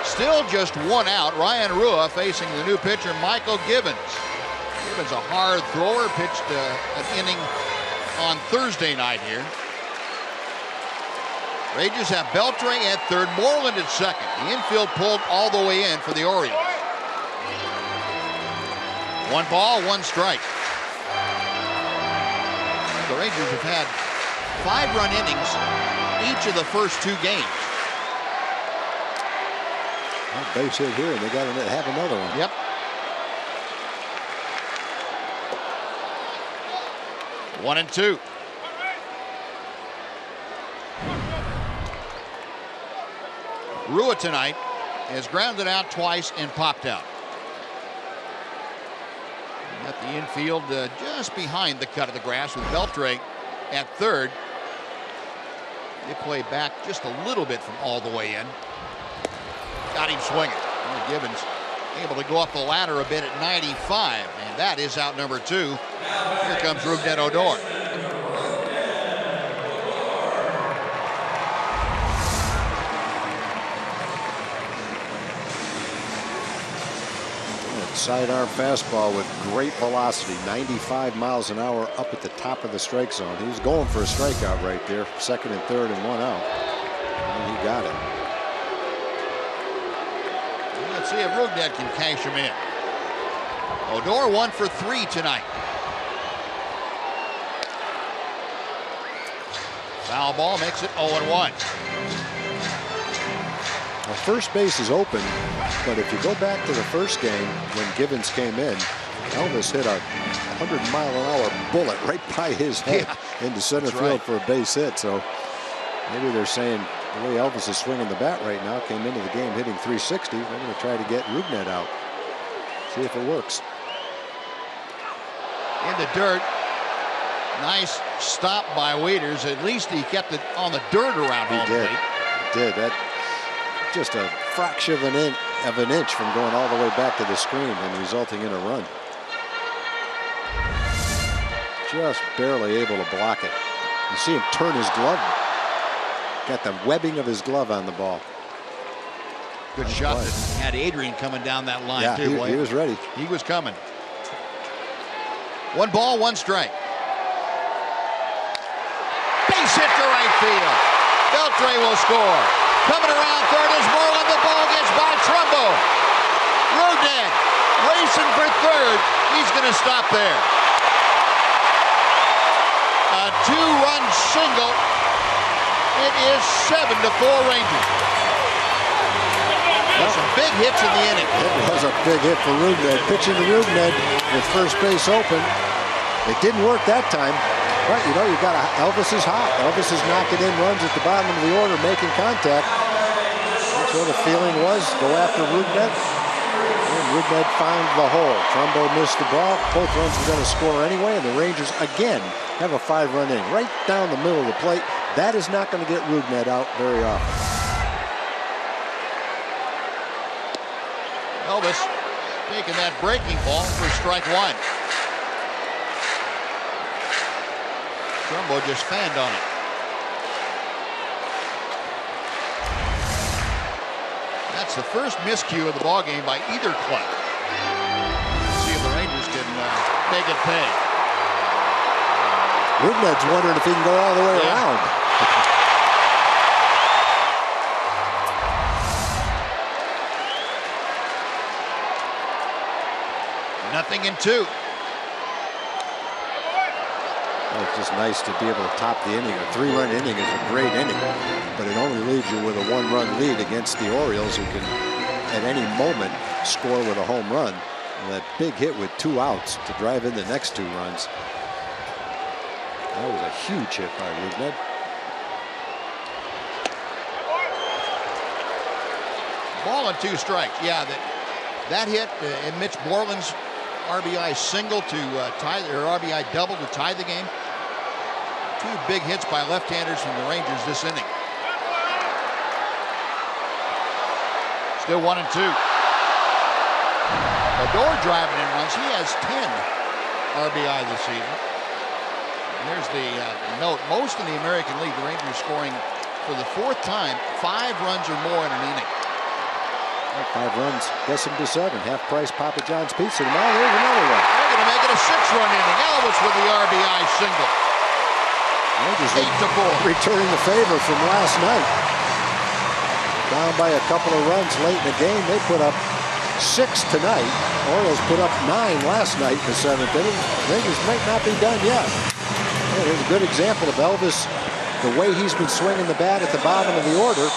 Still just 1 out. Ryan Rua facing the new pitcher, Michael Gibbons. Gibbons, a hard thrower, pitched an inning on Thursday night here. Rangers have Beltre at third, Moreland at second. The infield pulled all the way in for the Orioles. 1 ball, 1 strike. The Rangers have had 5-run innings each of the first 2 games. Well, base hit here, and they got to have another one. Yep. 1-2. Rua tonight has grounded out twice and popped out. At the infield just behind the cut of the grass with Beltre at third. They play back just a little bit from all the way in. Got him swinging. And Gibbons able to go up the ladder a bit at 95, and that is out number 2. Here comes Rougned Odor. Sidearm fastball with great velocity, 95 miles an hour up at the top of the strike zone. He was going for a strikeout right there, second and third and one out. And he got it. Let's see if Rugnet can cash him in. Odor 1 for 3 tonight. Foul ball makes it 0-1. Well, first base is open, but if you go back to the first game when Givens came in, Elvis hit a 100-mile-an-hour bullet right by his head into center field for a base hit. So maybe they're saying the way Elvis is swinging the bat right now, came into the game hitting 360. They're going to try to get Rugnet out. See if it works. In the dirt. Nice stop by Waiters. At least he kept it on the dirt around home plate. He did. That just a fraction of an inch from going all the way back to the screen and resulting in a run. Just barely able to block it. You see him turn his glove. Got the webbing of his glove on the ball. Good shot that had Adrian coming down that line, yeah, too. He was ready. He was coming. 1 ball, 1 strike. Base hit to right field. Beltre will score. Coming around third is Moreland. The ball gets by Trumbo. Rugnet racing for third. He's going to stop there. A 2-run single. It is 7-4 Rangers. Well, some big hits in the inning. It was a big hit for Rugnet. Pitching to Rugnet with first base open. It didn't work that time. But, you know, you got Elvis is hot. Elvis is knocking in runs at the bottom of the order, making contact. That's what the feeling was. Go after Rugnet. And Rugnet found the hole. Trumbo missed the ball. Both runs were going to score anyway. And the Rangers, again, have a 5-run inning. Right down the middle of the plate. That is not going to get Rugnet out very often. Elvis taking that breaking ball for strike 1. Trumbo just fanned on it. That's the first miscue of the ball game by either club. See if the Rangers can make it pay. Rugnet's wondering if he can go all the way around. Nothing in 2. Well, it's just nice to be able to top the inning. A 3-run inning is a great inning, but it only leaves you with a 1-run lead against the Orioles, who can at any moment score with a home run. And that big hit with 2 outs to drive in the next 2 runs. That was a huge hit by Rugnet. Ball and 2 strikes. Yeah, that hit and Mitch Moreland's RBI single to tie, or RBI double to tie the game. 2 big hits by left-handers from the Rangers this inning. Still 1 and 2. Odor driving in runs. He has 10 RBI this season. And there's the note. Most in the American League, the Rangers scoring for the 4th time 5 runs or more in an inning. 5 runs gets him to 7. Half price Papa John's Pizza tomorrow. There's another one. They're going to make it a 6-run inning. Elvis with the RBI single. Rangers 8-4. Returning the favor from last night. Down by a couple of runs late in the game. They put up 6 tonight. Orioles put up 9 last night in the 7th inning. Rangers might not be done yet. Well, here's a good example of Elvis, the way he's been swinging the bat at the bottom of the order.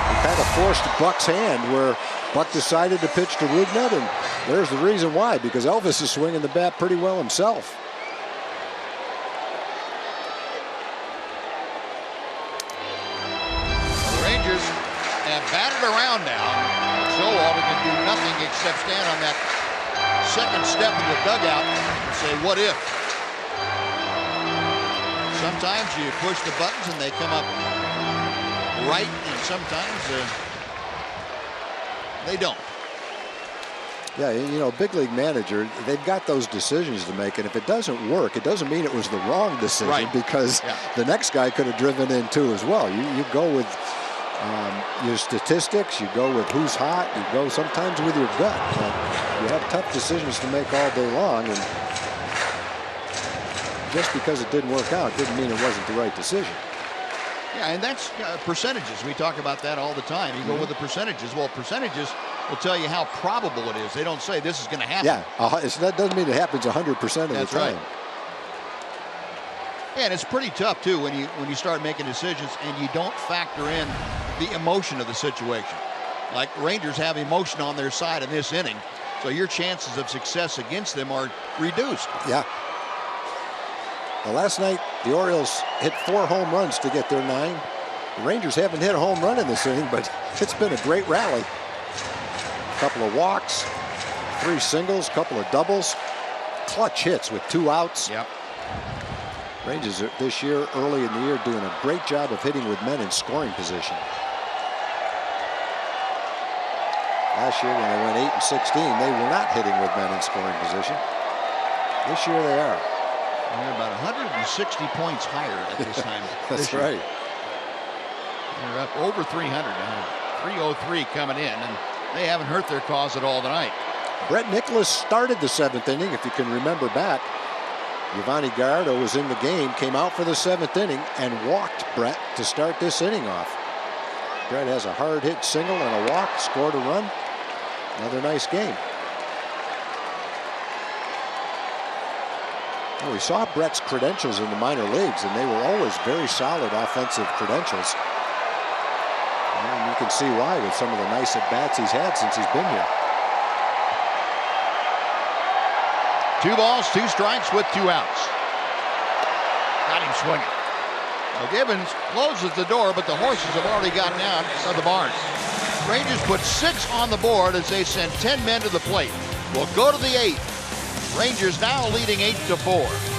He kind of forced Buck's hand, where Buck decided to pitch to Rugnet, and there's the reason why, because Elvis is swinging the bat pretty well himself. The Rangers have batted around now. Showalter can do nothing except stand on that second step of the dugout and say, what if? Sometimes you push the buttons and they come up right, and sometimes they don't. Yeah, you know, big league manager, they've got those decisions to make, and if it doesn't work, it doesn't mean it was the wrong decision, because the next guy could have driven in too as well. You go with Your statistics, you go with who's hot, you go sometimes with your gut. But you have tough decisions to make all day long, and just because it didn't work out didn't mean it wasn't the right decision. Yeah, and that's percentages. We talk about that all the time. You go with the percentages. Well, percentages will tell you how probable it is. They don't say this is going to happen. Yeah, that doesn't mean it happens 100% of the time. That's right. Yeah, and it's pretty tough too when you start making decisions and you don't factor in the emotion of the situation. Like Rangers have emotion on their side in this inning, so your chances of success against them are reduced. Yeah. Well, last night the Orioles hit 4 home runs to get their 9. The Rangers haven't hit a home run in this inning, but it's been a great rally. A couple of walks, 3 singles, couple of doubles, clutch hits with 2 outs. Yep. Rangers are, this year, early in the year, doing a great job of hitting with men in scoring position. Last year, when they went 8-16, they were not hitting with men in scoring position. This year, they are. They're about 160 points higher at this time. That's right. They're up over 300 now. 303 coming in, and they haven't hurt their cause at all tonight. Brett Nicholas started the 7th inning, if you can remember back. Giovanni Gallardo was in the game, came out for the 7th inning, and walked Brett to start this inning off. Brett has a hard hit single and a walk, scored a run. Another nice game. Well, we saw Brett's credentials in the minor leagues, and they were always very solid offensive credentials. And you can see why with some of the nice at-bats he's had since he's been here. 2 balls, 2 strikes with 2 outs. Got him swinging. Well, Gibbons closes the door, but the horses have already gotten out of the barn. Rangers put 6 on the board as they send 10 men to the plate. We'll go to the 8th. Rangers now leading 8-4.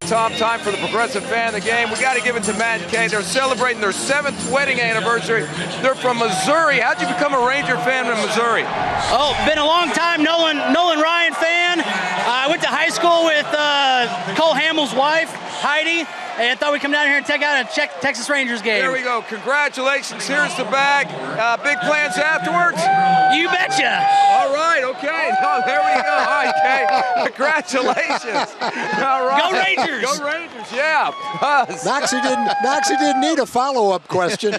Tom, time for the Progressive Fan of the Game. We got to give it to Matt and Kay. They're celebrating their 7th wedding anniversary. They're from Missouri. How'd you become a Ranger fan in Missouri? Oh, been a long time Nolan Ryan fan. I went to high school with Cole Hamill's wife, Heidi, and I thought we'd come down here and check out a Texas Rangers game. There we go. Congratulations. Here's the bag. Big plans afterwards? You betcha. All right. Okay. No, there we go. All right, Kay. Congratulations. All right. Go Rangers. Go Rangers. Yeah. Noxie didn't need a follow-up question.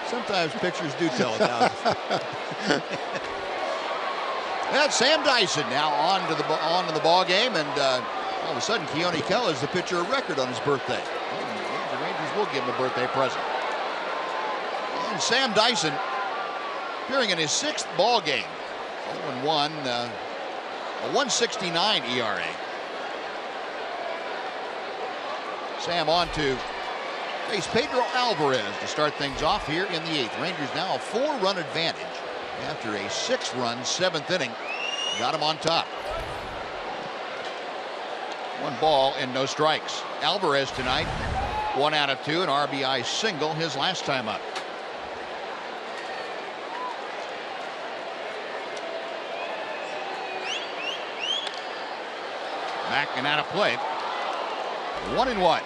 Sometimes pictures do tell it now. That's Sam Dyson now on to the ball game, and all of a sudden Keone Kela is the pitcher of record on his birthday. The Rangers will give him a birthday present. And Sam Dyson appearing in his 6th ball game, 0-1, a 1.69 ERA. Sam on to face Pedro Alvarez to start things off here in the 8th. Rangers now a 4-run advantage after a 6-run 7th inning. Got him on top. 1 ball and no strikes. Alvarez tonight, 1 out of 2, an RBI single his last time up. Back and out of play. 1-1.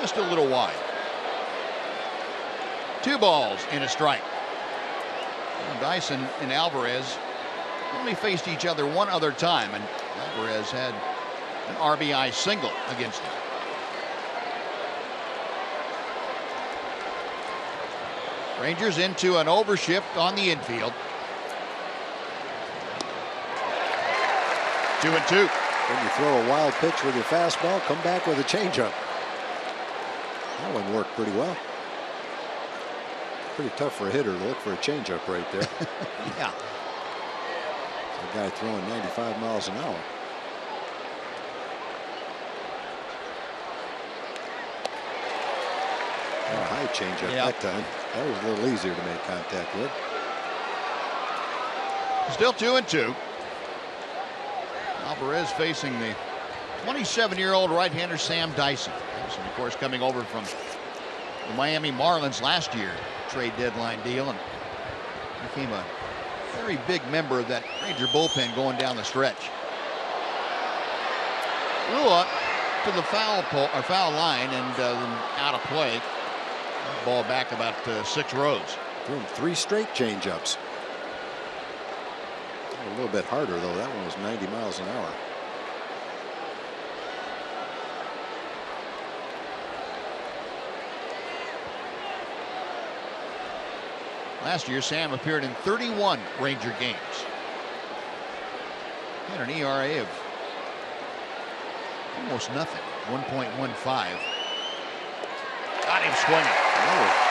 Just a little wide. 2 balls and a strike. Well, Dyson and Alvarez only faced each other one other time, and Alvarez had an RBI single against him. Rangers into an overshift on the infield. 2-2. When you throw a wild pitch with your fastball, come back with a changeup. That one worked pretty well. Pretty tough for a hitter to look for a changeup right there. Yeah. A guy throwing 95 miles an hour. Oh, high changeup that time. That was a little easier to make contact with. Still 2-2. Alvarez facing the 27-year-old right-hander Sam Dyson. Dyson, of course, coming over from the Miami Marlins last year, trade deadline deal, and became a very big member of that Ranger bullpen going down the stretch. Rua to the foul line and out of play. Ball back about 6 rows. Threw him 3 straight changeups. A little bit harder though. That one was 90 miles an hour. Last year, Sam appeared in 31 Ranger games. Had an ERA of almost nothing, 1.15. Got him swinging.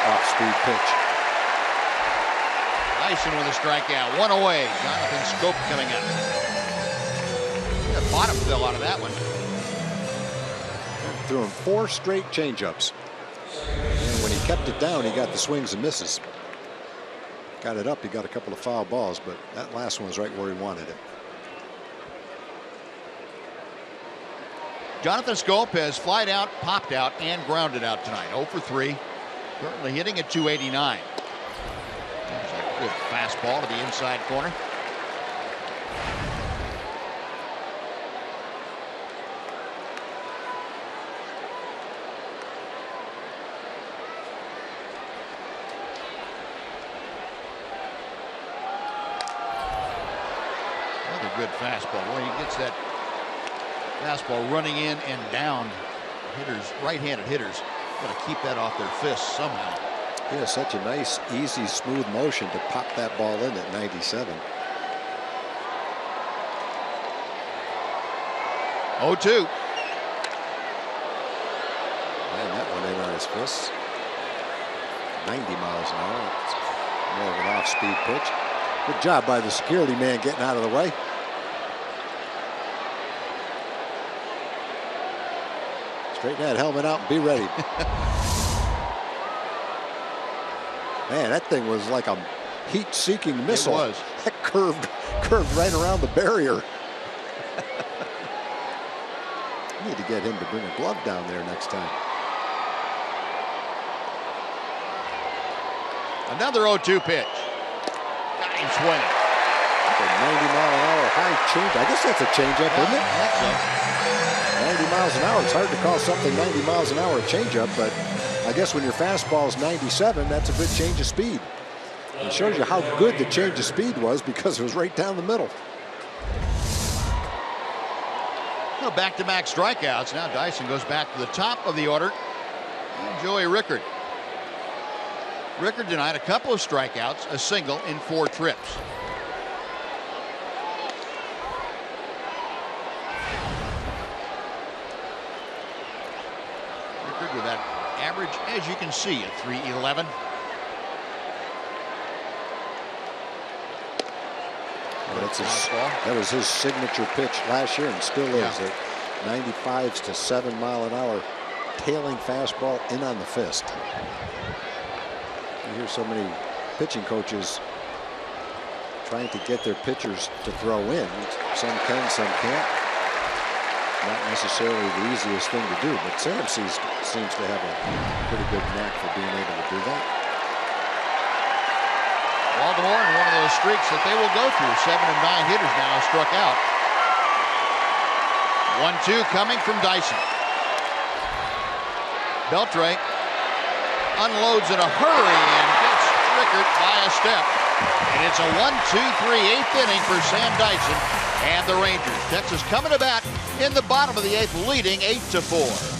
Off-speed pitch. Dyson with a strikeout, 1 away. Jonathan Scope coming up. The bottom fell out of that one. Threw him 4 straight changeups. And when he kept it down, he got the swings and misses. Got it up, he got a couple of foul balls, but that last one was right where he wanted it. Jonathan Scope has flied out, popped out, and grounded out tonight. 0 for 3. Currently hitting at 289. There's a good fastball to the inside corner. Another good fastball. Boy, he gets that fastball running in and down. Hitters, right-handed hitters, got to keep that off their fists somehow. He has such a nice, easy, smooth motion to pop that ball in at 97. 0-2. Man, that one in on his fists. 90 miles an hour. It's more of an off-speed pitch. Good job by the security man getting out of the way. Straighten that helmet out and be ready. Man, that thing was like a heat-seeking missile. It was. That curved right around the barrier. Need to get him to bring a glove down there next time. Another 0-2 pitch. Got him swinging. A 90-mile-an-hour high change. I guess that's a changeup, isn't it? I think so. 90 miles an hour. It's hard to call something 90 miles an hour a changeup, but I guess when your fastball is 97, that's a good change of speed. It shows you how good the change of speed was because it was right down the middle. Well, back-to-back strikeouts. Now Dyson goes back to the top of the order. And Joey Rickard. Rickard tonight, a couple of strikeouts, a single in 4 trips. Rickard with that average, as you can see, at 311. That was his signature pitch last year and still is. At 95s to 7 mile an hour tailing fastball in on the fist. You hear so many pitching coaches trying to get their pitchers to throw in. Some can, some can't. Not necessarily the easiest thing to do, but Sam seems to have a pretty good knack for being able to do that. Baltimore in one of those streaks that they will go through. 7 of 9 hitters now have struck out. 1-2 coming from Dyson. Beltre unloads in a hurry and gets triggered by a step. And it's a 1-2-3 eighth inning for Sam Dyson and the Rangers. Texas coming to bat in the bottom of the 8th, leading 8-4.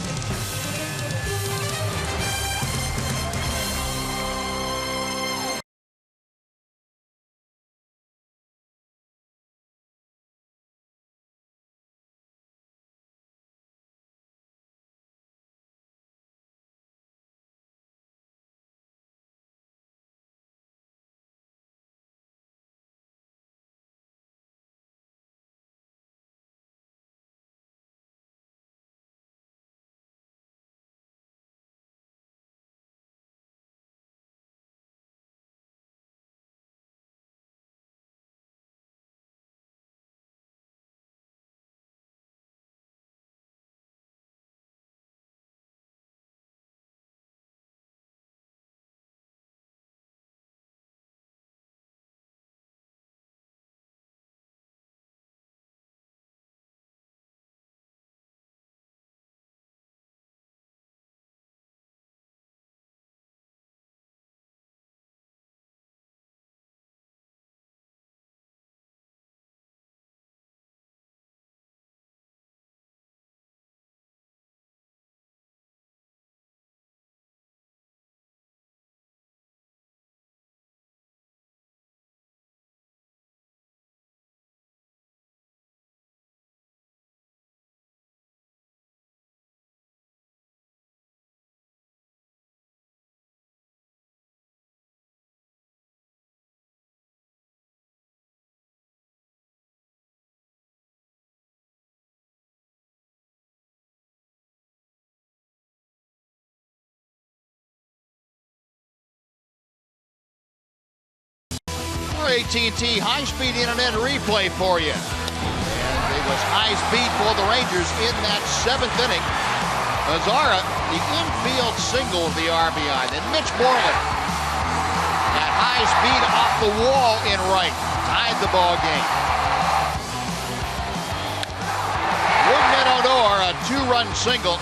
AT&T high-speed internet replay for you. And it was high speed for the Rangers in that 7th inning. Azara, the infield single of the RBI. Then Mitch Moreland, that high speed off the wall in right, tied the ball game. Wouldn't Odor, a 2-run single,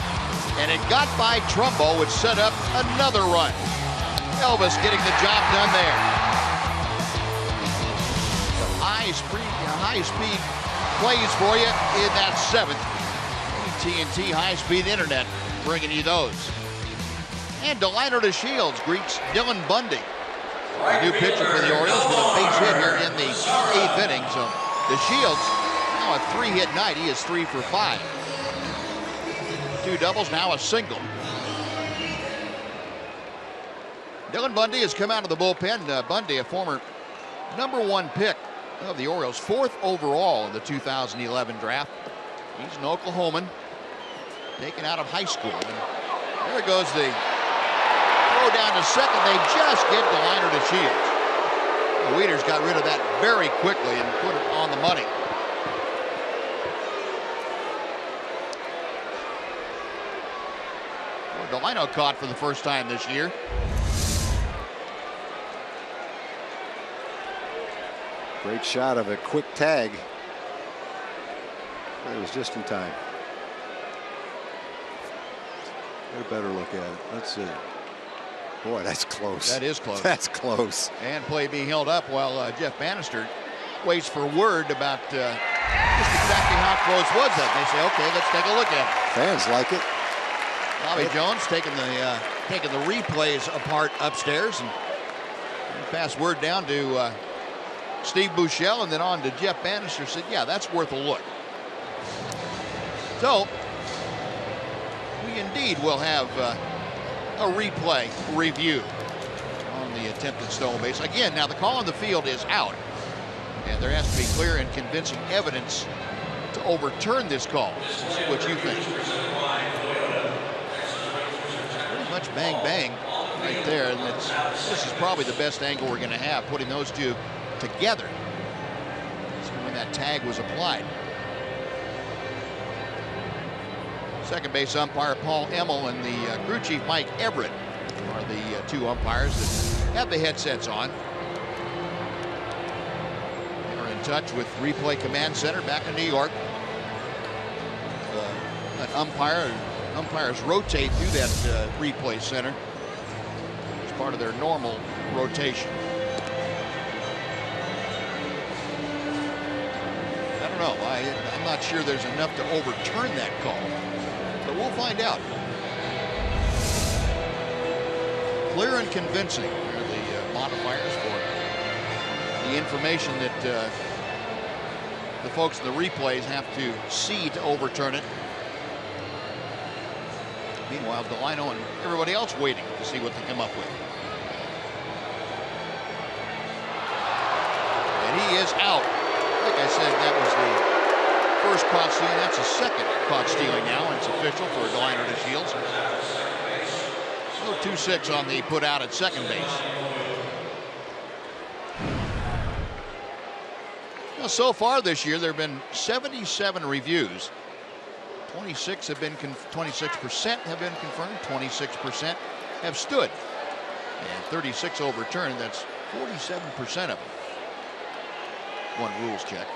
and it got by Trumbo, which set up another run. Elvis getting the job done there. High-speed plays for you in that 7th. AT&T high-speed internet bringing you those. And Delino DeShields greets Dylan Bundy, a new pitcher for the Orioles, with a base hit here in the 8th inning. So DeShields now a 3-hit night. He is 3 for 5. 2 doubles, now a single. Dylan Bundy has come out of the bullpen. Bundy, a former #1 pick of the Orioles, 4th overall in the 2011 draft. He's an Oklahoman, taken out of high school. And there goes the throw down to second. They just get Delino DeShields. The Weeders got rid of that very quickly and put it on the money. Well, Delino caught for the first time this year. Great shot of a quick tag. It was just in time. Get a better look at it. Let's see. Boy, that's close. That is close. That's close. And play being held up while Jeff Bannister waits for word about just exactly how close was that. They say, okay, let's take a look at it. Fans like it. Bobby Jones taking the replays apart upstairs and passed word down to Steve Buechele and then on to Jeff Bannister. Said, yeah, that's worth a look. So we indeed will have a replay review on the attempted stolen base. Again, now the call on the field is out. And there has to be clear and convincing evidence to overturn this call. See what you think. Pretty much bang bang right there, and this is probably the best angle we're going to have, putting those two together. That's when that tag was applied. Second base umpire Paul Emmel and the crew chief Mike Everett are the two umpires that have the headsets on. They're in touch with Replay Command Center back in New York. An umpires rotate through that replay center as part of their normal rotation. I don't know. I'm not sure there's enough to overturn that call, but we'll find out. Clear and convincing are the modifiers for the information that the folks in the replays have to see to overturn it. Meanwhile, Delino and everybody else waiting to see what they come up with. And he is out. Like I said, that was the first caught stealing. That's the second caught stealing now, and it's official for Delino to Shields. So 2-6 on the put out at second base. Well, so far this year, there have been 77 reviews. 26% have been confirmed, 26% have stood, and 36 overturned. That's 47% of them. One rules check.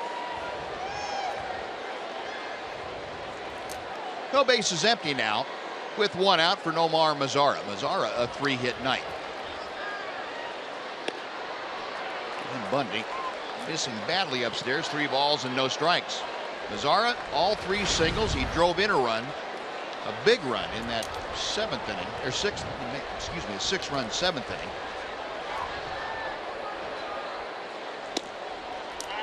No base is empty now, with one out for Nomar Mazara. Mazara a 3-hit night. And Bundy missing badly upstairs. 3 balls and no strikes. Mazara, all 3 singles. He drove in a run, a big run in that 7th inning, or 6th, excuse me, a 6-run 7th inning.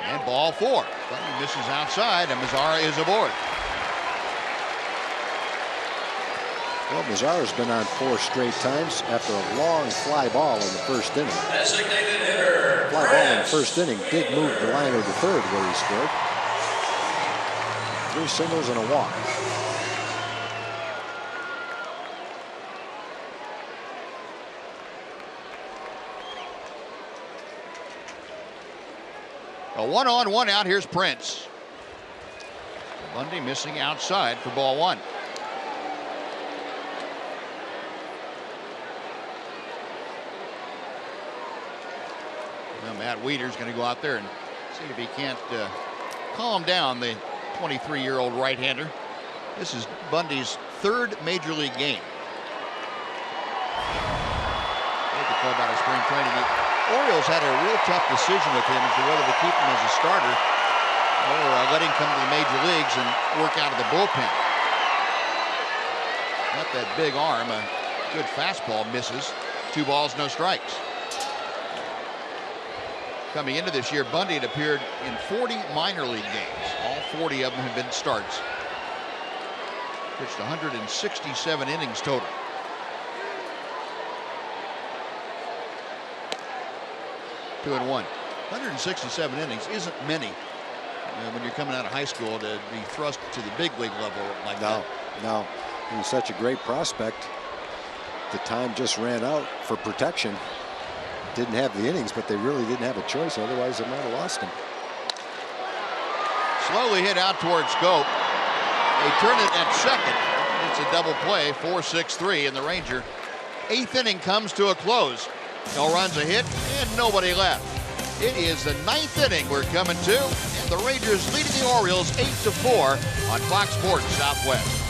And ball 4. Bundy misses outside, and Mazara is aboard. Well, Mazara's been on 4 straight times after a long fly ball in the first inning. Fly ball in the first inning did move the liner to third where he scored. 3 singles and a walk. A 1-on, 1 out. Here's Prince. Bundy missing outside for ball 1. Now Matt Wieder's going to go out there and see if he can't calm down the 23-year-old right-hander. This is Bundy's 3rd major league game. Made the call about his spring training. The Orioles had a real tough decision with him as to whether to keep him as a starter or let him come to the major leagues and work out of the bullpen. Got that big arm. A good fastball misses. 2 balls, no strikes. Coming into this year, Bundy had appeared in 40 minor league games. All 40 of them have been starts. Pitched 167 innings total. Two and 1. 167 innings isn't many when you're coming out of high school to be thrust to the big league level like that. No, he was such a great prospect. The time just ran out for protection. Didn't have the innings, but they really didn't have a choice. Otherwise, they might have lost him. Slowly hit out towards Scope. They turn it at second. It's a double play, 4-6-3, and the Ranger 8th inning comes to a close. No runs, a hit, and nobody left. It is the 9th inning we're coming to, and the Rangers leading the Orioles 8-4 on Fox Sports Southwest.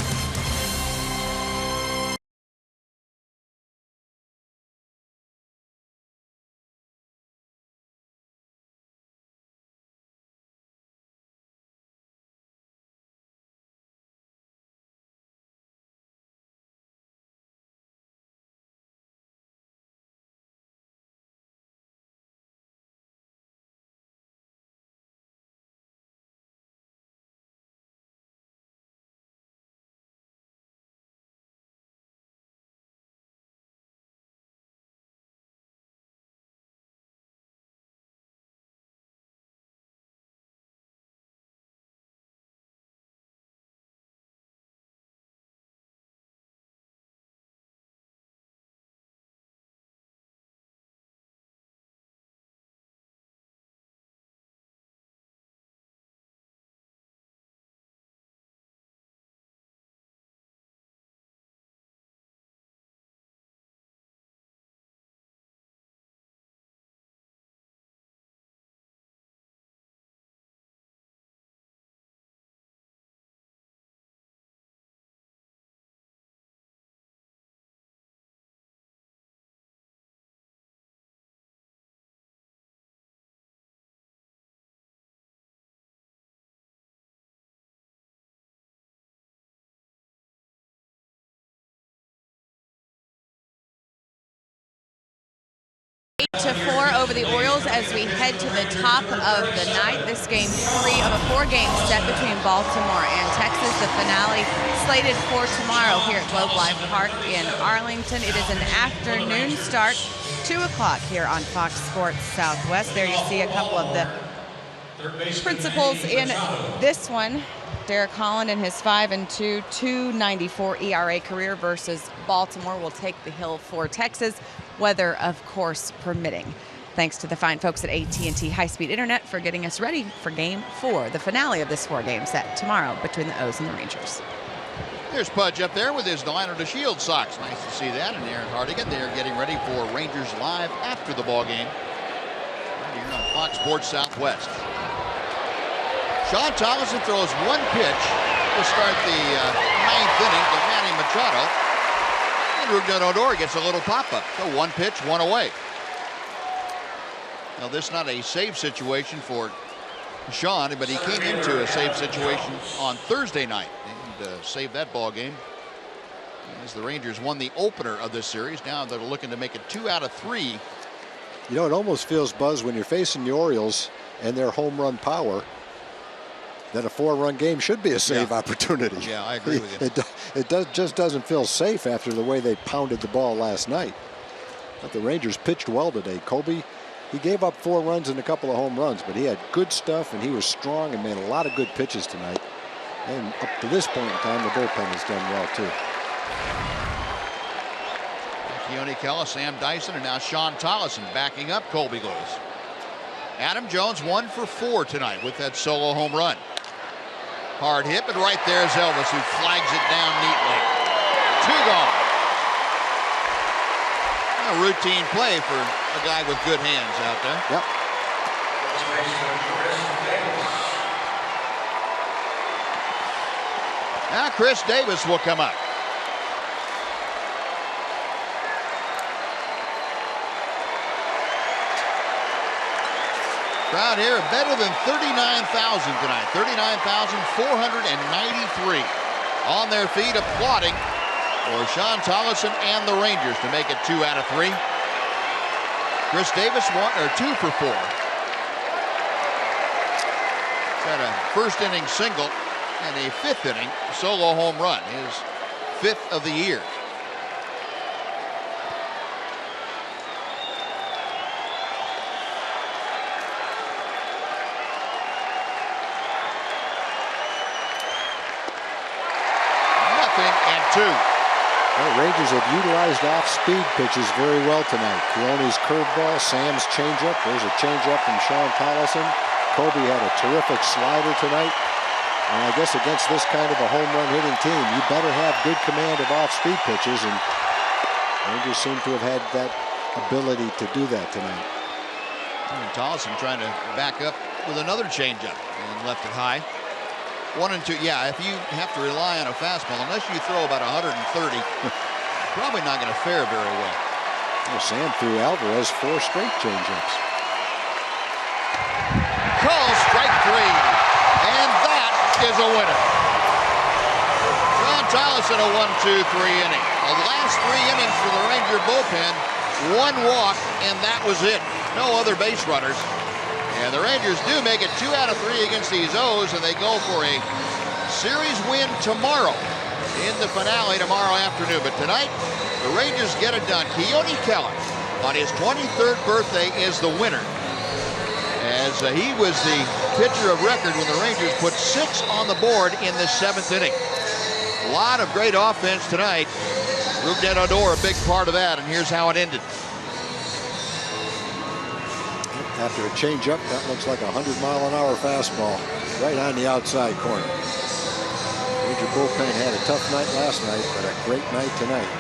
8-4 over the Orioles as we head to the top of the night. This game 3 of a 4-game set between Baltimore and Texas. The finale slated for tomorrow here at Globe Life Park in Arlington. It is an afternoon start, 2 o'clock here on Fox Sports Southwest. There you see a couple of the principals in this one. Derek Holland and his 5-2, 2.94 ERA career versus Baltimore will take the hill for Texas, weather of course permitting. Thanks to the fine folks at AT&T High-Speed Internet for getting us ready for Game 4, the finale of this 4-game set tomorrow between the O's and the Rangers. There's Pudge up there with his Delano DeShields socks. Nice to see that. And Aaron Hardigan, they're getting ready for Rangers Live after the ball game right here on Fox Sports Southwest. Sean Thomason throws one pitch to start the 9th inning to Manny Machado. And Rougned Odor gets a little pop-up. So 1 pitch, 1 away. Now this is not a save situation for Sean, but he came into a save situation on Thursday night and saved that ball game. As the Rangers won the opener of this series, now they're looking to make it 2 out of 3. You know, it almost feels, Buzz, when you're facing the Orioles and their home run power, that a 4-run game should be a save opportunity. Yeah, I agree with you. It just doesn't feel safe after the way they pounded the ball last night. But the Rangers pitched well today. Kobe, he gave up 4 runs and a couple of home runs, but he had good stuff and he was strong and made a lot of good pitches tonight. And up to this point in time, the bullpen has done well too. Keone Kela, Sam Dyson, and now Sean Tolleson backing up Colby Lewis. Adam Jones 1 for 4 tonight with that solo home run. Hard hit, but right there's Elvis who flags it down neatly. 2 gone. A routine play for a guy with good hands out there. Yep. Now Chris Davis will come up. Crowd here better than 39,000 tonight. 39,493 on their feet applauding for Sean Tolleson and the Rangers to make it 2 out of 3. Chris Davis 2 for 4. Got a first inning single and a 5th inning solo home run, his 5th of the year. And 2. Well, Rangers have utilized off-speed pitches very well tonight. Keone's curveball, Sam's changeup. There's a changeup from Sean Tolleson. Kobe had a terrific slider tonight. And I guess against this kind of a home run hitting team, you better have good command of off-speed pitches. And Rangers seem to have had that ability to do that tonight. And Tolleson trying to back up with another changeup and left it high. 1 and 2. Yeah, if you have to rely on a fastball, unless you throw about 130, probably not going to fare very well. Well, Sam threw Alvarez 4 straight changeups. Call strike 3, and that is a winner. Sean Tolleson a 1-2-3 inning. The last 3 innings for the Ranger bullpen, 1 walk, and that was it. No other base runners. And the Rangers do make it 2 out of 3 against these O's, and they go for a series win tomorrow in the finale tomorrow afternoon. But tonight, the Rangers get it done. Keone Kela, on his 23rd birthday, is the winner, as he was the pitcher of record when the Rangers put 6 on the board in the 7th inning. A lot of great offense tonight. Rougned Odor, a big part of that, and here's how it ended. After a changeup, that looks like a 100-mile-an-hour fastball right on the outside corner. Ranger bullpen had a tough night last night, but a great night tonight.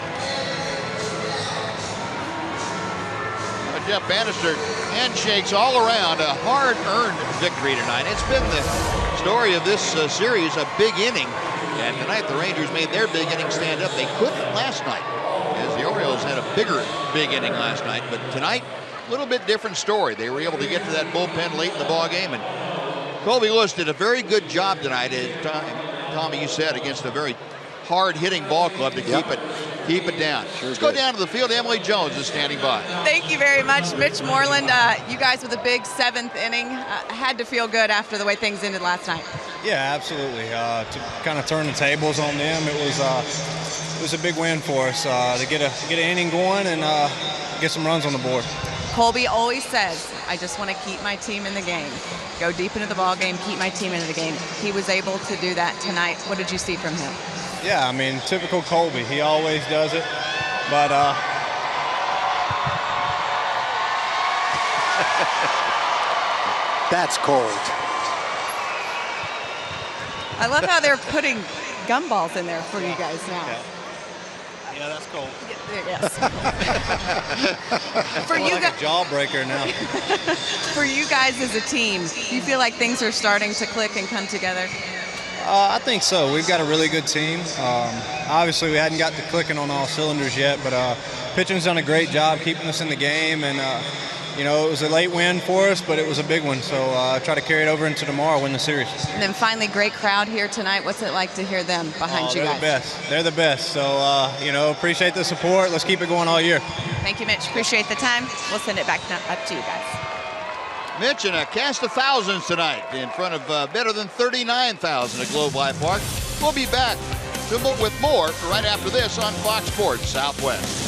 Jeff Bannister, handshakes all around. A hard-earned victory tonight. It's been the story of this series, a big inning. And tonight the Rangers made their big inning stand up. They couldn't last night, as the Orioles had a bigger big inning last night. But tonight, a little bit different story. They were able to get to that bullpen late in the ball game, and Colby Lewis did a very good job tonight. Tommy, you said, against a very hard-hitting ball club to keep it down. Let's go down to the field. Emily Jones is standing by. Thank you very much, Mitch Moreland. You guys with a big 7th inning had to feel good after the way things ended last night. Yeah, absolutely. To kind of turn the tables on them, it was a big win for us to get an inning going and get some runs on the board. Colby always says, I just want to keep my team in the game. Go deep into the ball game, keep my team into the game. He was able to do that tonight. What did you see from him? Yeah, I mean, typical Colby. He always does it. But that's cold. I love how they're putting gumballs in there for you guys now. Yeah, that's cold. Yes. For you like a jawbreaker now. For you guys as a team, do you feel like things are starting to click and come together? I think so. We've got a really good team. Obviously, we hadn't got to clicking on all cylinders yet, but pitching's done a great job keeping us in the game. And, you know, it was a late win for us, but it was a big one. So try to carry it over into tomorrow, win the series. And then finally, great crowd here tonight. What's it like to hear them behind you guys? They're the best. They're the best. So, you know, appreciate the support. Let's keep it going all year. Thank you, Mitch. Appreciate the time. We'll send it back up to you guys. Mitch and a cast of thousands tonight in front of better than 39,000 at Globe Life Park. We'll be back with more right after this on Fox Sports Southwest.